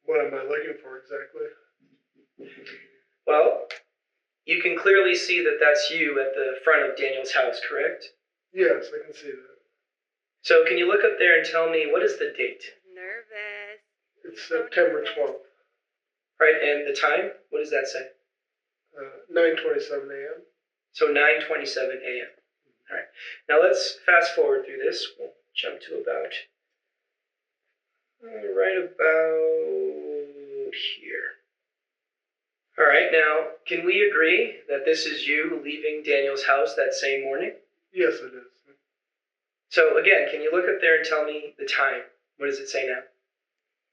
What am I looking for exactly? Well, you can clearly see that that's you at the front of Daniel's house, correct? Yes, I can see that. So can you look up there and tell me what is the date? Nervous. It's September 12th, Right, and the time? What does that say? 9:27 a.m. So 9:27 a.m. All right. Now let's fast forward through this. We'll jump to about right about here. All right. Now, can we agree that this is you leaving Daniel's house that same morning? Yes, it is. So again, can you look up there and tell me the time? What does it say now?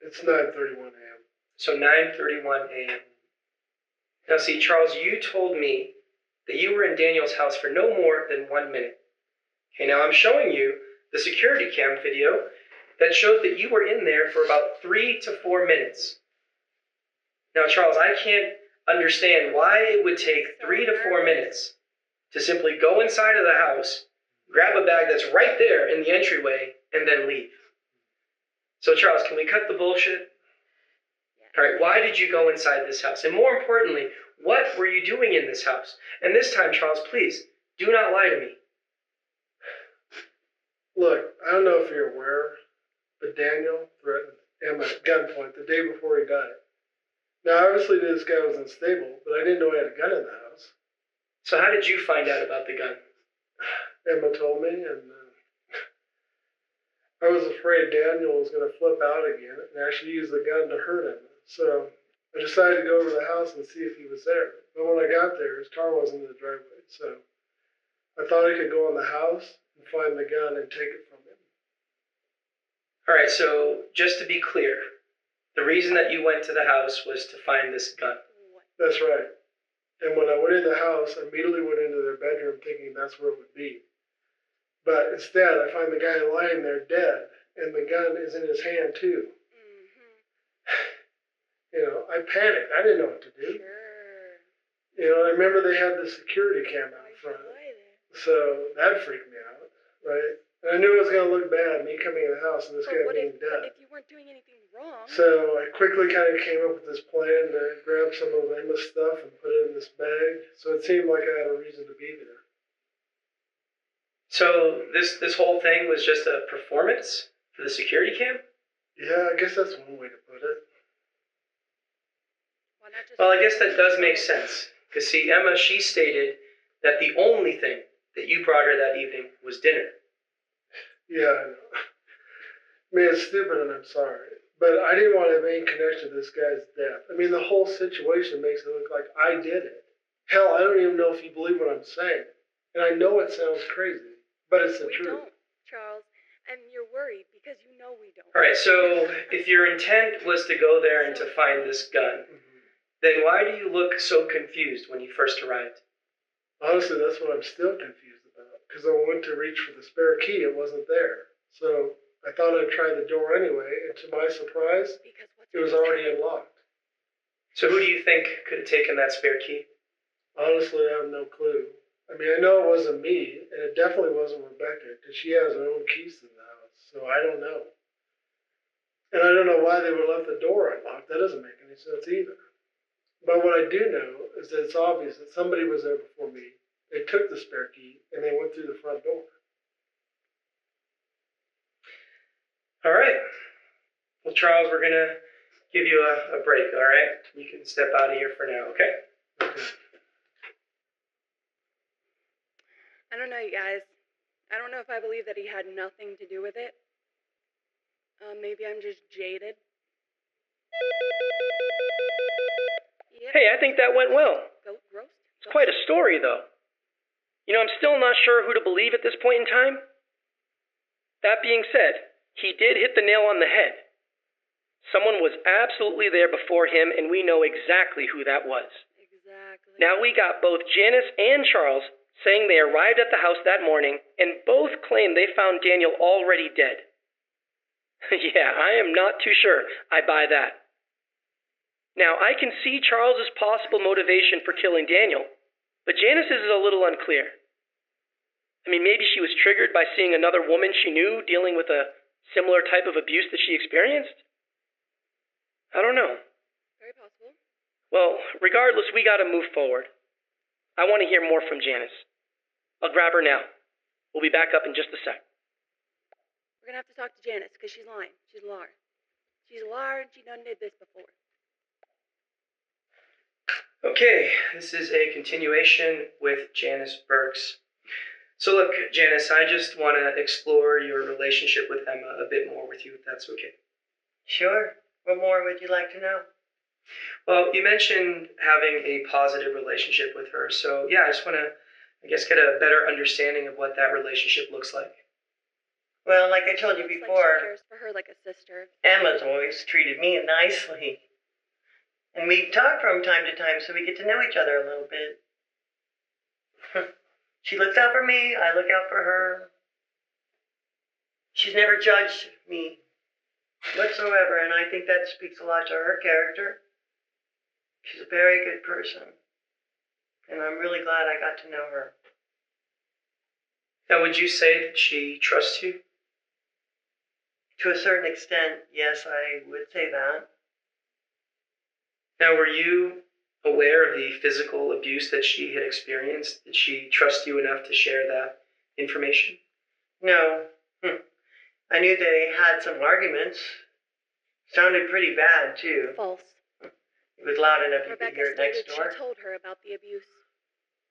It's 9:31 a.m. So 9:31 a.m. Now see, Charles, you told me that you were in Daniel's house for no more than 1 minute. Okay, now I'm showing you the security cam video that shows that you were in there for about 3 to 4 minutes. Now, Charles, I can't understand why it would take 3 to 4 minutes to simply go inside of the house, grab a bag that's right there in the entryway, and then leave. So, Charles, can we cut the bullshit? All right, why did you go inside this house? And more importantly, what were you doing in this house? And this time, Charles, please, do not lie to me. Look, I don't know if you're aware, but Daniel threatened Emma at gunpoint the day before he died. Now, obviously, this guy was unstable, but I didn't know he had a gun in the house. So how did you find out about the gun? Emma told me, and I was afraid Daniel was going to flip out again and actually use the gun to hurt him. So I decided to go over to the house and see if he was there. But when I got there, his car wasn't in the driveway, so I thought I could go in the house and find the gun and take it from him. All right, so just to be clear, the reason that you went to the house was to find this gun. That's right. And when I went in the house, I immediately went into their bedroom thinking that's where it would be. But instead, I find the guy lying there dead, and the gun is in his hand, too. I panicked. I didn't know what to do. I remember they had the security cam out front. So that freaked me out, right? And I knew it was going to look bad, me coming in the house and this guy being dead. If you weren't doing anything wrong? So I quickly kind of came up with this plan to grab some of Emma's stuff and put it in this bag. So it seemed like I had a reason to be there. So this whole thing was just a performance for the security cam? Yeah, I guess that's one way to put it. Well, I guess that does make sense. Because see, Emma, she stated that the only thing that you brought her that evening was dinner. Yeah, I know. I mean, it's stupid and I'm sorry. But I didn't want to have any connection to this guy's death. I mean, the whole situation makes it look like I did it. Hell, I don't even know if you believe what I'm saying. And I know it sounds crazy, but it's the truth. We don't, Charles. And you're worried because you know we don't. All right, so if your intent was to go there and to find this gun, then why do you look so confused when you first arrived? Honestly, that's what I'm still confused about. Because I went to reach for the spare key, it wasn't there. So I thought I'd try the door anyway, and to my surprise, it was already unlocked. So who do you think could have taken that spare key? Honestly, I have no clue. I mean, I know it wasn't me, and it definitely wasn't Rebecca, because she has her own keys to the house, so I don't know. And I don't know why they would have left the door unlocked. That doesn't make any sense either. But what I do know is that it's obvious that somebody was there before me. They took the spare key, and they went through the front door. All right. Well, Charles, we're going to give you a break, all right? You can step out of here for now, okay? Okay. I don't know, you guys. I don't know if I believe that he had nothing to do with it. Maybe I'm just jaded. Yep. Hey, I think that went well. Roast? It's quite a story, though. I'm still not sure who to believe at this point in time. That being said, he did hit the nail on the head. Someone was absolutely there before him, and we know exactly who that was. Exactly. Now we got both Janice and Charles saying they arrived at the house that morning, and both claim they found Daniel already dead. Yeah, I am not too sure I buy that. Now, I can see Charles's possible motivation for killing Daniel, but Janice's is a little unclear. I mean, maybe she was triggered by seeing another woman she knew dealing with a similar type of abuse that she experienced? I don't know. Very possible. Well, regardless, we gotta move forward. I want to hear more from Janice. I'll grab her now. We'll be back up in just a sec. We're gonna have to talk to Janice, because she's lying. She's a liar. She's a liar, and she done did this before. Okay, this is a continuation with Janice Burks. So look, Janice, I just want to explore your relationship with Emma a bit more with you, if that's okay. Sure. What more would you like to know? Well, you mentioned having a positive relationship with her, so yeah, I just want to, get a better understanding of what that relationship looks like. Well, like I told you Looks like before, she cares for her like a sister. Emma's always treated me nicely. And we talk from time to time so we get to know each other a little bit. She looks out for me, I look out for her. She's never judged me whatsoever, and I think that speaks a lot to her character. She's a very good person, and I'm really glad I got to know her. Now, would you say that she trusts you? To a certain extent, yes, I would say that. Now, were you aware of the physical abuse that she had experienced? Did she trust you enough to share that information? No. I knew they had some arguments. Sounded pretty bad, too. False. It was loud enough you could Rebecca hear it next stated door. she told her about the abuse,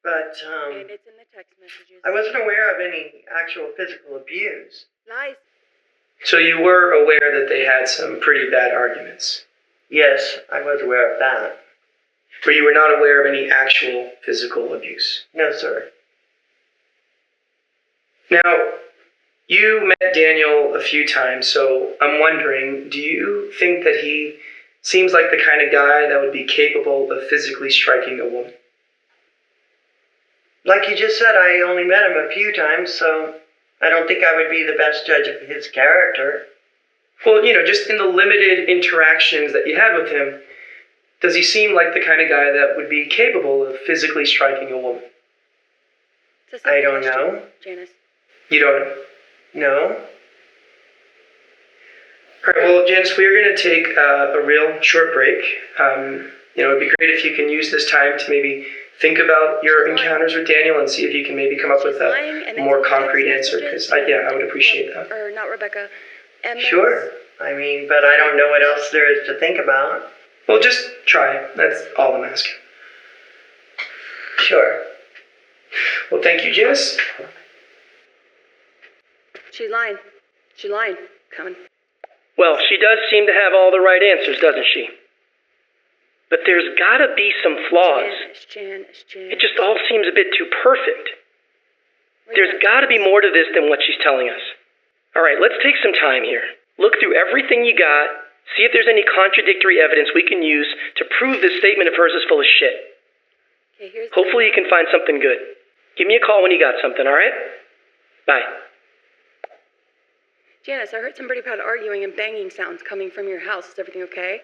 But, and it's in the text messages. I wasn't aware of any actual physical abuse. Lies. So you were aware that they had some pretty bad arguments, Yes, I was aware of that. but you were not aware of any actual physical abuse. No, sir. Now, you met Daniel a few times, so I'm wondering, do you think that he seems like the kind of guy that would be capable of physically striking a woman? Like you just said, I only met him a few times, so I don't think I would be the best judge of his character. Well, just in the limited interactions that you had with him, does he seem like the kind of guy that would be capable of physically striking a woman? It's a simple I don't question, know. Janice. You don't know? No? All right, well, Janice, we're going to take a real short break. It'd be great if you can use this time to maybe think about your encounters with Daniel and see if you can maybe come up with a more concrete answer, because I would appreciate that. Or not Rebecca. Emma. Sure. I mean, but I don't know what else there is to think about. Well, just try it. That's all I'm asking. Sure. Well, thank you, Janice. She's lying. She's lying. Coming. Well, she does seem to have all the right answers, doesn't she? But there's gotta be some flaws. Janice. It just all seems a bit too perfect. There's gotta be more to this than what she's telling us. All right, let's take some time here. Look through everything you got, see if there's any contradictory evidence we can use to prove this statement of hers is full of shit. Okay, Hopefully you can find something good. Give me a call when you got something, all right? Bye. Janice, I heard some pretty bad arguing and banging sounds coming from your house. Is everything okay?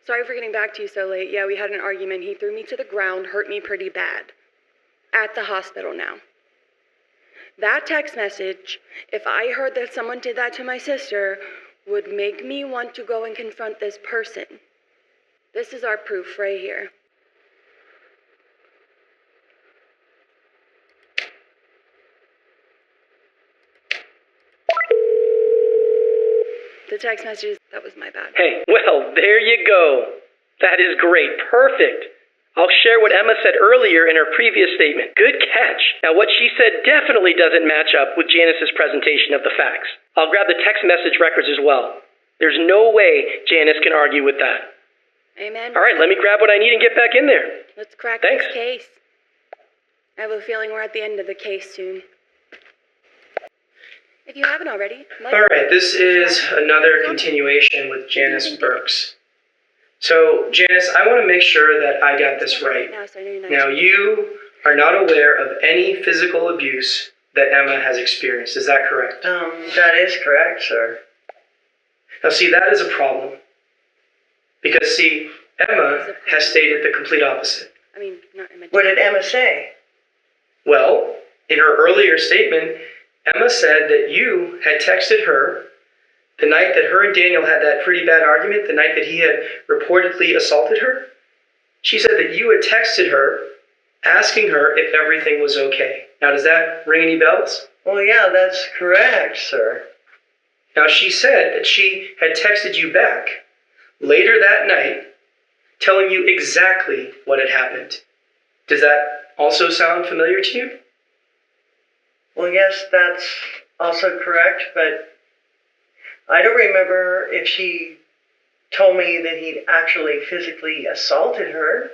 Sorry for getting back to you so late. Yeah, we had an argument. He threw me to the ground, hurt me pretty bad. At the hospital now. That text message, if I heard that someone did that to my sister, would make me want to go and confront this person. This is our proof right here. The text messages, that was my bad. Hey, well, there you go. That is great. Perfect. I'll share what Emma said earlier in her previous statement. Good catch. Now, what she said definitely doesn't match up with Janice's presentation of the facts. I'll grab the text message records as well. There's no way Janice can argue with that. Amen. All right, let me grab what I need and get back in there. Let's crack Thanks. this case. I have a feeling we're at the end of the case soon. If you haven't already, All right, this is another continuation with Janice Burks. So, Janice, I want to make sure that I got this right. Now, you are not aware of any physical abuse that Emma has experienced. Is that correct? That is correct, sir. Now, see, that is a problem. Because, see, Emma has stated the complete opposite. What did Emma say? Well, in her earlier statement, Emma said that you had texted her The night that her and Daniel had that pretty bad argument, the night that he had reportedly assaulted her, she said that you had texted her asking her if everything was okay. Now, does that ring any bells? Well, yeah, that's correct, sir. Now, she said that she had texted you back later that night telling you exactly what had happened. Does that also sound familiar to you? Well, yes, that's also correct, but I don't remember if she told me that he'd actually physically assaulted her.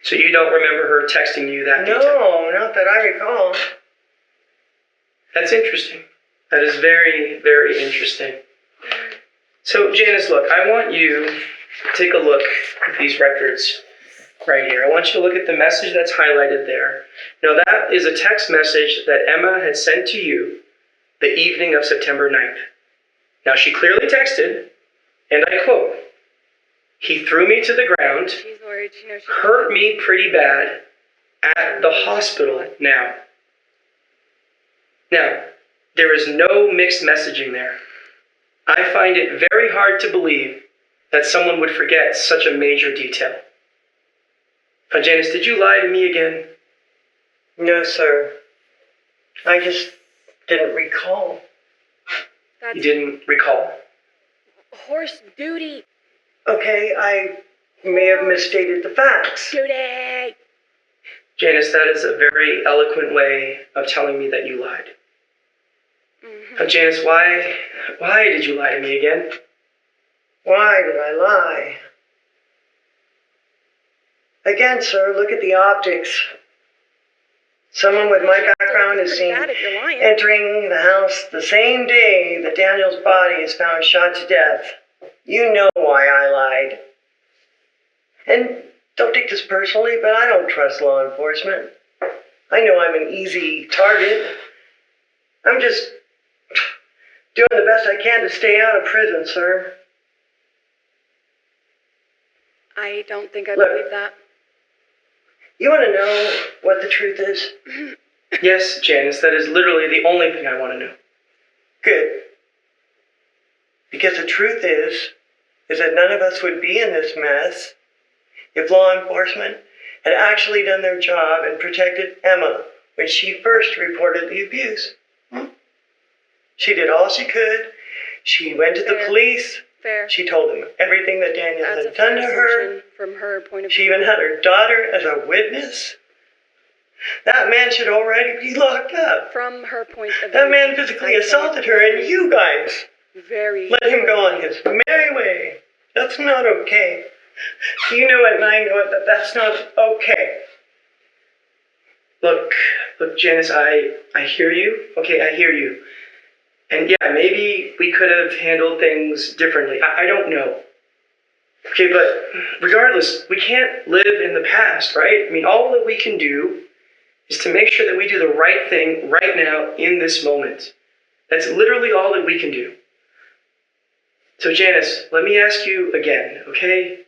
So you don't remember her texting you that detail? No, not that I recall. That's interesting. That is very, very interesting. So, Janice, look, I want you to take a look at these records right here. I want you to look at the message that's highlighted there. Now, that is a text message that Emma had sent to you the evening of September 9th. Now, she clearly texted, and I quote, "He threw me to the ground, She's worried. She knows she's hurt me pretty bad, at the hospital now." Now, there is no mixed messaging there. I find it very hard to believe that someone would forget such a major detail. Now, Janice, did you lie to me again? No, sir. I just didn't recall. That's You didn't recall. horse duty. Okay, I may have misstated the facts. Duty. Janice, that is a very eloquent way of telling me that you lied. Now, Janice, why did you lie to me again? Why did I lie? Again, sir, look at the optics. Someone with my background is seen Bad if you're lying. entering the house the same day that Daniel's body is found shot to death. You know why I lied. And don't take this personally, but I don't trust law enforcement. I know I'm an easy target. I'm just doing the best I can to stay out of prison, sir. I don't think I Look. believe that. You want to know what the truth is? Yes, Janice, that is literally the only thing I want to know. Good. Because the truth is that none of us would be in this mess if law enforcement had actually done their job and protected Emma when she first reported the abuse. She did all she could. She went to the Fair. police. Fair. She told them everything that Daniel That's a had done fair to her. assumption from her point of She view. even had her daughter as a witness. That man should already be locked up. From her point of view. That man physically I say assaulted her, and you guys very. let him go on his merry way. That's not okay. You know it and I know it that that's not okay. Look, Janice, I hear you. Okay, I hear you. And yeah, maybe we could have handled things differently. I don't know. Okay, but regardless, we can't live in the past, right? I mean, all that we can do is to make sure that we do the right thing right now in this moment. That's literally all that we can do. So, Janice, let me ask you again, okay?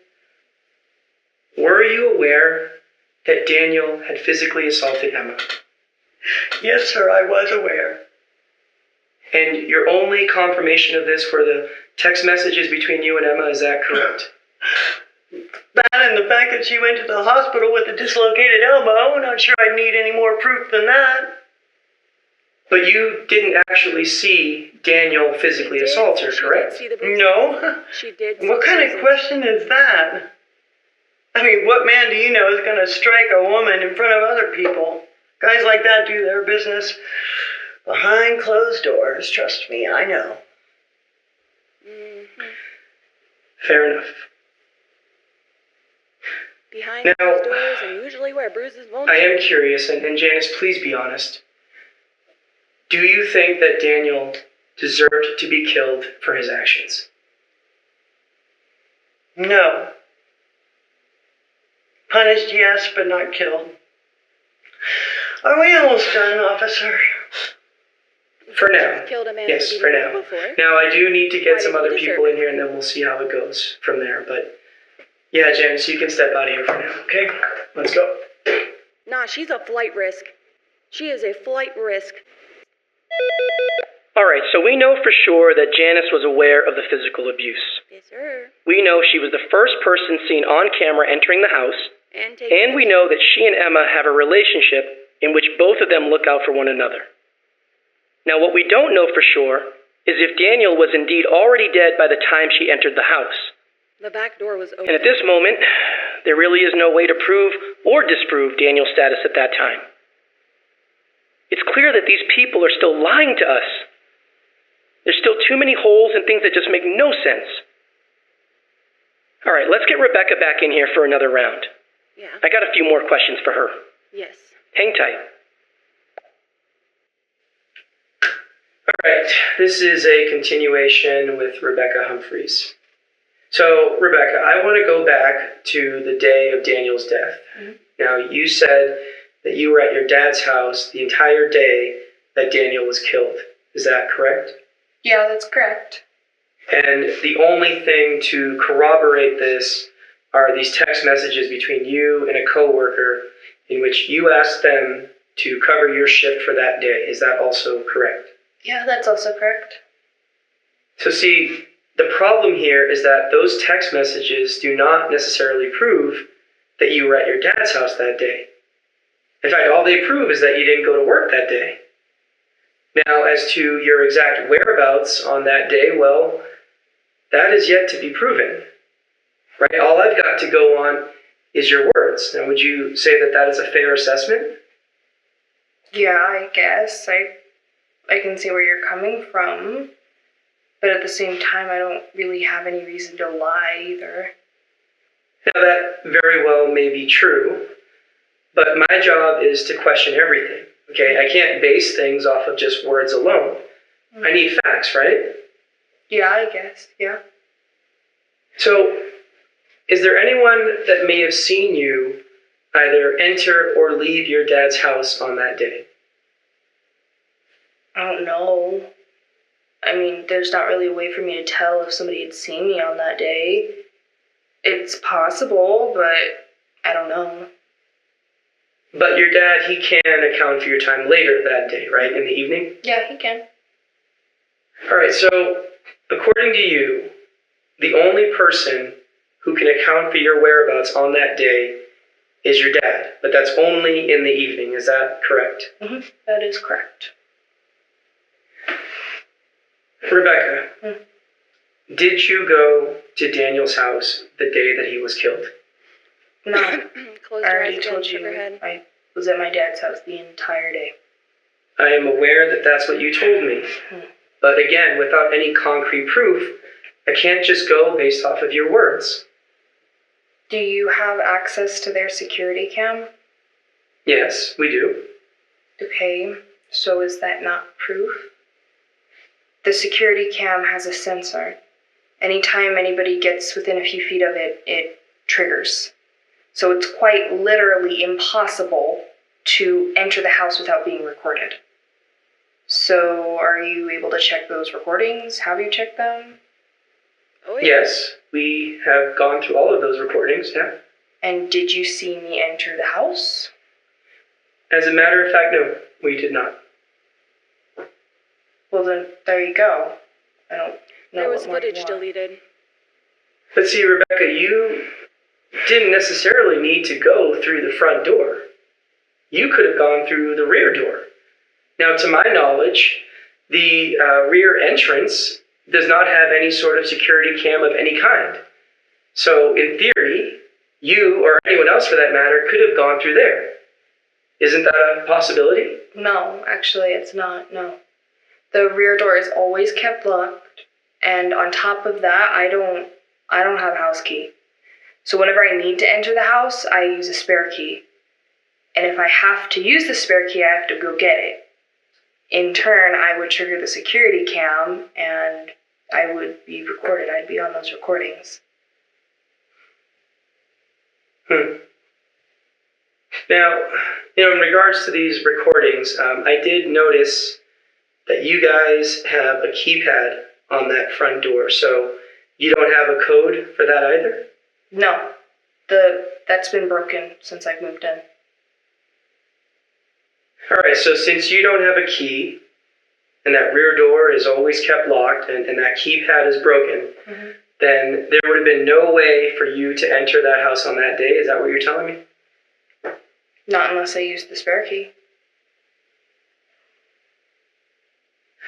Were you aware that Daniel had physically assaulted Emma? Yes, sir, I was aware. And your only confirmation of this were the text messages between you and Emma, is that correct? That and the fact that she went to the hospital with a dislocated elbow, not sure I'd need any more proof than that. But you didn't actually see Daniel physically assault her, correct? She did see the bruises. No? She did. See What the kind of bruises. question is that? I mean, what man do you know is going to strike a woman in front of other people? Guys like that do their business behind closed doors. Trust me, I know. Fair enough. Behind Now, closed doors and usually where bruises won't. I am curious, and Janice, please be honest. Do you think that Daniel deserved to be killed for his actions? No. Punished, yes, but not killed. Are we almost done, officer? For now. Killed a man Yes, for for beating now. her before. Now, I do need to Why get some did he other deserve people it? in here, and then we'll see how it goes from there. But yeah, Janice, you can step out of here for now, okay? Let's go. Nah, she's a flight risk. She is a flight risk. Alright, so we know for sure that Janice was aware of the physical abuse. Yes, sir. We know she was the first person seen on camera entering the house, And and we know that she and Emma have a relationship in which both of them look out for one another. Now, what we don't know for sure is if Daniel was indeed already dead by the time she entered the house. the back door was open. And at this moment, there really is no way to prove or disprove Daniel's status at that time. It's clear that these people are still lying to us. There's still too many holes and things that just make no sense. All right, let's get Rebecca back in here for another round. Yeah. I got a few more questions for her. Yes. Hang tight. All right, this is a continuation with Rebecca Humphreys. So, Rebecca, I want to go back to the day of Daniel's death. Mm-hmm. Now, you said that you were at your dad's house the entire day that Daniel was killed. Is that correct? Yeah, that's correct. And the only thing to corroborate this are these text messages between you and a coworker in which you asked them to cover your shift for that day. Is that also correct? Yeah, that's also correct. So see, the problem here is that those text messages do not necessarily prove that you were at your dad's house that day. In fact, all they prove is that you didn't go to work that day. Now, as to your exact whereabouts on that day, well, that is yet to be proven, right? All I've got to go on is your words. Now, would you say that that is a fair assessment? Yeah, I guess. I can see where you're coming from, but at the same time, I don't really have any reason to lie either. Now, that very well may be true, but my job is to question everything, okay? I can't base things off of just words alone. I need facts, right? Yeah, I guess, yeah. So, is there anyone that may have seen you either enter or leave your dad's house on that day? I don't know. I mean, there's not really a way for me to tell if somebody had seen me on that day. It's possible, but I don't know. But your dad, he can account for your time later that day, right? In the evening? Yeah, he can. All right, so according to you, the only person who can account for your whereabouts on that day is your dad, but that's only in the evening. Is that correct? Mm-hmm. That is correct. Rebecca, did you go to Daniel's house the day that he was killed? No, Closed I her already eyes told again, shook her you head. I was at my dad's house the entire day. I am aware that that's what you told me. But again, without any concrete proof, I can't just go based off of your words. Do you have access to their security cam? Yes, we do. Okay, so is that not proof? The security cam has a sensor. Anytime anybody gets within a few feet of it, it triggers. So it's quite literally impossible to enter the house without being recorded. So are you able to check those recordings? Have you checked them? Oh, yeah. Yes, we have gone through all of those recordings, yeah. And did you see me enter the house? As a matter of fact, no, we did not. Well then, there you go. I don't know There was what more you footage want. deleted. But see, Rebecca, you didn't necessarily need to go through the front door. You could have gone through the rear door. Now, to my knowledge, the rear entrance does not have any sort of security cam of any kind. So, in theory, you, or anyone else for that matter, could have gone through there. Isn't that a possibility? No, actually it's not, no. The rear door is always kept locked, and on top of that, I don't have a house key. So whenever I need to enter the house, I use a spare key. And if I have to use the spare key, I have to go get it. In turn, I would trigger the security cam, and I would be recorded. I'd be on those recordings. Now, in regards to these recordings, I did notice that you guys have a keypad on that front door, so you don't have a code for that either? No, that's been broken since I've moved in. Alright, so since you don't have a key, and that rear door is always kept locked, and that keypad is broken, then there would have been no way for you to enter that house on that day. Is that what you're telling me? Not unless I used the spare key.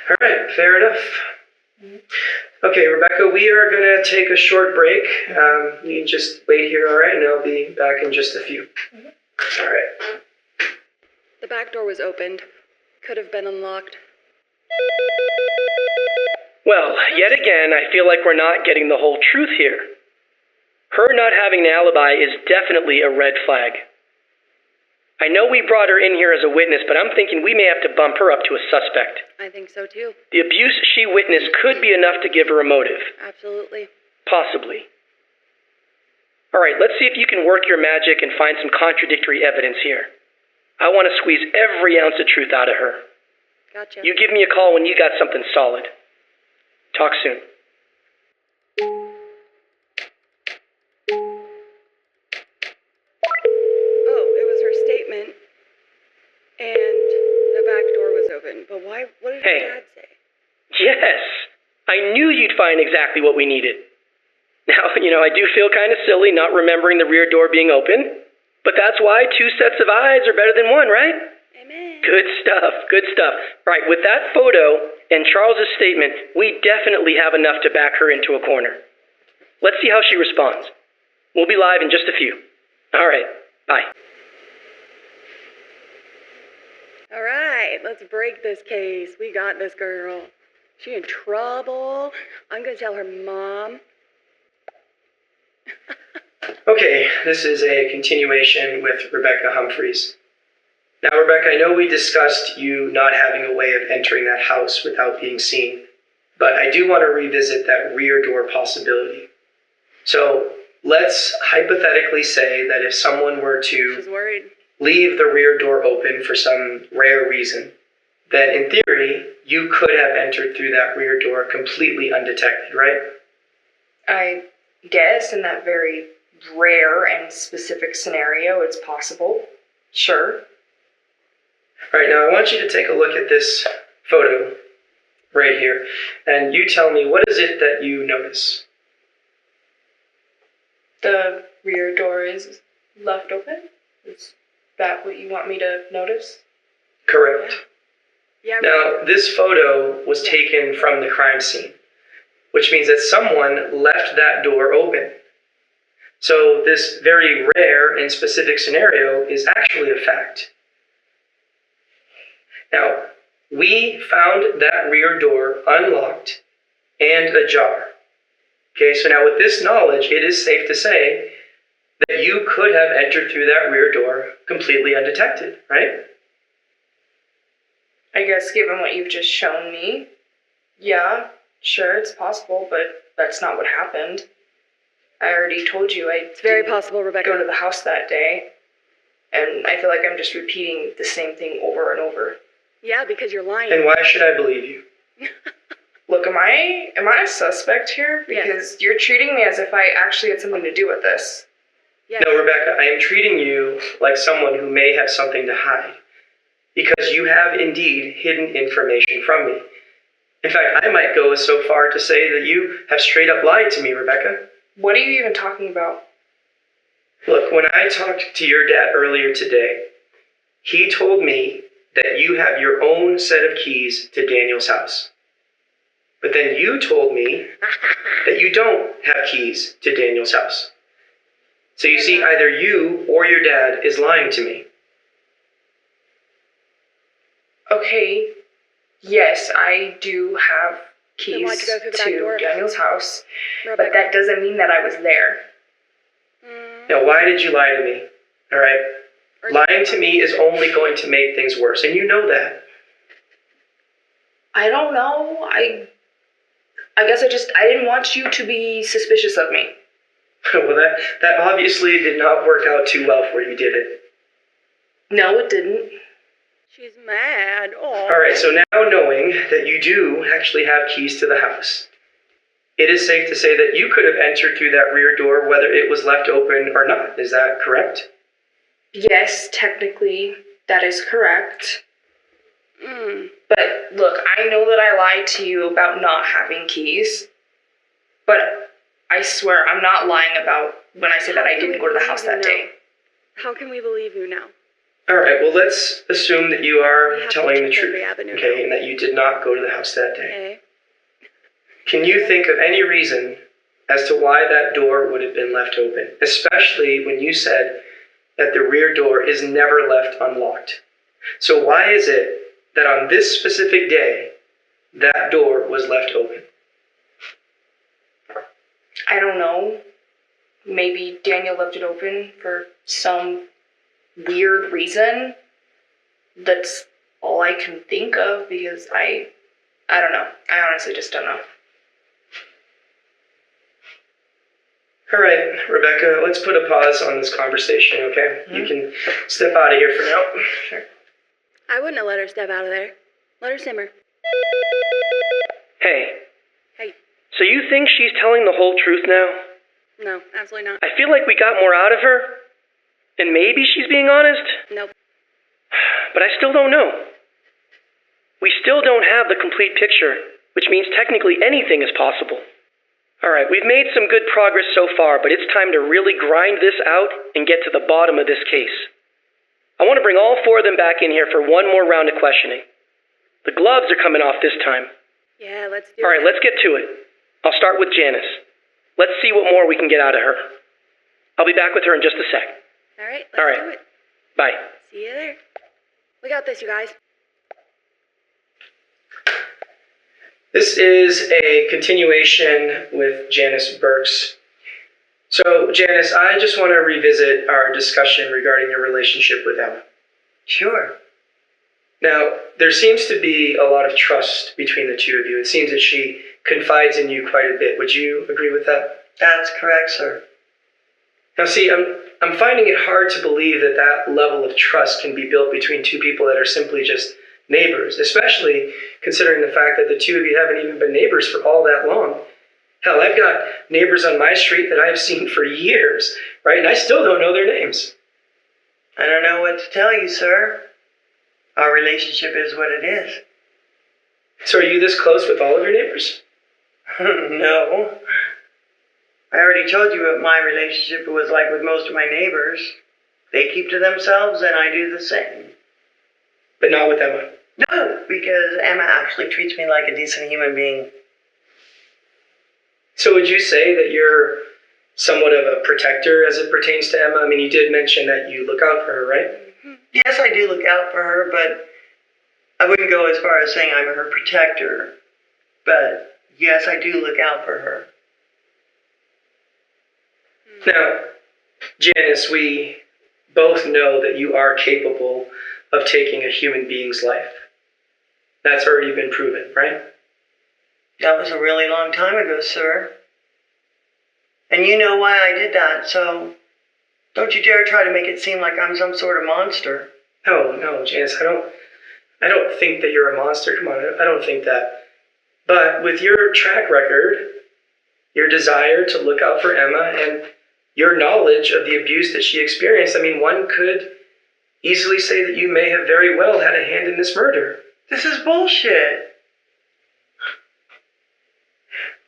All right, fair enough. Okay, Rebecca, we are going to take a short break. You can just wait here, all right? And I'll be back in just a few. All right. The back door was opened. Could have been unlocked. Well, yet again, I feel like we're not getting the whole truth here. Her not having an alibi is definitely a red flag. I know we brought her in here as a witness, but I'm thinking we may have to bump her up to a suspect. I think so too. The abuse she witnessed could be enough to give her a motive. Absolutely. Possibly. All right, let's see if you can work your magic and find some contradictory evidence here. I want to squeeze every ounce of truth out of her. Gotcha. You give me a call when you got something solid. Talk soon. Oh, it was her statement. And the back door was open. But why? What did Hey. your dad say? Yes! I knew you'd find exactly what we needed. Now, I do feel kind of silly not remembering the rear door being open, but that's why 2 sets of eyes are better than 1, right? Amen. Good stuff, good stuff. Right, with that photo and Charles's statement, we definitely have enough to back her into a corner. Let's see how she responds. We'll be live in just a few. All right, bye. All right, let's break this case. We got this girl. She in trouble. I'm gonna tell her mom. Okay, this is a continuation with Rebecca Humphreys. Now, Rebecca, I know we discussed you not having a way of entering that house without being seen, but I do want to revisit that rear door possibility. So let's hypothetically say that if someone were She's to worried. leave the rear door open for some rare reason, then in theory, you could have entered through that rear door completely undetected, right? I guess in that very rare and specific scenario, it's possible. Sure. All right, now I want you to take a look at this photo right here, and you tell me, what is it that you notice? The rear door is left open? Is that what you want me to notice? Correct. Yeah. Now, this photo was taken from the crime scene, which means that someone left that door open. So this very rare and specific scenario is actually a fact. Now, we found that rear door unlocked and ajar. Okay, so now with this knowledge, it is safe to say that you could have entered through that rear door completely undetected, right? I guess given what you've just shown me, yeah, sure, it's possible, but that's not what happened. I already told you I It's very didn't possible, Rebecca. go to the house that day, and I feel like I'm just repeating the same thing over and over. Yeah, because you're lying. And why should I believe you? Look, am I a suspect here? Yes. Because you're treating me as if I actually had something to do with this. Yes. No, Rebecca, I am treating you like someone who may have something to hide, because you have indeed hidden information from me. In fact, I might go so far to say that you have straight up lied to me, Rebecca. What are you even talking about? Look, when I talked to your dad earlier today, he told me that you have your own set of keys to Daniel's house. But then you told me that you don't have keys to Daniel's house. So you see, either you or your dad is lying to me. Okay, yes, I do have Then why'd keys you go through the back door? to Daniel's house, but Rebecca. that doesn't mean that I was there. Now, why did you lie to me? All right? Lying to me is only going to make things worse, and you know that. I don't know. I guess I didn't want you to be suspicious of me. Well, that obviously did not work out too well for you, did it? No, it didn't. She's mad. Oh. All right, so now knowing that you do actually have keys to the house, it is safe to say that you could have entered through that rear door whether it was left open or not. Is that correct? Yes, technically, that is correct. But look, I know that I lied to you about not having keys, but I swear I'm not lying about when I say that I didn't go to the house that day. How can we believe you now? All right, well, let's assume that you are We have to telling the check truth, every avenue okay, now. and that you did not go to the house that day. Okay. Can you think of any reason as to why that door would have been left open, especially when you said that the rear door is never left unlocked? So why is it that on this specific day, that door was left open? I don't know. Maybe Daniel left it open for some weird reason. That's all I can think of because I don't know. I honestly just don't know. All right, Rebecca, let's put a pause on this conversation, okay? You can step out of here for now. Sure. I wouldn't have let her step out of there. Let her simmer. Hey, Hey. so you think she's telling the whole truth now? No, absolutely not. I feel like we got more out of her, and maybe she's being honest, Nope. but I still don't know. We still don't have the complete picture, which means technically anything is possible. All right, we've made some good progress so far, but it's time to really grind this out and get to the bottom of this case. I want to bring all 4 of them back in here for one more round of questioning. The gloves are coming off this time. Yeah, let's do All right, it. let's get to it. I'll start with Janice. Let's see what more we can get out of her. I'll be back with her in just a sec. All right, All let's right. do it. Bye. See you there. We got this, you guys. This is a continuation with Janice Burks. So, Janice, I just want to revisit our discussion regarding your relationship with Emma. Sure. Now, there seems to be a lot of trust between the two of you. It seems that she confides in you quite a bit. Would you agree with that? That's correct, sir. Now, see, I'm finding it hard to believe that that level of trust can be built between two people that are simply just neighbors, especially considering the fact that the two of you haven't even been neighbors for all that long. Hell, I've got neighbors on my street that I've seen for years, right? And I still don't know their names. I don't know what to tell you, sir. Our relationship is what it is. So are you this close with all of your neighbors? No. I already told you what my relationship was like with most of my neighbors. They keep to themselves and I do the same. But not with Emma. No, because Emma actually treats me like a decent human being. So would you say that you're somewhat of a protector as it pertains to Emma? I mean, you did mention that you look out for her, right? Yes, I do look out for her, but I wouldn't go as far as saying I'm her protector. But yes, I do look out for her. Now, Janice, we both know that you are capable of taking a human being's life. That's already been proven, right? That was a really long time ago, sir. And you know why I did that, so don't you dare try to make it seem like I'm some sort of monster. No, Janice, I don't think that you're a monster. Come on, I don't think that. But with your track record, your desire to look out for Emma, and your knowledge of the abuse that she experienced, I mean, one could easily say that you may have very well had a hand in this murder. This is bullshit.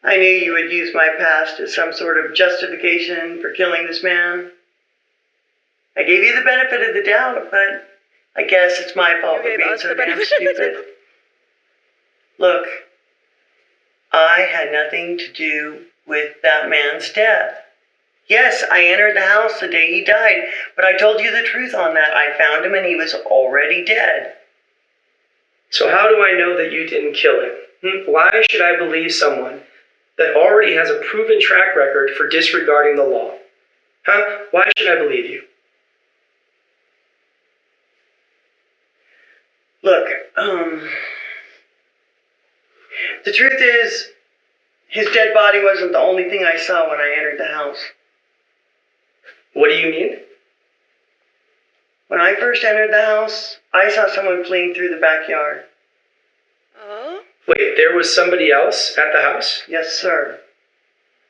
I knew you would use my past as some sort of justification for killing this man. I gave you the benefit of the doubt, but I guess it's my fault for being so damn stupid. Look, I had nothing to do with that man's death. Yes, I entered the house the day he died, but I told you the truth on that. I found him and he was already dead. So how do I know that you didn't kill him? Why should I believe someone that already has a proven track record for disregarding the law? Why should I believe you? Look, the truth is, his dead body wasn't the only thing I saw when I entered the house. What do you mean? When I first entered the house, I saw someone fleeing through the backyard. Oh? Wait, there was somebody else at the house? Yes, sir.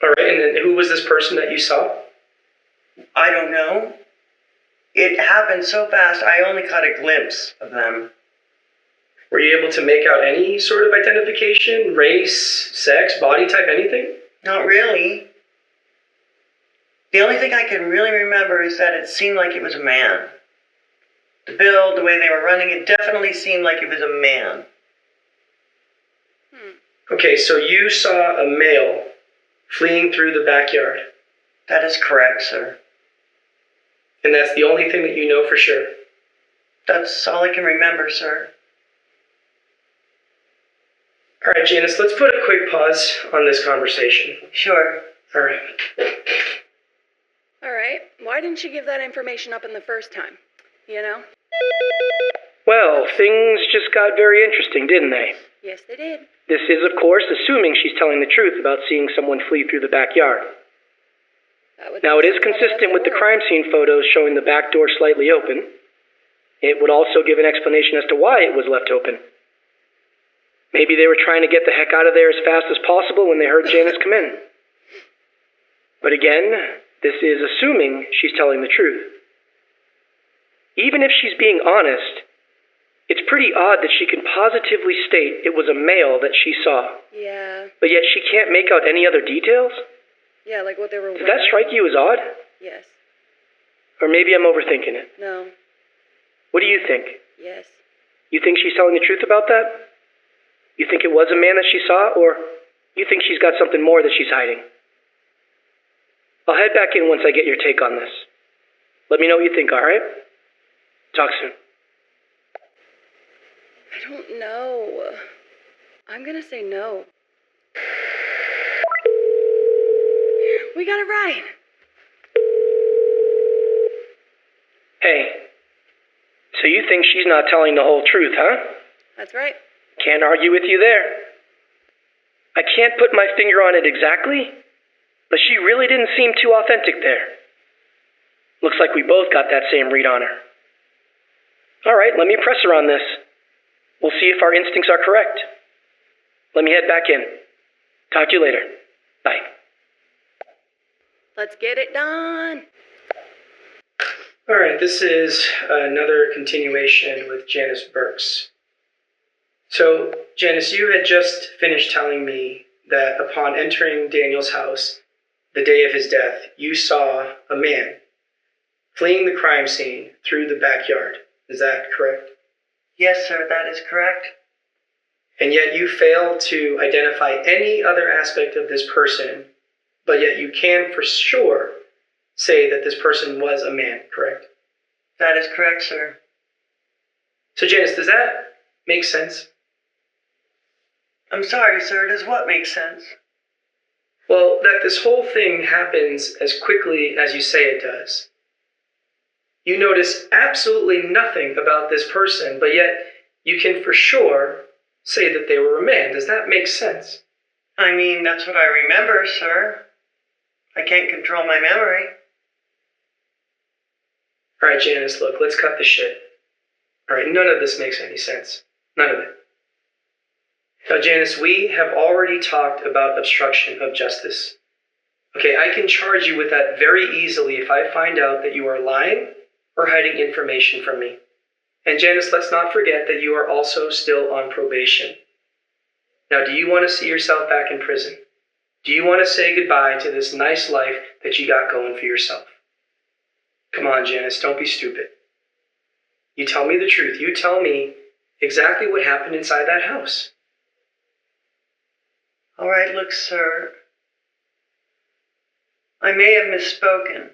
All right, and then who was this person that you saw? I don't know. It happened so fast, I only caught a glimpse of them. Were you able to make out any sort of identification? Race, sex, body type, anything? Not really. The only thing I can really remember is that it seemed like it was a man. The build, the way they were running, it definitely seemed like it was a man. Okay, so you saw a male fleeing through the backyard. That is correct, sir. And that's the only thing that you know for sure? That's all I can remember, sir. All right, Janice, let's put a quick pause on this conversation. Sure. All right. All right. Why didn't you give that information up in the first time? You know? Well, things just got very interesting, didn't they? Yes, they did. This is, of course, assuming she's telling the truth about seeing someone flee through the backyard. Now, it is consistent with the crime scene photos showing the back door slightly open. It would also give an explanation as to why it was left open. Maybe they were trying to get the heck out of there as fast as possible when they heard Janice come in. But again, this is assuming she's telling the truth. Even if she's being honest, it's pretty odd that she can positively state it was a male that she saw. Yeah. But yet she can't make out any other details? Yeah, like what they were wearing. Does that strike you as odd? Yes. Or maybe I'm overthinking it. No. What do you think? Yes. You think she's telling the truth about that? You think it was a man that she saw, or you think she's got something more that she's hiding? I'll head back in once I get your take on this. Let me know what you think, alright? Talk soon. I don't know. I'm gonna say no. We got it right. Hey, so you think she's not telling the whole truth, huh? That's right. Can't argue with you there. I can't put my finger on it exactly, but she really didn't seem too authentic there. Looks like we both got that same read on her. All right, let me press her on this. We'll see if our instincts are correct. Let me head back in. Talk to you later. Bye. Let's get it done. All right, this is another continuation with Janice Burks. So, Janice, you had just finished telling me that upon entering Daniel's house, the day of his death, you saw a man fleeing the crime scene through the backyard. Is that correct? Yes, sir, that is correct. And yet you fail to identify any other aspect of this person, but yet you can for sure say that this person was a man, correct? That is correct, sir. So, Janice, does that make sense? I'm sorry, sir, does what make sense? Well, that this whole thing happens as quickly as you say it does. You notice absolutely nothing about this person, but yet you can for sure say that they were a man. Does that make sense? I mean, that's what I remember, sir. I can't control my memory. All right, Janice, look, let's cut the shit. All right, none of this makes any sense. None of it. Now, Janice, we have already talked about obstruction of justice. Okay, I can charge you with that very easily if I find out that you are lying or hiding information from me. And Janice, let's not forget that you are also still on probation. Now, do you want to see yourself back in prison? Do you want to say goodbye to this nice life that you got going for yourself? Come on, Janice, don't be stupid. You tell me the truth. You tell me exactly what happened inside that house. All right, look, sir. I may have misspoken,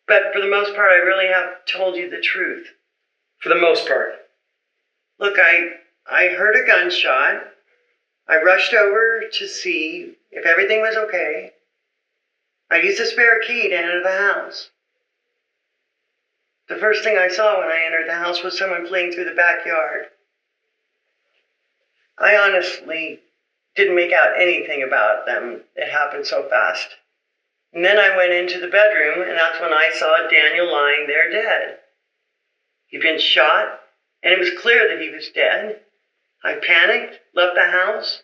but for the most part, I really have told you the truth. For the most part. Look, I heard a gunshot. I rushed over to see if everything was okay. I used a spare key to enter the house. The first thing I saw when I entered the house was someone fleeing through the backyard. I honestly didn't make out anything about them. It happened so fast. And then I went into the bedroom, and that's when I saw Daniel lying there dead. He'd been shot, and it was clear that he was dead. I panicked, left the house,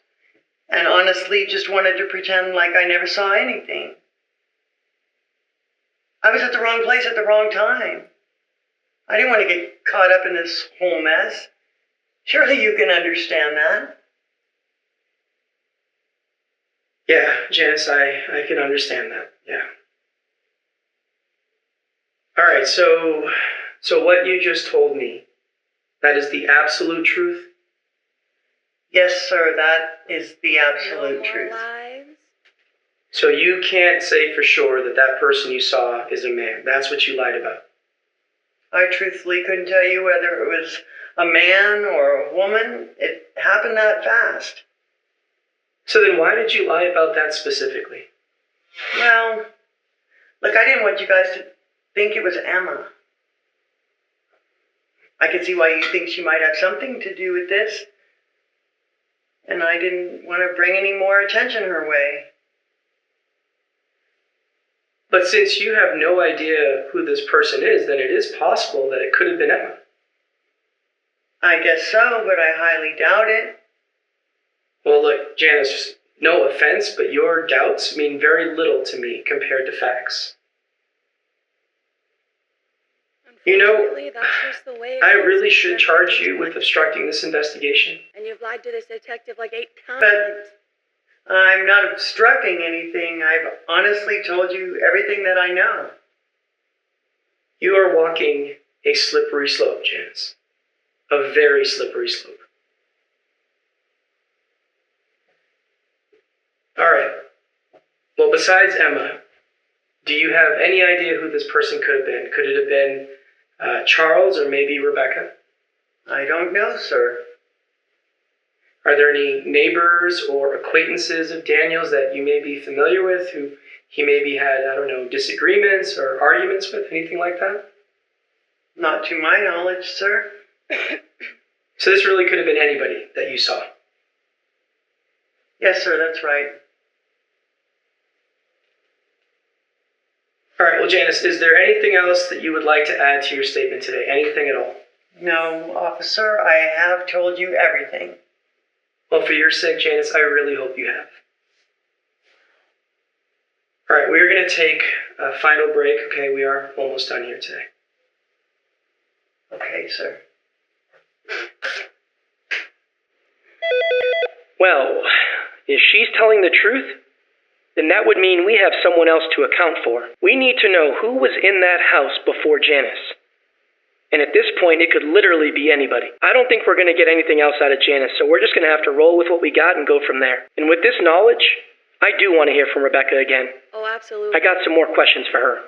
and honestly just wanted to pretend like I never saw anything. I was at the wrong place at the wrong time. I didn't want to get caught up in this whole mess. Surely you can understand that. Yeah, Janice, I can understand that. Yeah. All right, so what you just told me, that is the absolute truth? Yes, sir, that is the absolute truth. Lies? So you can't say for sure that that person you saw is a man. That's what you lied about. I truthfully couldn't tell you whether it was a man or a woman. It happened that fast. So then why did you lie about that specifically? Well, look, I didn't want you guys to think it was Emma. I could see why you think she might have something to do with this. And I didn't want to bring any more attention her way. But since you have no idea who this person is, then it is possible that it could have been Emma. I guess so, but I highly doubt it. Well, look, Janice, no offense, but your doubts mean very little to me compared to facts. You know, That's just the way it I is. really should charge you with obstructing this investigation. And you've lied to this detective like 8 times. But I'm not obstructing anything. I've honestly told you everything that I know. You are walking a slippery slope, Janice. A very slippery slope. All right. Well, besides Emma, do you have any idea who this person could have been? Could it have been Charles or maybe Rebecca? I don't know, sir. Are there any neighbors or acquaintances of Daniel's that you may be familiar with who he maybe had, I don't know, disagreements or arguments with, anything like that? Not to my knowledge, sir. So this really could have been anybody that you saw? Yes, sir, that's right. All right, well, Janice, is there anything else that you would like to add to your statement today? Anything at all? No, officer, I have told you everything. Well, for your sake, Janice, I really hope you have. All right, we're going to take a final break. Okay, we are almost done here today. Okay, sir. Well, if she's telling the truth, then that would mean we have someone else to account for. We need to know who was in that house before Janice. And at this point, it could literally be anybody. I don't think we're going to get anything else out of Janice, so we're just going to have to roll with what we got and go from there. And with this knowledge, I do want to hear from Rebecca again. Oh, absolutely. I got some more questions for her.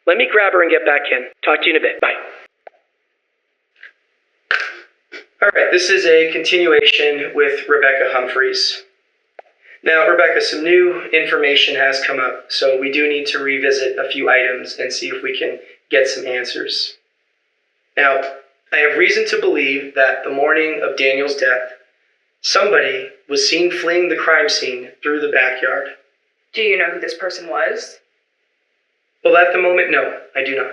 Let me grab her and get back in. Talk to you in a bit. Bye. All right, this is a continuation with Rebecca Humphreys. Now, Rebecca, some new information has come up, so we do need to revisit a few items and see if we can get some answers. Now, I have reason to believe that the morning of Daniel's death, somebody was seen fleeing the crime scene through the backyard. Do you know who this person was? Well, at the moment, no, I do not.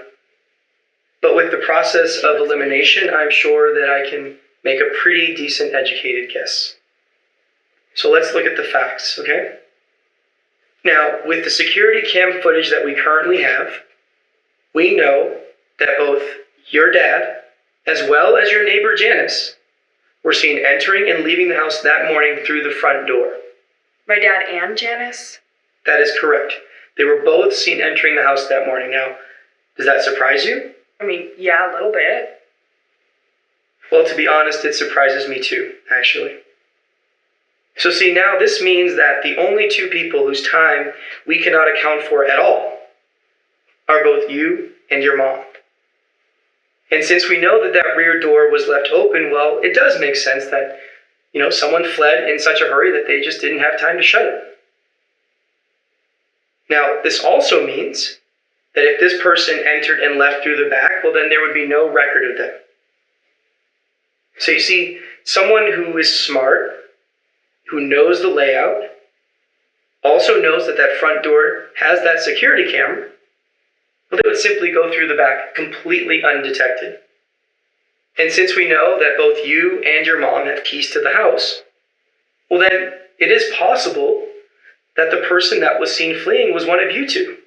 But with the process of elimination, I'm sure that I can make a pretty decent educated guess. So let's look at the facts, okay? Now, with the security cam footage that we currently have, we know that both your dad, as well as your neighbor Janice, were seen entering and leaving the house that morning through the front door. My dad and Janice? That is correct. They were both seen entering the house that morning. Now, does that surprise you? I mean, yeah, a little bit. Well, to be honest, it surprises me too, actually. So see, now this means that the only two people whose time we cannot account for at all are both you and your mom. And since we know that that rear door was left open, well, it does make sense that, someone fled in such a hurry that they just didn't have time to shut it. Now, this also means that if this person entered and left through the back, well, then there would be no record of them. So you see, someone who is smart, who knows the layout, also knows that that front door has that security camera, well, they would simply go through the back completely undetected. And since we know that both you and your mom have keys to the house, well then, it is possible that the person that was seen fleeing was one of you two.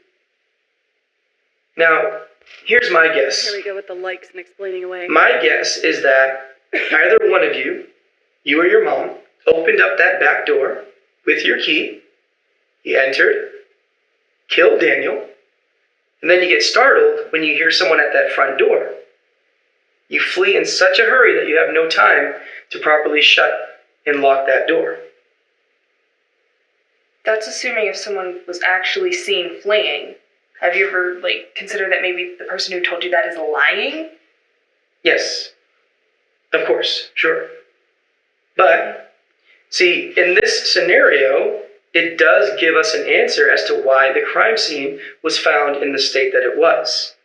Now, here's my guess. Here we go with the likes and explaining away. My guess is that either one of you or your mom, opened up that back door with your key, you entered, killed Daniel, and then you get startled when you hear someone at that front door. You flee in such a hurry that you have no time to properly shut and lock that door. That's assuming if someone was actually seen fleeing. Have you ever, considered that maybe the person who told you that is lying? Yes, of course, sure. But, see, in this scenario, it does give us an answer as to why the crime scene was found in the state that it was.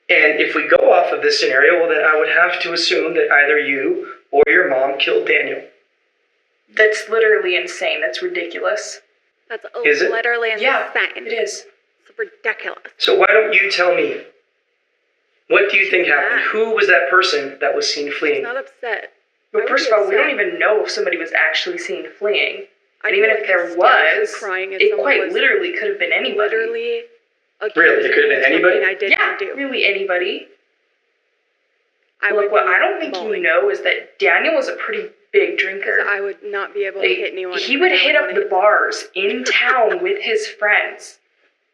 And if we go off of this scenario, well, then I would have to assume that either you or your mom killed Daniel. That's literally insane. That's ridiculous. That's Is it? literally insane. Yeah, it is. It's ridiculous. So why don't you tell me? What do you think happened? Who was that person that was seen She's fleeing? not upset. But first of all, we don't even know if somebody was actually seen fleeing. And even if there was, it quite literally could have been anybody. Literally. Really? It could have been anybody? I did not do. Really anybody. What What I don't think you know is that Daniel was a pretty big drinker. I would not be able to hit anyone. He would hit up the bars in town with his friends.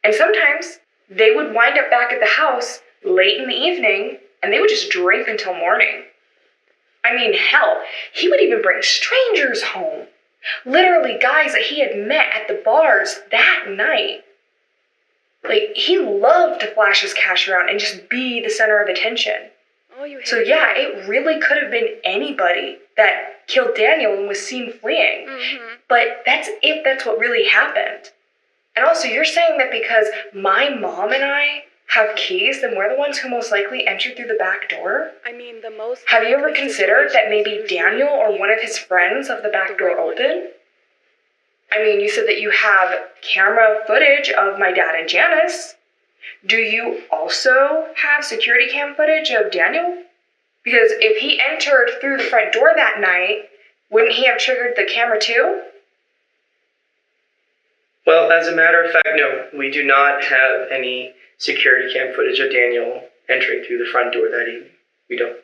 And sometimes they would wind up back at the house late in the evening and they would just drink until morning. I mean, hell, he would even bring strangers home. Literally guys that he had met at the bars that night. He loved to flash his cash around and just be the center of attention. So yeah, it really could have been anybody that killed Daniel and was seen fleeing. Mm-hmm. But that's if that's what really happened. And also, you're saying that because my mom and I have keys, then we're the ones who most likely entered through the back door? I mean, the most... Have you ever considered that maybe Daniel or one of his friends left the back door open? I mean, you said that you have camera footage of my dad and Janice. Do you also have security cam footage of Daniel? Because if he entered through the front door that night, wouldn't he have triggered the camera too? Well, as a matter of fact, no. We do not have any security cam footage of Daniel entering through the front door that evening. We don't.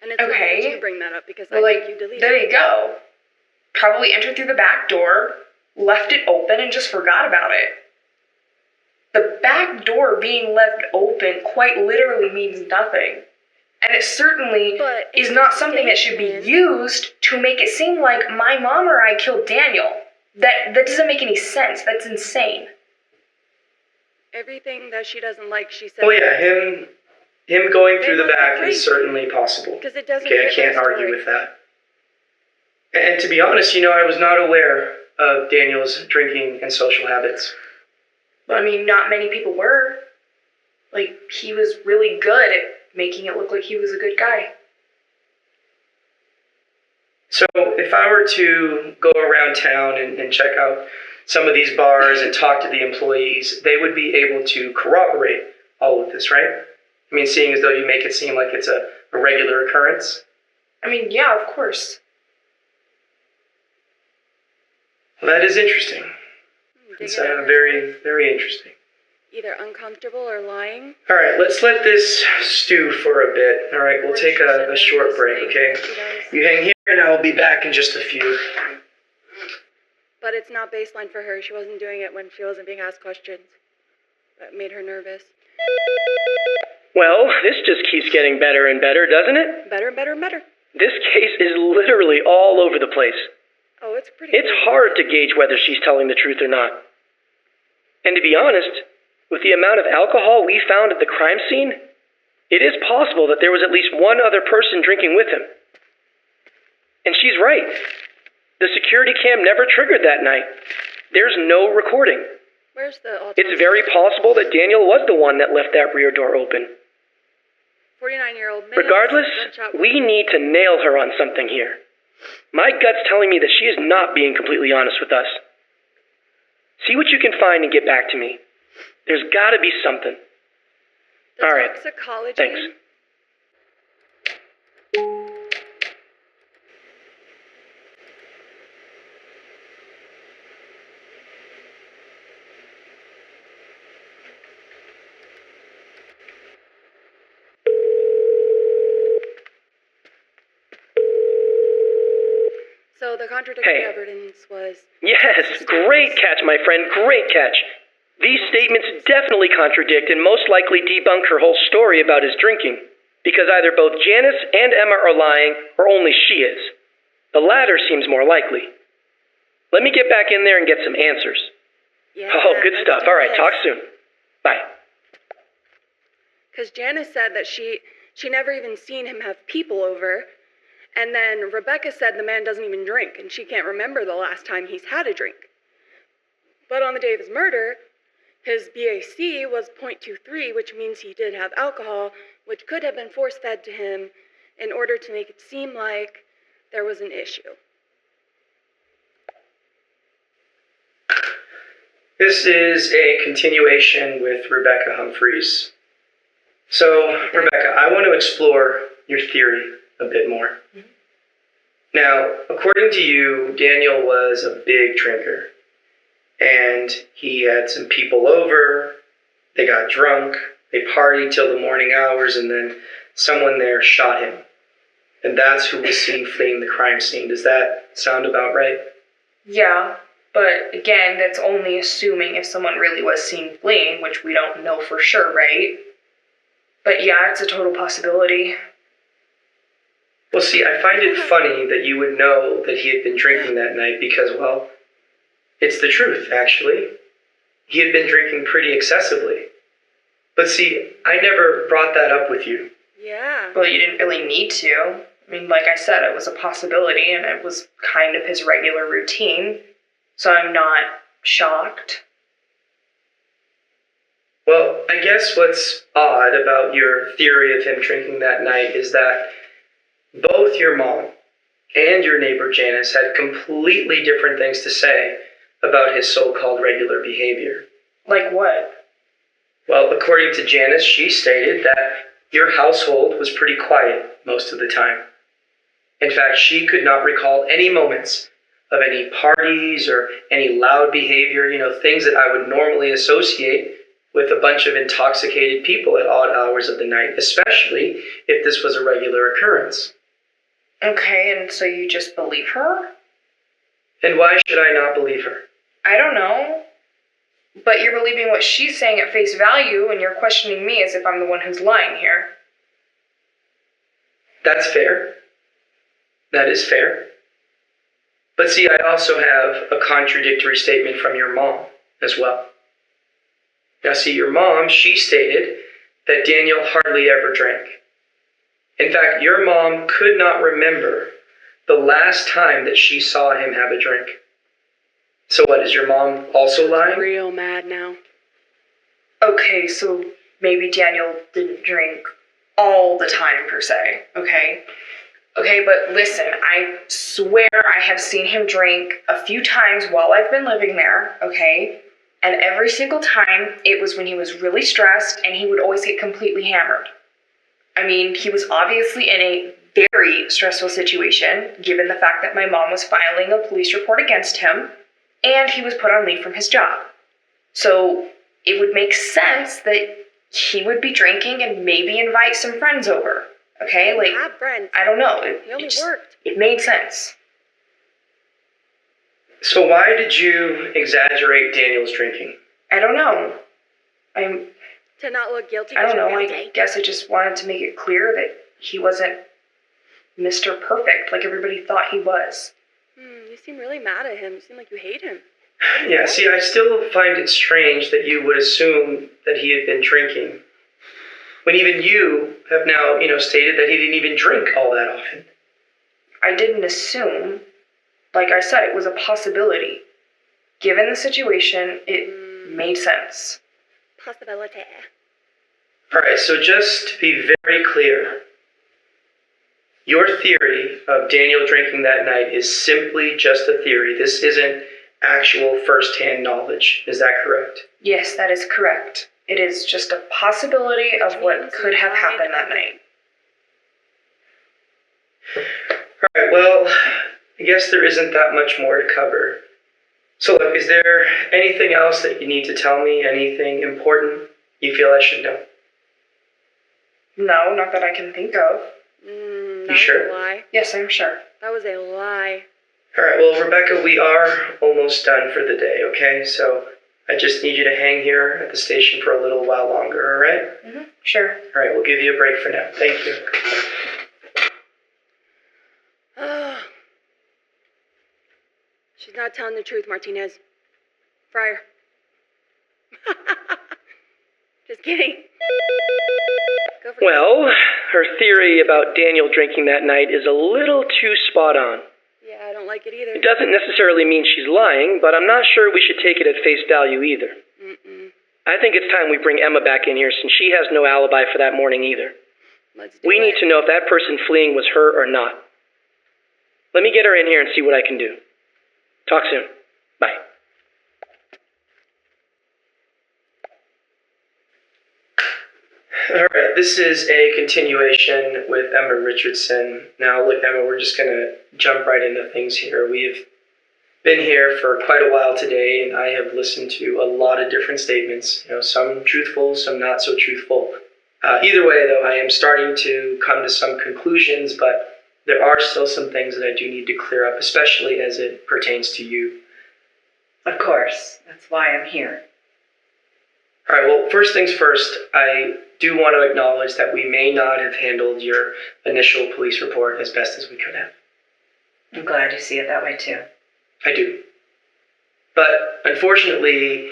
And it's okay. Not that you bring that up because I think you deleted it. There you go. Probably entered through the back door, left it open, and just forgot about it. The back door being left open quite literally means nothing. And it certainly is not something that should be used to make it seem like my mom or I killed Daniel. That doesn't make any sense. That's insane. Everything that she doesn't like, she said. Well, yeah, him going through the back is certainly possible. Because it doesn't. Okay, I can't argue with that. And to be honest, I was not aware of Daniel's drinking and social habits. I mean, not many people were. He was really good at making it look like he was a good guy. So if I were to go around town and check out some of these bars and talk to the employees, they would be able to corroborate all of this, right? I mean, seeing as though you make it seem like it's a regular occurrence. I mean, yeah, of course. Well, that is interesting. It's very, very interesting. Either uncomfortable or lying. All right, let's let this stew for a bit. All right, we'll take a short break, okay? You hang here and I'll be back in just a few. But it's not baseline for her. She wasn't doing it when she wasn't being asked questions. That made her nervous. Well, this just keeps getting better and better, doesn't it? Better and better and better. This case is literally all over the place. Oh, it's pretty It's hard to gauge whether she's telling the truth or not. And to be honest, with the amount of alcohol we found at the crime scene, it is possible that there was at least one other person drinking with him. And she's right. The security cam never triggered that night. There's no recording. Where's the autopsy? It's very possible that Daniel was the one that left that rear door open. 49-year-old man. Regardless, we need to nail her on something here. My gut's telling me that she is not being completely honest with us. See what you can find and get back to me. There's gotta be something. The all right. Toxicology. Thanks. So the contradictory Hey. evidence was... Yes, great catch, my friend, great catch. These statements definitely contradict and most likely debunk her whole story about his drinking, because either both Janice and Emma are lying, or only she is. The latter seems more likely. Let me get back in there and get some answers. Yeah, Oh, good let's stuff. do All right, this. talk soon. Bye. Because Janice said that she never even seen him have people over. And then Rebecca said the man doesn't even drink, and she can't remember the last time he's had a drink. But on the day of his murder, his BAC was 0.23, which means he did have alcohol, which could have been force-fed to him in order to make it seem like there was an issue. This is a continuation with Rebecca Humphreys. So, Rebecca, I want to explore your theory a bit more. Now, according to you, Daniel was a big drinker. And he had some people over, they got drunk, they partied till the morning hours, and then someone there shot him. And that's who was seen fleeing the crime scene. Does that sound about right? Yeah, but again, that's only assuming if someone really was seen fleeing, which we don't know for sure, right? But yeah, it's a total possibility. Well, see, I find it funny that you would know that he had been drinking that night because, well, it's the truth, actually. He had been drinking pretty excessively. But see, I never brought that up with you. Yeah. Well, you didn't really need to. I mean, like I said, it was a possibility, and it was kind of his regular routine, so I'm not shocked. Well, I guess what's odd about your theory of him drinking that night is that both your mom and your neighbor Janice had completely different things to say about his so-called regular behavior. Like what? Well, according to Janice, she stated that your household was pretty quiet most of the time. In fact, she could not recall any moments of any parties or any loud behavior, things that I would normally associate with a bunch of intoxicated people at odd hours of the night, especially if this was a regular occurrence. Okay, and so you just believe her? And why should I not believe her? I don't know. But you're believing what she's saying at face value, and you're questioning me as if I'm the one who's lying here. That's fair. That is fair. But see, I also have a contradictory statement from your mom as well. Now see, your mom, she stated that Daniel hardly ever drank. In fact, your mom could not remember the last time that she saw him have a drink. So what, is your mom also lying? Real mad now. Okay, so maybe Daniel didn't drink all the time, per se, okay? Okay, but listen, I swear I have seen him drink a few times while I've been living there, okay? And every single time, it was when he was really stressed, and he would always get completely hammered. I mean, he was obviously in a very stressful situation, given the fact that my mom was filing a police report against him, and he was put on leave from his job. So it would make sense that he would be drinking and maybe invite some friends over. Okay, like, Have friends. I don't know. He only worked. It made sense. So why did you exaggerate Daniel's drinking? I don't know. To not look guilty. I don't know. guilty. I guess I just wanted to make it clear that he wasn't Mr. Perfect like everybody thought he was. You seem really mad at him. You seem like you hate him. Yeah, see, I still find it strange that you would assume that he had been drinking, when even you have now, stated that he didn't even drink all that often. I didn't assume. Like I said, it was a possibility. Given the situation, it made sense. Possibility. Alright, so just to be very clear, your theory of Daniel drinking that night is simply just a theory. This isn't actual first-hand knowledge. Is that correct? Yes, that is correct. It is just a possibility of what could have happened that night. Alright, well, I guess there isn't that much more to cover. So look, is there anything else that you need to tell me? Anything important you feel I should know? No, not that I can think of. You sure? A lie. Yes, I'm sure. That was a lie. All right, well, Rebecca, we are almost done for the day, okay? So I just need you to hang here at the station for a little while longer, all right? Mm-hmm. Sure. All right, we'll give you a break for now. Thank you. She's not telling the truth, Martinez. Fryer. Just kidding. Go for Well, her theory about Daniel drinking that night is a little too spot on. Yeah, I don't like it either. It doesn't necessarily mean she's lying, but I'm not sure we should take it at face value either. Mm-mm. I think it's time we bring Emma back in here since she has no alibi for that morning either. Let's do We it. need to know if that person fleeing was her or not. Let me get her in here and see what I can do. Talk soon. Bye. All right, this is a continuation with Emma Richardson. Now, look, Emma, we're just going to jump right into things here. We've been here for quite a while today, and I have listened to a lot of different statements, some truthful, some not so truthful. Either way, though, I am starting to come to some conclusions, but there are still some things that I do need to clear up, especially as it pertains to you. Of course. That's why I'm here. All right, well, first things first, I do want to acknowledge that we may not have handled your initial police report as best as we could have. I'm glad you see it that way, too. I do. But unfortunately,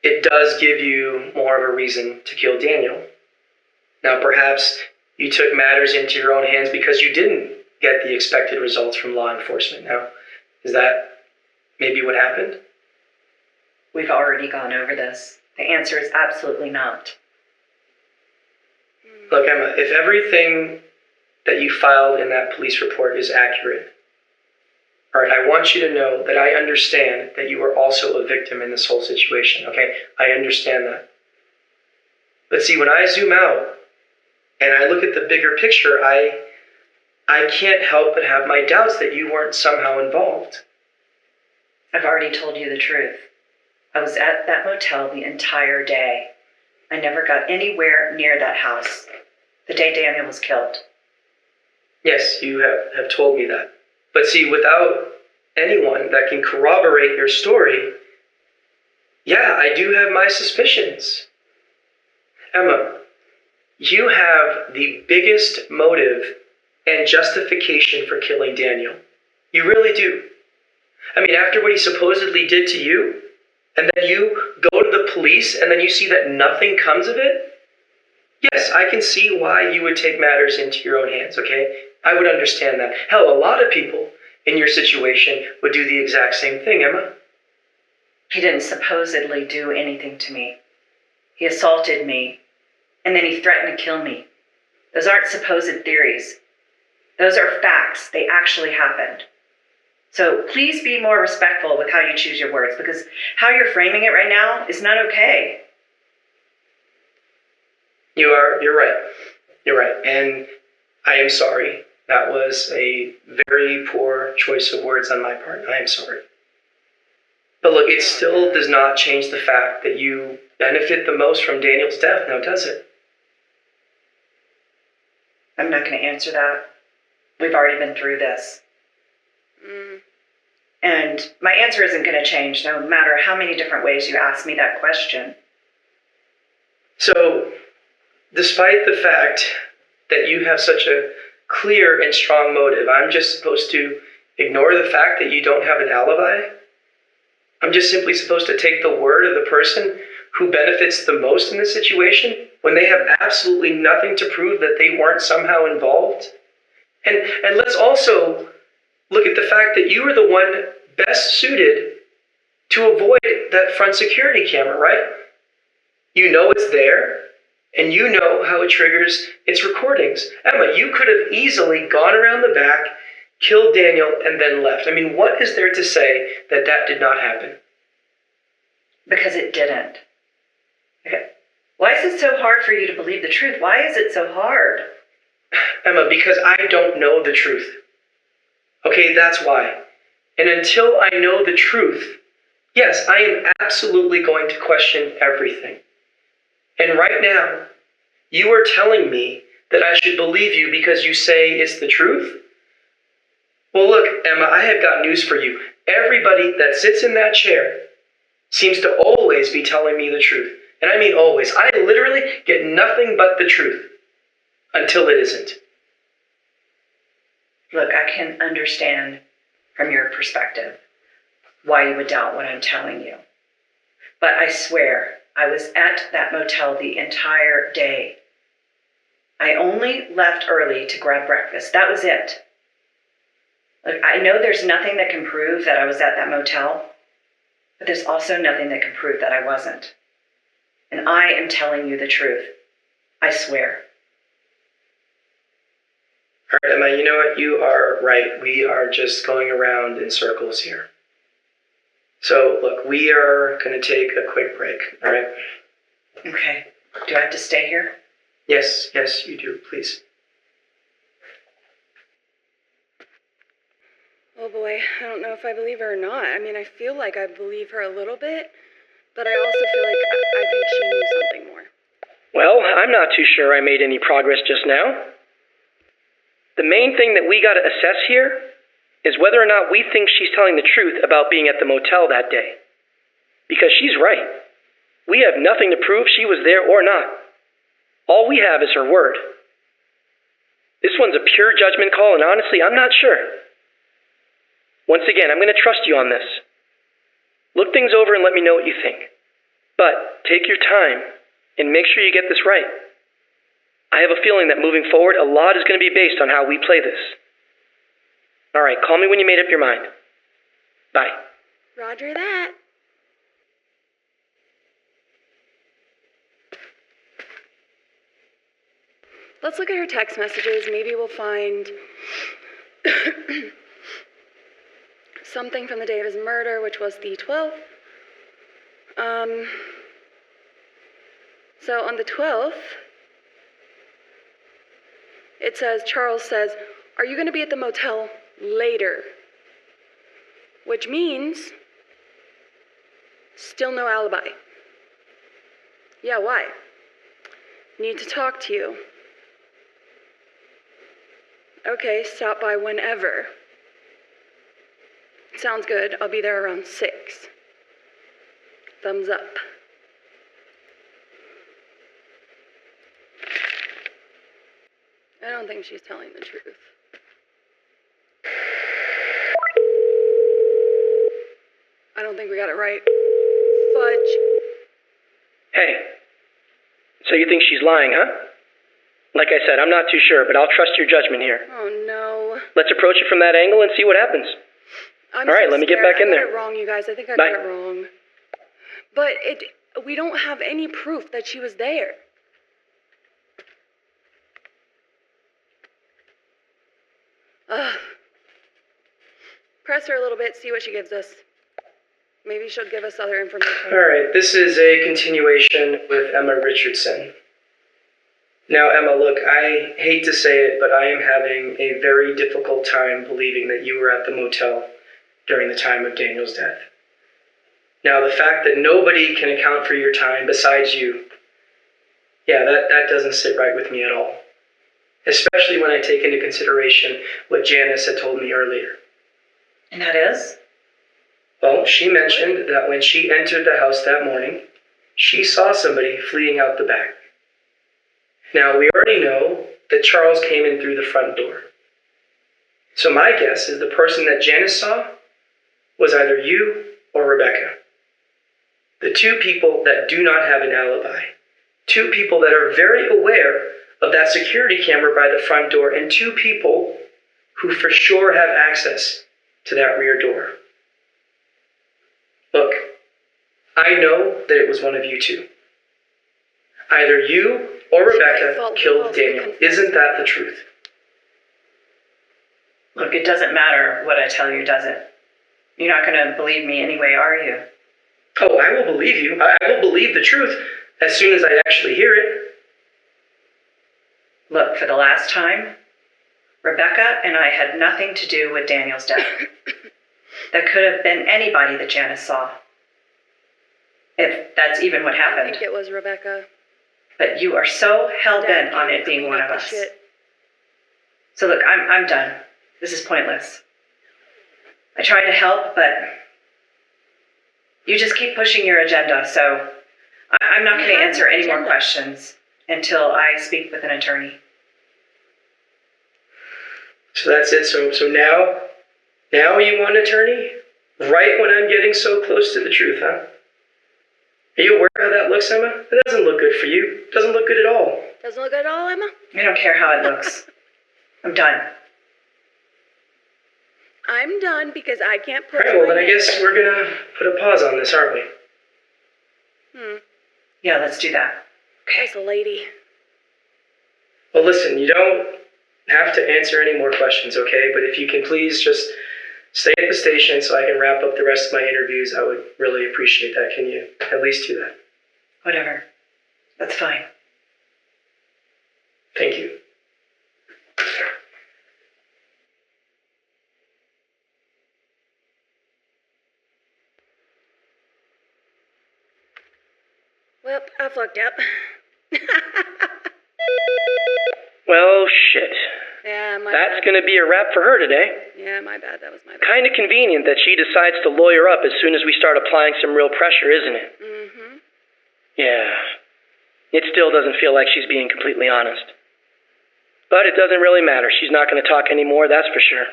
it does give you more of a reason to kill Daniel. Now, perhaps you took matters into your own hands because you didn't get the expected results from law enforcement. Now, is that maybe what happened? We've already gone over this. The answer is absolutely not. Look, Emma, if everything that you filed in that police report is accurate, all right, I want you to know that I understand that you were also a victim in this whole situation, okay? I understand that. But see, when I zoom out and I look at the bigger picture, I can't help but have my doubts that you weren't somehow involved. I've already told you the truth. I was at that motel the entire day. I never got anywhere near that house the day Daniel was killed. Yes, you have told me that. But see, without anyone that can corroborate your story, yeah, I do have my suspicions. Emma, you have the biggest motive and justification for killing Daniel. You really do. I mean, after what he supposedly did to you, and then you go to the police and then you see that nothing comes of it, yes, I can see why you would take matters into your own hands, okay? I would understand that. Hell, a lot of people in your situation would do the exact same thing, Emma. He didn't supposedly do anything to me. He assaulted me, and then he threatened to kill me. Those aren't supposed theories. Those are facts. They actually happened. So please be more respectful with how you choose your words, because how you're framing it right now is not okay. You're right. You're right. And I am sorry. That was a very poor choice of words on my part. I am sorry. But look, it still does not change the fact that you benefit the most from Daniel's death, now does it? I'm not going to answer that. We've already been through this. And my answer isn't going to change no matter how many different ways you ask me that question. So, despite the fact that you have such a clear and strong motive, I'm just supposed to ignore the fact that you don't have an alibi? I'm just simply supposed to take the word of the person who benefits the most in this situation when they have absolutely nothing to prove that they weren't somehow involved? And let's also look at the fact that you are the one best suited to avoid that front security camera, right? You know it's there, and you know how it triggers its recordings. Emma, you could have easily gone around the back, killed Daniel, and then left. I mean, what is there to say that that did not happen? Because it didn't. Okay. Why is it so hard for you to believe the truth? Why is it so hard? Emma, because I don't know the truth. Okay, that's why. And until I know the truth, yes, I am absolutely going to question everything. And right now, you are telling me that I should believe you because you say it's the truth? Well, look, Emma, I have got news for you. Everybody that sits in that chair seems to always be telling me the truth. And I mean always. I literally get nothing but the truth until it isn't. Look, I can understand from your perspective why you would doubt what I'm telling you. But I swear, I was at that motel the entire day. I only left early to grab breakfast. That was it. Look, I know there's nothing that can prove that I was at that motel, but there's also nothing that can prove that I wasn't. And I am telling you the truth. I swear. All right, Emma, you know what? You are right. We are just going around in circles here. So, look, we are going to take a quick break, all right? Okay. Do I have to stay here? Yes, you do, please. Oh boy, I don't know if I believe her or not. I mean, I feel like I believe her a little bit, but I also feel like I think she knew something more. Well, I'm not too sure I made any progress just now. The main thing that we gotta assess here is whether or not we think she's telling the truth about being at the motel that day. Because she's right. We have nothing to prove she was there or not. All we have is her word. This one's a pure judgment call, and honestly, I'm not sure. Once again, I'm going to trust you on this. Look things over and let me know what you think. But take your time and make sure you get this right. I have a feeling that moving forward, a lot is going to be based on how we play this. All right, call me when you made up your mind. Bye. Roger that. Let's look at her text messages. Maybe we'll find something from the day of his murder, which was the 12th. So on the 12th, it says, Charles says, "Are you going to be at the motel later?" Which means still no alibi. Yeah, why? Need to talk to you. Okay, stop by whenever. Sounds good. I'll be there around 6. Thumbs up. I don't think she's telling the truth. I don't think we got it right. Fudge. Hey, so you think she's lying, huh? Like I said, I'm not too sure, but I'll trust your judgment here. Oh, no. Let's approach it from that angle and see what happens. I'm All right, so let me get scared. back in there. I got it wrong, you guys. I think I Bye. got it wrong. But we don't have any proof that she was there. Press her a little bit, see what she gives us. Maybe she'll give us other information. All right, this is a continuation with Emma Richardson. Now, Emma, look, I hate to say it, but I am having a very difficult time believing that you were at the motel during the time of Daniel's death. Now, the fact that nobody can account for your time besides you, yeah, that doesn't sit right with me at all. Especially when I take into consideration what Janice had told me earlier. And that is? Well, she mentioned that when she entered the house that morning, she saw somebody fleeing out the back. Now, we already know that Charles came in through the front door. So my guess is the person that Janice saw was either you or Rebecca. The two people that do not have an alibi. Two people that are very aware of that security camera by the front door, and two people who for sure have access to that rear door. Look, I know that it was one of you two. Either you or Rebecca killed Daniel. Isn't that the truth? Look, it doesn't matter what I tell you, does it? You're not going to believe me anyway, are you? Oh, I will believe you. I will believe the truth as soon as I actually hear it. Look, for the last time, Rebecca and I had nothing to do with Daniel's death. That could have been anybody that Janice saw. If that's even what I happened. think it was Rebecca. But you are so hell-bent on it being one of us. So look, I'm done. This is pointless. I try to help, but you just keep pushing your agenda, so I'm not going to answer any more questions until I speak with an attorney. So that's it. So now you want an attorney? Right when I'm getting so close to the truth, huh? Are you aware how that looks, Emma? It doesn't look good for you. It doesn't look good at all. Doesn't look good at all, Emma? I don't care how it looks. I'm done. I'm done because I can't All right, well then I guess we're gonna put a pause on this, aren't we? Yeah, let's do that. Okay. As a lady. Well, listen, you don't have to answer any more questions, okay? But if you can please just stay at the station so I can wrap up the rest of my interviews, I would really appreciate that. Can you at least do that? Whatever. That's fine. Thank you. Well, I fucked up. Well, shit. Yeah, my That's bad. gonna be a wrap for her today. Yeah, my bad. That was my bad. Kinda convenient that she decides to lawyer up as soon as we start applying some real pressure, isn't it? Mm-hmm. Yeah. It still doesn't feel like she's being completely honest. But it doesn't really matter. She's not gonna talk anymore, that's for sure.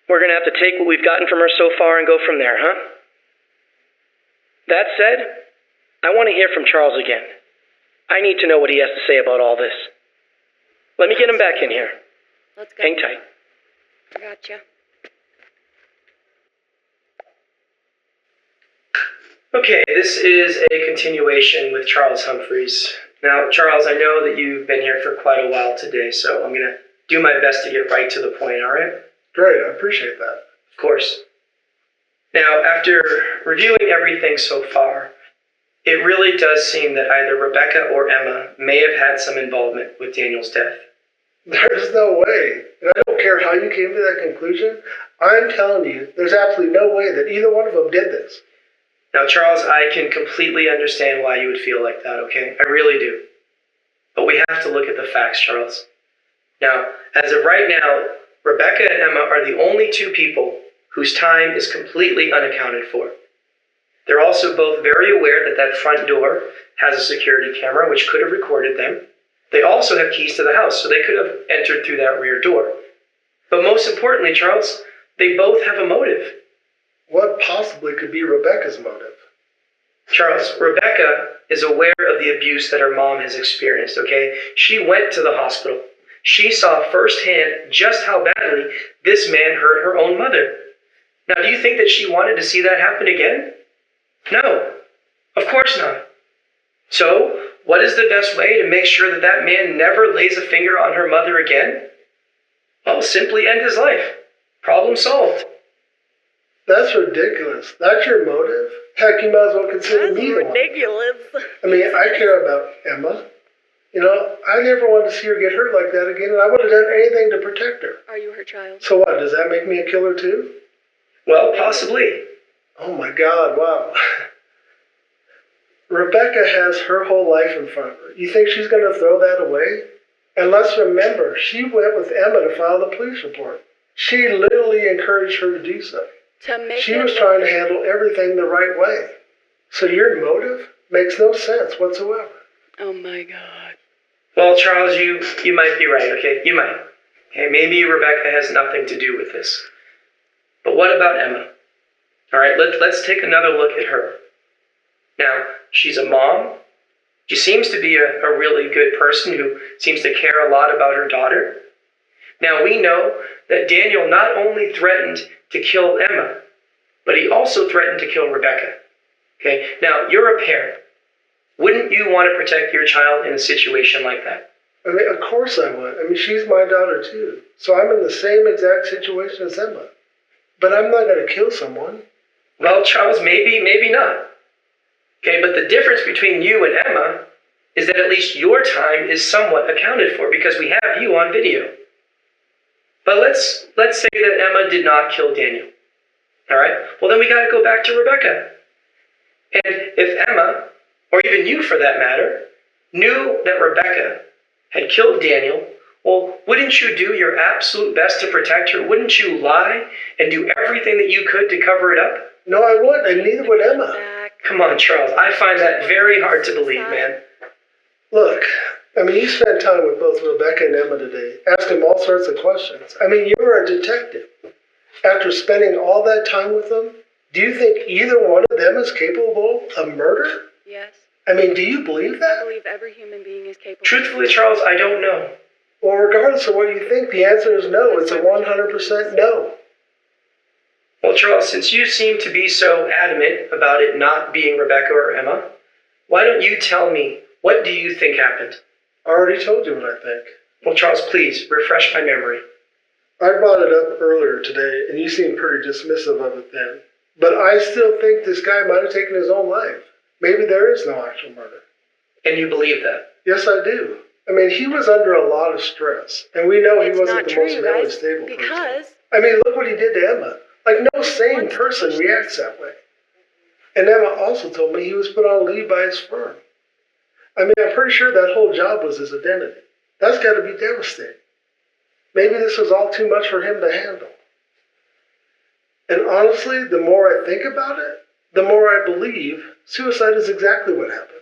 We're gonna have to take what we've gotten from her so far and go from there, huh? That said, I want to hear from Charles again. I need to know what he has to say about all this. Let me get him back in here. Let's go. Hang tight. I gotcha. Okay, this is a continuation with Charles Humphreys. Now, Charles, I know that you've been here for quite a while today, so I'm gonna do my best to get right to the point, all right? Great, I appreciate that. Of course. Now, after reviewing everything so far, it really does seem that either Rebecca or Emma may have had some involvement with Daniel's death. There's no way. And I don't care how you came to that conclusion. I'm telling you, there's absolutely no way that either one of them did this. Now, Charles, I can completely understand why you would feel like that, okay? I really do. But we have to look at the facts, Charles. Now, as of right now, Rebecca and Emma are the only two people whose time is completely unaccounted for. They're also both very aware that that front door has a security camera, which could have recorded them. They also have keys to the house, so they could have entered through that rear door. But most importantly, Charles, they both have a motive. What possibly could be Rebecca's motive? Charles, Rebecca is aware of the abuse that her mom has experienced, okay? She went to the hospital. She saw firsthand just how badly this man hurt her own mother. Now, do you think that she wanted to see that happen again? No, of course not. So, what is the best way to make sure that that man never lays a finger on her mother again? Well, simply end his life. Problem solved. That's ridiculous. That's your motive? Heck, you might as well consider me the one. Ridiculous. I mean, I care about Emma. You know, I never wanted to see her get hurt like that again, and I would have done anything to protect her. Are you her child? So what, does that make me a killer too? Well, possibly. Oh my God, wow. Rebecca has her whole life in front of her. You think she's going to throw that away? And let's remember, she went with Emma to file the police report. She literally encouraged her to do so. She was trying to handle everything the right way. So your motive makes no sense whatsoever. Oh my God. Well, Charles, you might be right, okay? You might. Okay, maybe Rebecca has nothing to do with this. But what about Emma? All right, let's take another look at her. Now, she's a mom. She seems to be a really good person who seems to care a lot about her daughter. Now, we know that Daniel not only threatened to kill Emma, but he also threatened to kill Rebecca. Okay, now, you're a parent. Wouldn't you want to protect your child in a situation like that? I mean, of course I would. I mean, she's my daughter too. So I'm in the same exact situation as Emma. But I'm not going to kill someone. Well, Charles, maybe not. Okay, but the difference between you and Emma is that at least your time is somewhat accounted for because we have you on video. But let's say that Emma did not kill Daniel. All right? Well, then we got to go back to Rebecca. And if Emma, or even you for that matter, knew that Rebecca had killed Daniel Well, wouldn't you do your absolute best to protect her? Wouldn't you lie and do everything that you could to cover it up? No, I wouldn't, and neither would Emma. Come on, Charles. I find that very hard to believe, man. Look, I mean, you spent time with both Rebecca and Emma today, asking them all sorts of questions. I mean, you're a detective. After spending all that time with them, do you think either one of them is capable of murder? Yes. I mean, do you believe that? I believe every human being is capable. Truthfully, Charles, I don't know. Well, regardless of what you think, the answer is no. It's a 100% no. Well, Charles, since you seem to be so adamant about it not being Rebecca or Emma, why don't you tell me, what do you think happened? I already told you what I think. Well, Charles, please, refresh my memory. I brought it up earlier today, and you seemed pretty dismissive of it then. But I still think this guy might have taken his own life. Maybe there is no actual murder. And you believe that? Yes, I do. I mean, he was under a lot of stress, and we know he wasn't the most mentally stable person. I mean, look what he did to Emma. Like, no sane person reacts that way. And Emma also told me he was put on leave by his firm. I mean, I'm pretty sure that whole job was his identity. That's got to be devastating. Maybe this was all too much for him to handle. And honestly, the more I think about it, the more I believe suicide is exactly what happened.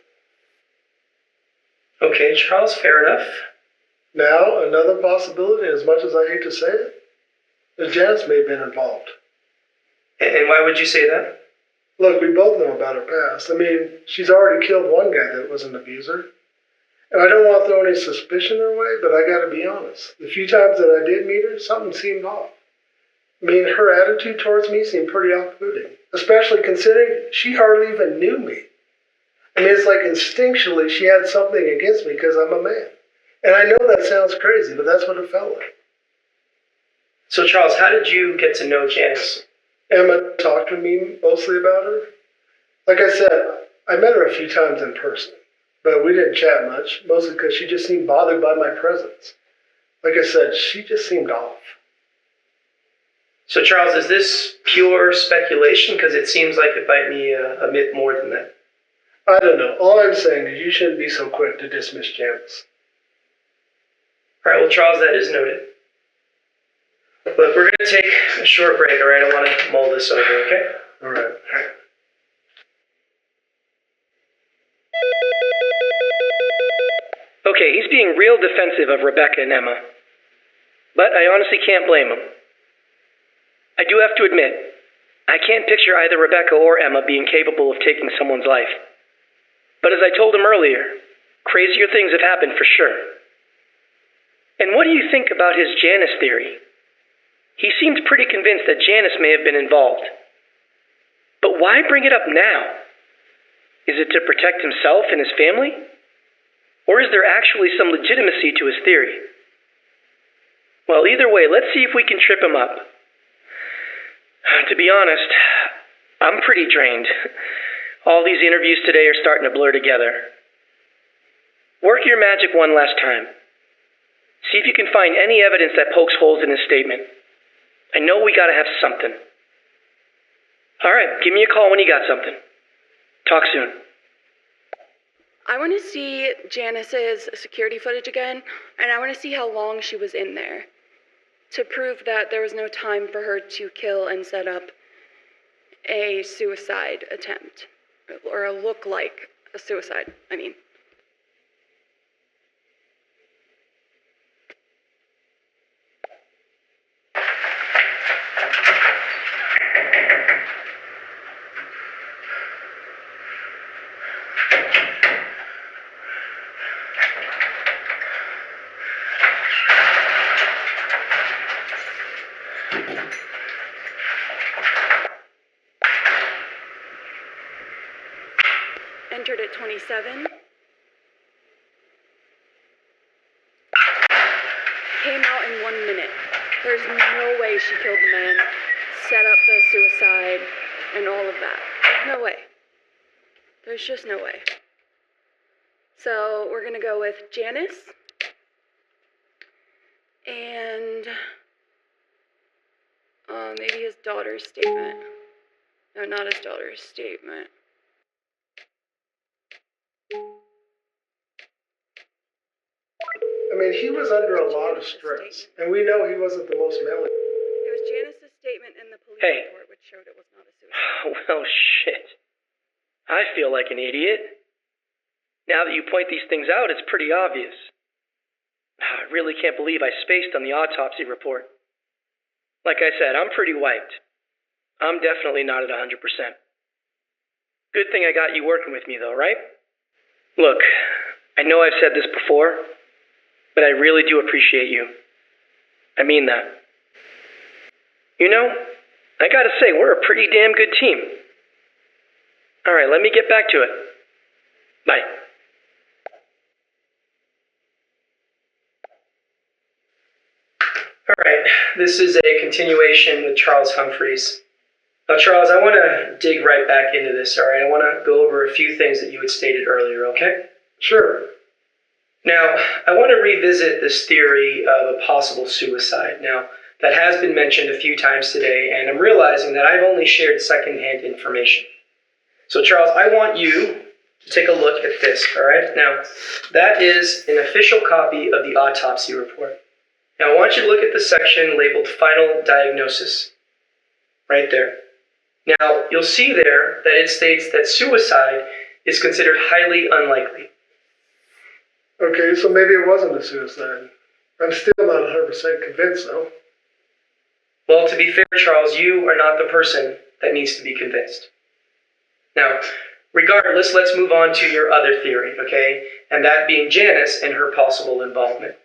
Okay, Charles, fair enough. Now, another possibility, as much as I hate to say it, is Janice may have been involved. And why would you say that? Look, we both know about her past. I mean, she's already killed one guy that was an abuser. And I don't want to throw any suspicion her way, but I gotta be honest. The few times that I did meet her, something seemed off. I mean, her attitude towards me seemed pretty off-putting, especially considering she hardly even knew me. I mean, it's like instinctually she had something against me because I'm a man. And I know that sounds crazy, but that's what it felt like. So, Charles, how did you get to know Janice? Emma talked to me mostly about her. Like I said, I met her a few times in person, but we didn't chat much, mostly because she just seemed bothered by my presence. Like I said, she just seemed off. So, Charles, is this pure speculation? Because it seems like it might be a bit more than that. I don't know. All I'm saying is you shouldn't be so quick to dismiss Janice. All right, well, Charles, that is noted. Look, we're going to take a short break, all right? I want to mull this over, okay? All right. Okay, he's being real defensive of Rebecca and Emma. But I honestly can't blame him. I do have to admit, I can't picture either Rebecca or Emma being capable of taking someone's life. But as I told him earlier, crazier things have happened for sure. And what do you think about his Janice theory? He seemed pretty convinced that Janice may have been involved. But why bring it up now? Is it to protect himself and his family? Or is there actually some legitimacy to his theory? Well, either way, let's see if we can trip him up. To be honest, I'm pretty drained. All these interviews today are starting to blur together. Work your magic one last time. See if you can find any evidence that pokes holes in his statement. I know we gotta have something. All right, give me a call when you got something. Talk soon. I want to see Janice's security footage again, and I want to see how long she was in there, to prove that there was no time for her to kill and set up a suicide attempt, or a look like a suicide, I mean. Entered at 27. Came out in 1 minute. There's no way she killed the man, set up the suicide, and all of that. There's no way. There's just no way. So we're gonna go with Janice. And maybe his daughter's statement. No, not his daughter's statement. I mean, he was under a lot of stress, and we know he wasn't the most manly. It was Janice's statement in the police Hey. report which showed it was not a suicide. Well, shit. I feel like an idiot. Now that you point these things out, it's pretty obvious. I really can't believe I spaced on the autopsy report. Like I said, I'm pretty wiped. I'm definitely not at 100%. Good thing I got you working with me, though, right? Look, I know I've said this before, but I really do appreciate you. I mean that. You know, I gotta say, we're a pretty damn good team. Alright, let me get back to it. Bye. Alright, this is a continuation with Charles Humphreys. Now, Charles, I want to dig right back into this, alright? I want to go over a few things that you had stated earlier, okay? Sure. Now, I want to revisit this theory of a possible suicide. Now, that has been mentioned a few times today, and I'm realizing that I've only shared secondhand information. So, Charles, I want you to take a look at this, all right? Now, that is an official copy of the autopsy report. Now, I want you to look at the section labeled Final Diagnosis, right there. Now, you'll see there that it states that suicide is considered highly unlikely. Okay, so maybe it wasn't a suicide. I'm still not 100% convinced, though. Well, to be fair, Charles, you are not the person that needs to be convinced. Now, regardless, let's move on to your other theory, okay? And that being Janice and her possible involvement.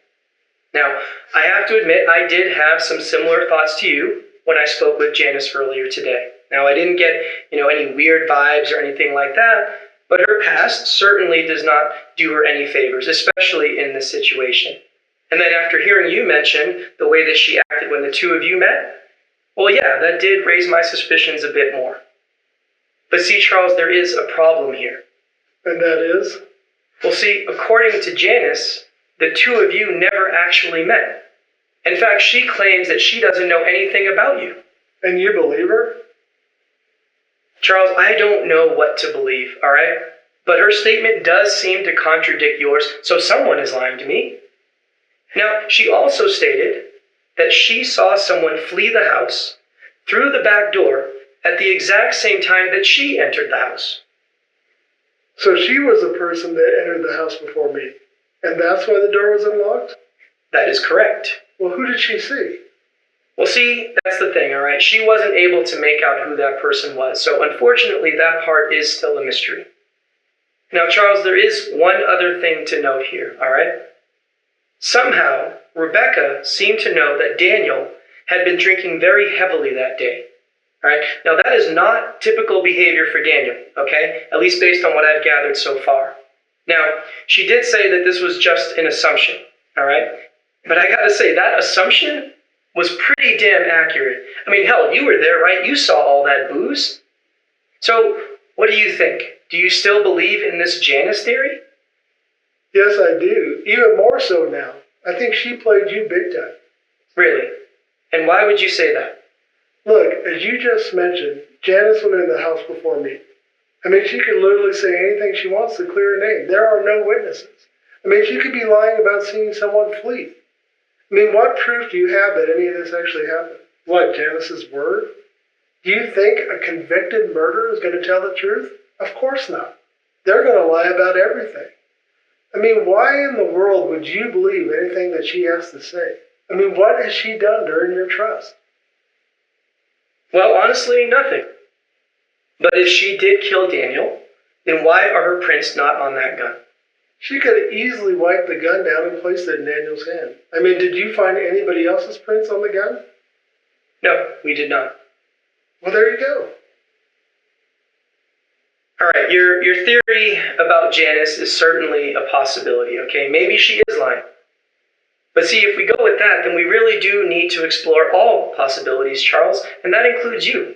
Now, I have to admit, I did have some similar thoughts to you when I spoke with Janice earlier today. Now, I didn't get, any weird vibes or anything like that, but her past certainly does not do her any favors, especially in this situation. And then after hearing you mention the way that she acted when the two of you met, well, yeah, that did raise my suspicions a bit more. But see, Charles, there is a problem here. And that is? Well, see, according to Janice, the two of you never actually met. In fact, she claims that she doesn't know anything about you. And you believe her? Charles, I don't know what to believe, all right? But her statement does seem to contradict yours, so someone is lying to me. Now, she also stated that she saw someone flee the house through the back door at the exact same time that she entered the house. So she was the person that entered the house before me, and that's why the door was unlocked? That is correct. Well, who did she see? Well, see, that's the thing, all right? She wasn't able to make out who that person was, so unfortunately, that part is still a mystery. Now, Charles, there is one other thing to note here, all right? Somehow, Rebecca seemed to know that Daniel had been drinking very heavily that day. All right? Now, that is not typical behavior for Daniel, okay? At least based on what I've gathered so far. Now, she did say that this was just an assumption, all right? But I gotta say, that assumption was pretty damn accurate. I mean, hell, you were there, right? You saw all that booze. So, what do you think? Do you still believe in this Janice theory? Yes, I do. Even more so now. I think she played you big time. Really? And why would you say that? Look, as you just mentioned, Janice went in the house before me. I mean, she could literally say anything she wants to clear her name. There are no witnesses. I mean, she could be lying about seeing someone flee. I mean, what proof do you have that any of this actually happened? What, Janice's word? Do you think a convicted murderer is going to tell the truth? Of course not. They're going to lie about everything. I mean, why in the world would you believe anything that she has to say? I mean, what has she done to earn your trust? Well, honestly, nothing. But if she did kill Daniel, then why are her prints not on that gun? She could have easily wiped the gun down and placed it in Daniel's hand. I mean, did you find anybody else's prints on the gun? No, we did not. Well, there you go. All right, your theory about Janice is certainly a possibility, okay? Maybe she is lying. But see, if we go with that, then we really do need to explore all possibilities, Charles, and that includes you.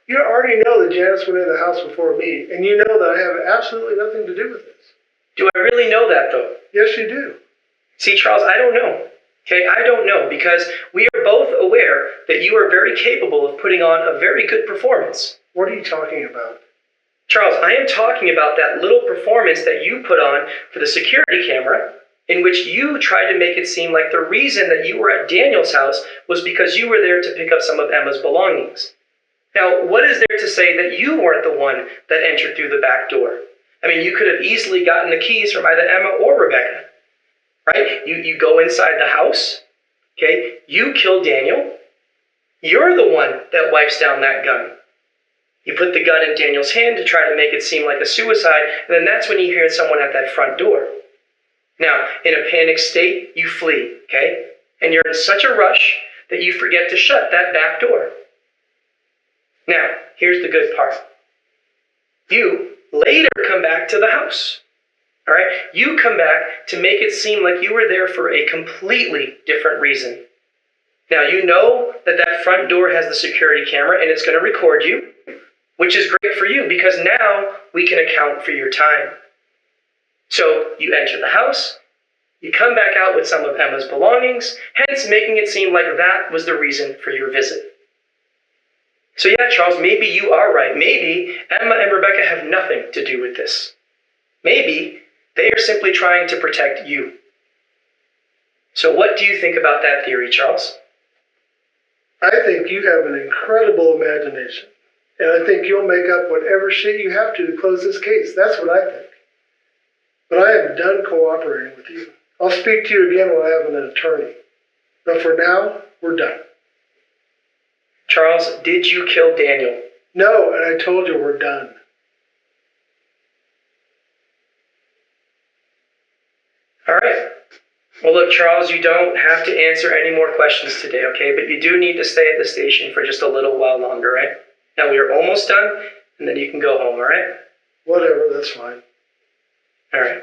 You already know that Janice went in the house before me, and you know that I have absolutely nothing to do with this. Do I really know that, though? Yes, you do. See, Charles, I don't know. Okay, I don't know, because we are both aware that you are very capable of putting on a very good performance. What are you talking about? Charles, I am talking about that little performance that you put on for the security camera in which you tried to make it seem like the reason that you were at Daniel's house was because you were there to pick up some of Emma's belongings. Now, what is there to say that you weren't the one that entered through the back door? I mean, you could have easily gotten the keys from either Emma or Rebecca, right? You go inside the house, okay? You kill Daniel. You're the one that wipes down that gun. You put the gun in Daniel's hand to try to make it seem like a suicide, and then that's when you hear someone at that front door. Now, in a panic state, you flee, okay? And you're in such a rush that you forget to shut that back door. Now, here's the good part. You later come back to the house, all right? You come back to make it seem like you were there for a completely different reason. Now, you know that that front door has the security camera and it's going to record you, which is great for you because now we can account for your time. So you enter the house, you come back out with some of Emma's belongings, hence making it seem like that was the reason for your visit. So yeah, Charles, maybe you are right. Maybe Emma and Rebecca have nothing to do with this. Maybe they are simply trying to protect you. So what do you think about that theory, Charles? I think you have an incredible imagination. And I think you'll make up whatever shit you have to close this case. That's what I think. But I am done cooperating with you. I'll speak to you again when I have an attorney. But for now, we're done. Charles, did you kill Daniel? No, and I told you we're done. All right. Well, look, Charles, you don't have to answer any more questions today, okay? But you do need to stay at the station for just a little while longer, right? Now, we are almost done, and then you can go home, all right? Whatever, that's fine. All right.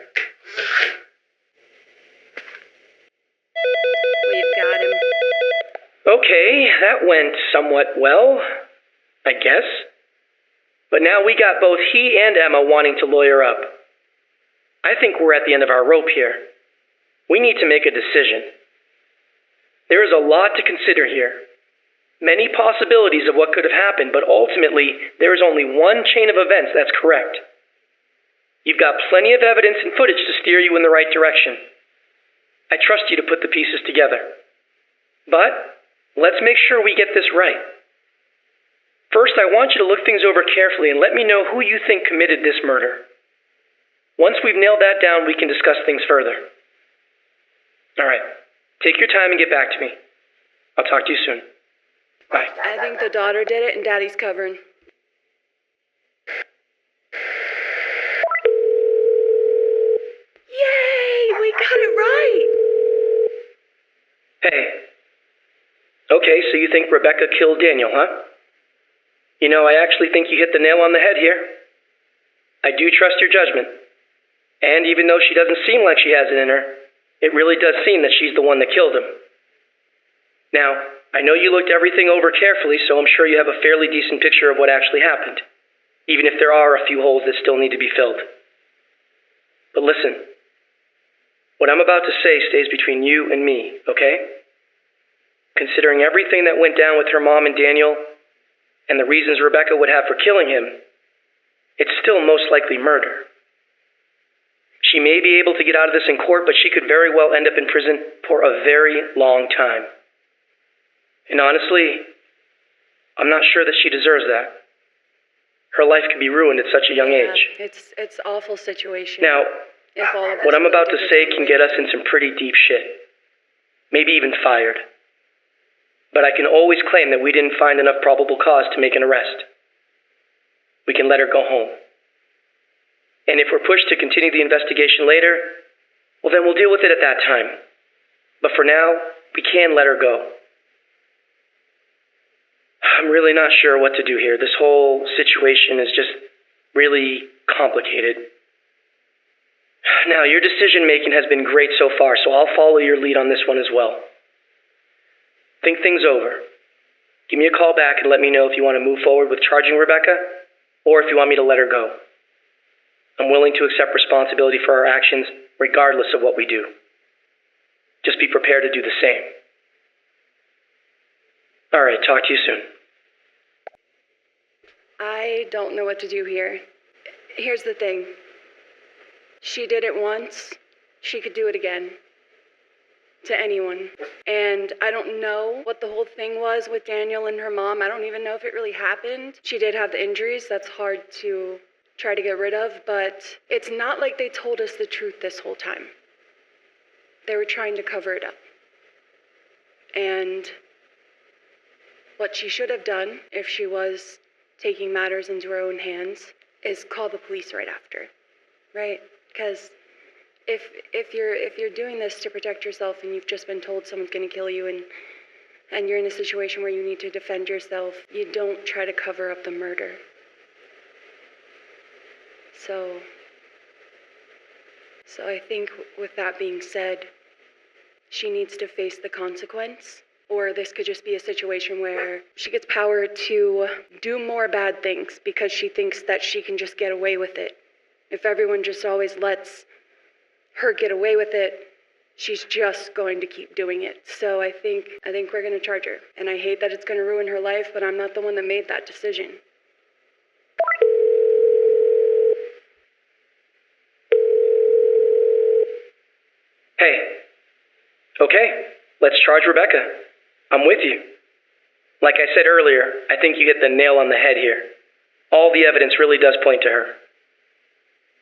We've got him. Okay, that went somewhat well, I guess. But now we got both he and Emma wanting to lawyer up. I think we're at the end of our rope here. We need to make a decision. There is a lot to consider here. Many possibilities of what could have happened, but ultimately, there is only one chain of events that's correct. You've got plenty of evidence and footage to steer you in the right direction. I trust you to put the pieces together. But let's make sure we get this right. First, I want you to look things over carefully and let me know who you think committed this murder. Once we've nailed that down, we can discuss things further. All right. Take your time and get back to me. I'll talk to you soon. Bye. I think the daughter did it and Daddy's covering. Yay! We got it right! Hey. Okay, so you think Rebecca killed Daniel, huh? You know, I actually think you hit the nail on the head here. I do trust your judgment. And even though she doesn't seem like she has it in her, it really does seem that she's the one that killed him. Now, I know you looked everything over carefully, so I'm sure you have a fairly decent picture of what actually happened, even if there are a few holes that still need to be filled. But listen, what I'm about to say stays between you and me, okay? Considering everything that went down with her mom and Daniel, and the reasons Rebecca would have for killing him, it's still most likely murder. She may be able to get out of this in court, but she could very well end up in prison for a very long time. And honestly, I'm not sure that she deserves that. Her life could be ruined at such a young age. It's awful situation. Now, If all of us what I'm really about to did say it can get us in some pretty deep shit. Maybe even fired. But I can always claim that we didn't find enough probable cause to make an arrest. We can let her go home. And if we're pushed to continue the investigation later, well, then we'll deal with it at that time. But for now, we can let her go. I'm really not sure what to do here. This whole situation is just really complicated. Now, your decision-making has been great so far, so I'll follow your lead on this one as well. Think things over. Give me a call back and let me know if you want to move forward with charging Rebecca, or if you want me to let her go. I'm willing to accept responsibility for our actions, regardless of what we do. Just be prepared to do the same. All right, talk to you soon. I don't know what to do here. Here's the thing. She did it once. she could do it again. To anyone. And I don't know what the whole thing was with Daniel and her mom. I don't even know if it really happened. She did have the injuries. That's hard to try to get rid of, but it's not like they told us the truth this whole time. They were trying to cover it up. And what she should have done, if she was taking matters into her own hands, is call the police right after, right? Because if you're doing this to protect yourself and you've just been told someone's going to kill you and you're in a situation where you need to defend yourself, you don't try to cover up the murder. So I think with that being said, she needs to face the consequence, or this could just be a situation where she gets power to do more bad things because she thinks that she can just get away with it. If everyone just always lets her get away with it, she's just going to keep doing it. So I think we're going to charge her. And I hate that it's going to ruin her life, but I'm not the one that made that decision. Hey. Okay, let's charge Rebecca. I'm with you. Like I said earlier, I think you hit the nail on the head here. All the evidence really does point to her.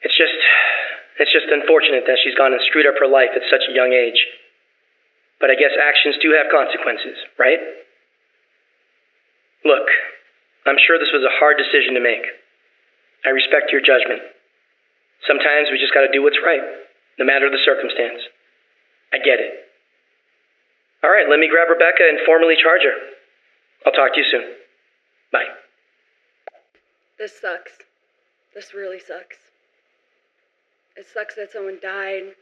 It's just unfortunate that she's gone and screwed up her life at such a young age. But I guess actions do have consequences, right? Look, I'm sure this was a hard decision to make. I respect your judgment. Sometimes we just gotta do what's right, no matter the circumstance. I get it. All right, let me grab Rebecca and formally charge her. I'll talk to you soon. Bye. This sucks. This really sucks. It sucks that someone died.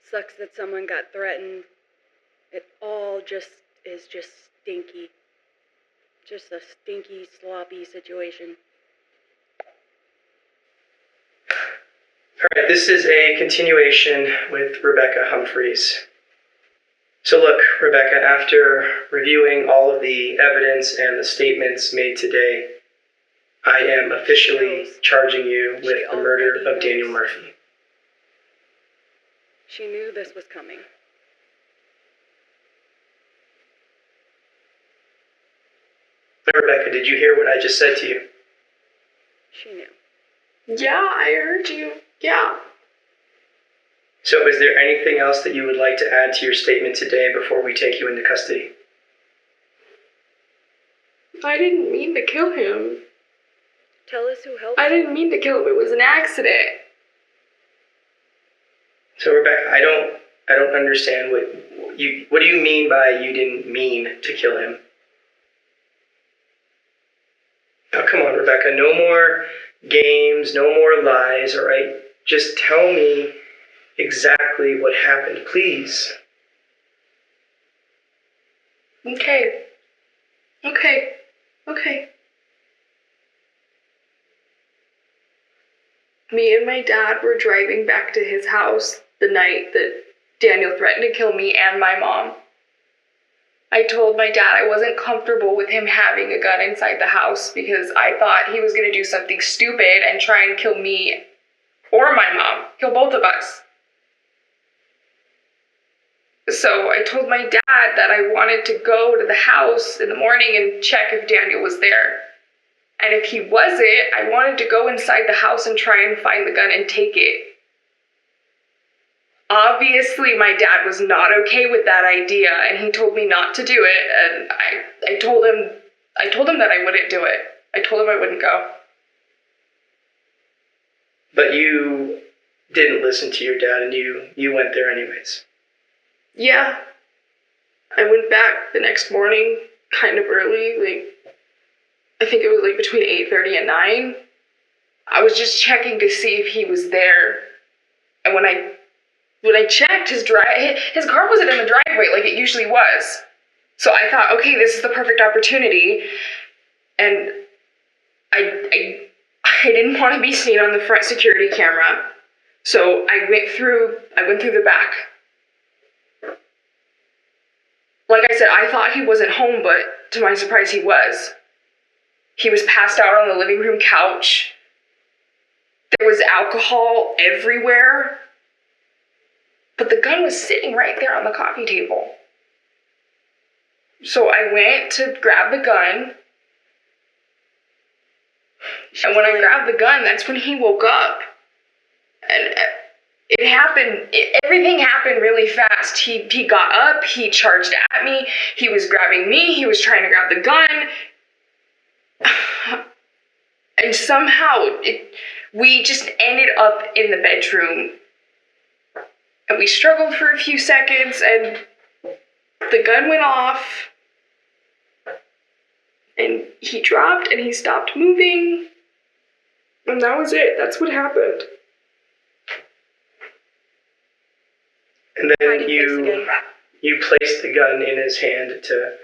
Sucks that someone got threatened. It all just is just stinky. Just a stinky, sloppy situation. All right, this is a continuation with Rebecca Humphreys. So look, Rebecca, after reviewing all of the evidence and the statements made today, I am officially charging you with the murder of Daniel Murphy. She knew this was coming. Rebecca, did you hear what I just said to you? She knew. Yeah, I heard you. Yeah. So is there anything else that you would like to add to your statement today before we take you into custody? I didn't mean to kill him. Tell us who helped I didn't mean to kill him. It was an accident. So Rebecca, I don't understand what do you mean by you didn't mean to kill him? Oh, come on, Rebecca, no more games, no more lies, all right? Just tell me exactly what happened, please. Okay. Me and my dad were driving back to his house the night that Daniel threatened to kill me and my mom. I told my dad I wasn't comfortable with him having a gun inside the house because I thought he was going to do something stupid and try and kill me or my mom, kill both of us. So I told my dad that I wanted to go to the house in the morning and check if Daniel was there. And if he wasn't, I wanted to go inside the house and try and find the gun and take it. Obviously, my dad was not okay with that idea, and he told me not to do it, and I told him that I wouldn't do it. I told him I wouldn't go. But you didn't listen to your dad, and you went there anyways. Yeah. I went back the next morning, kind of early, I think it was between 8:30 and 9. I was just checking to see if he was there. And when I checked, his car wasn't in the driveway like it usually was. So I thought, okay, this is the perfect opportunity. And I didn't want to be seen on the front security camera. So I went through the back. Like I said, I thought he wasn't home, but to my surprise, he was. He was passed out on the living room couch. There was alcohol everywhere. But the gun was sitting right there on the coffee table. So I went to grab the gun. And when I grabbed the gun, that's when he woke up. And it happened, everything happened really fast. He got up, he charged at me, he was grabbing me, he was trying to grab the gun. And somehow we just ended up in the bedroom. And we struggled for a few seconds, and the gun went off. And he dropped, and he stopped moving. And that was it. That's what happened. And then you placed the gun in his hand to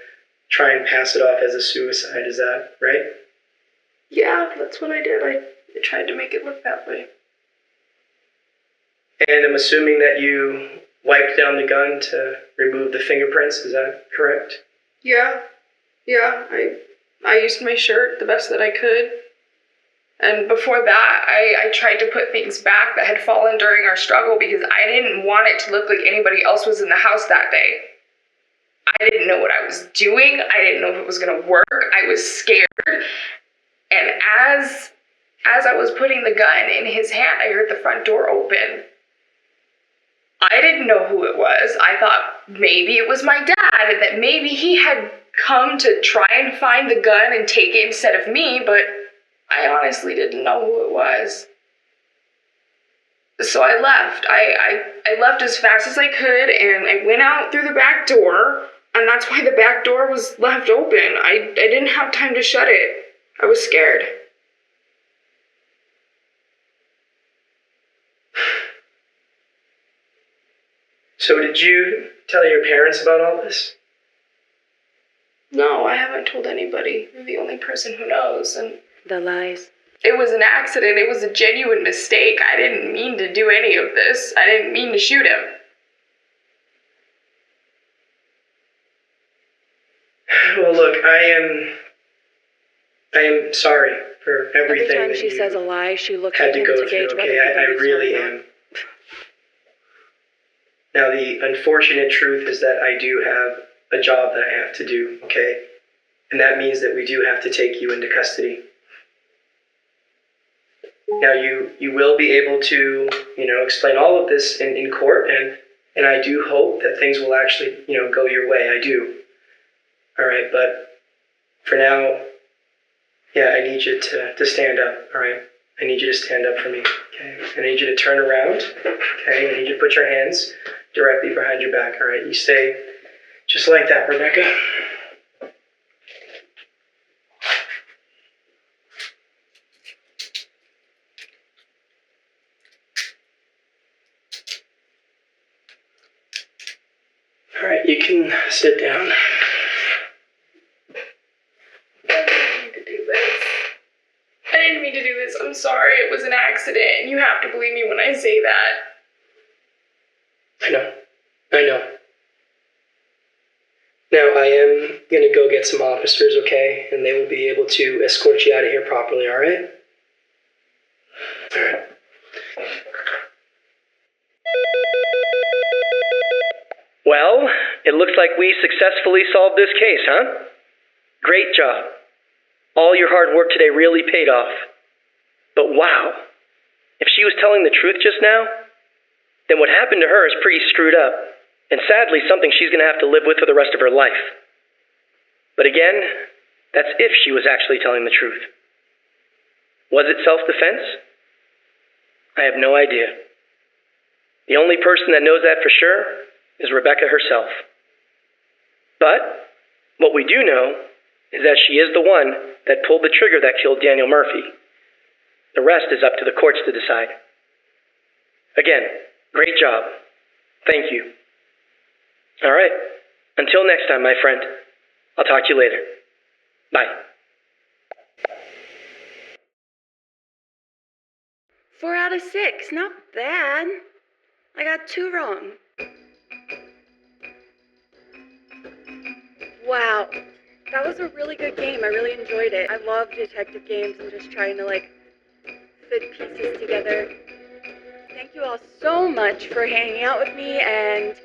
try and pass it off as a suicide. Is that right? Yeah, that's what I did. I tried to make it look that way. And I'm assuming that you wiped down the gun to remove the fingerprints. Is that correct? Yeah. I used my shirt the best that I could. And before that, I tried to put things back that had fallen during our struggle because I didn't want it to look like anybody else was in the house that day. I didn't know what I was doing. I didn't know if it was going to work. I was scared. And as I was putting the gun in his hand, I heard the front door open. I didn't know who it was. I thought maybe it was my dad, and that maybe he had come to try and find the gun and take it instead of me, but I honestly didn't know who it was. So I left. I left as fast as I could, and I went out through the back door, and that's why the back door was left open. I didn't have time to shut it. I was scared. So did you tell your parents about all this? No, I haven't told anybody. You're the only person who knows, and The lies. it was an accident. It was a genuine mistake. I didn't mean to do any of this. I didn't mean to shoot him. Well, look, I am sorry for everything Every time that she you says a lie, she looks had at to him go to through. gauge whether Okay, he I believes her really or not. am. Now, the unfortunate truth is that I do have a job that I have to do. Okay, and that means that we do have to take you into custody. Now, you will be able to, explain all of this in court, and I do hope that things will actually, go your way. I do. All right, but for now, yeah, I need you to stand up. All right, I need you to stand up for me. Okay, I need you to turn around. Okay, I need you to put your hands directly behind your back. All right, you stay just like that, Rebecca. All right, you can sit down. I didn't mean to do this. I'm sorry. It was an accident, and you have to believe me when I say that. I know. Now, I am going to go get some officers, okay? And they will be able to escort you out of here properly, all right? All right. Well, it looks like we successfully solved this case, huh? Great job. All your hard work today really paid off. But wow, if she was telling the truth just now, then what happened to her is pretty screwed up, and sadly something she's going to have to live with for the rest of her life. But again, that's if she was actually telling the truth. Was it self-defense? I have no idea. The only person that knows that for sure is Rebecca herself. But what we do know is that she is the one that pulled the trigger that killed Daniel Murphy. The rest is up to the courts to decide. Again, great job. Thank you. All right. Until next time, my friend. I'll talk to you later. Bye. 4 out of 6, not bad. I got 2 wrong. Wow, that was a really good game. I really enjoyed it. I love detective games and just trying to fit pieces together. Thank you all y'all so much for hanging out with me and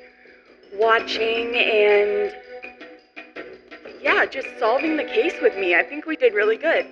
watching and, yeah, just solving the case with me. I think we did really good.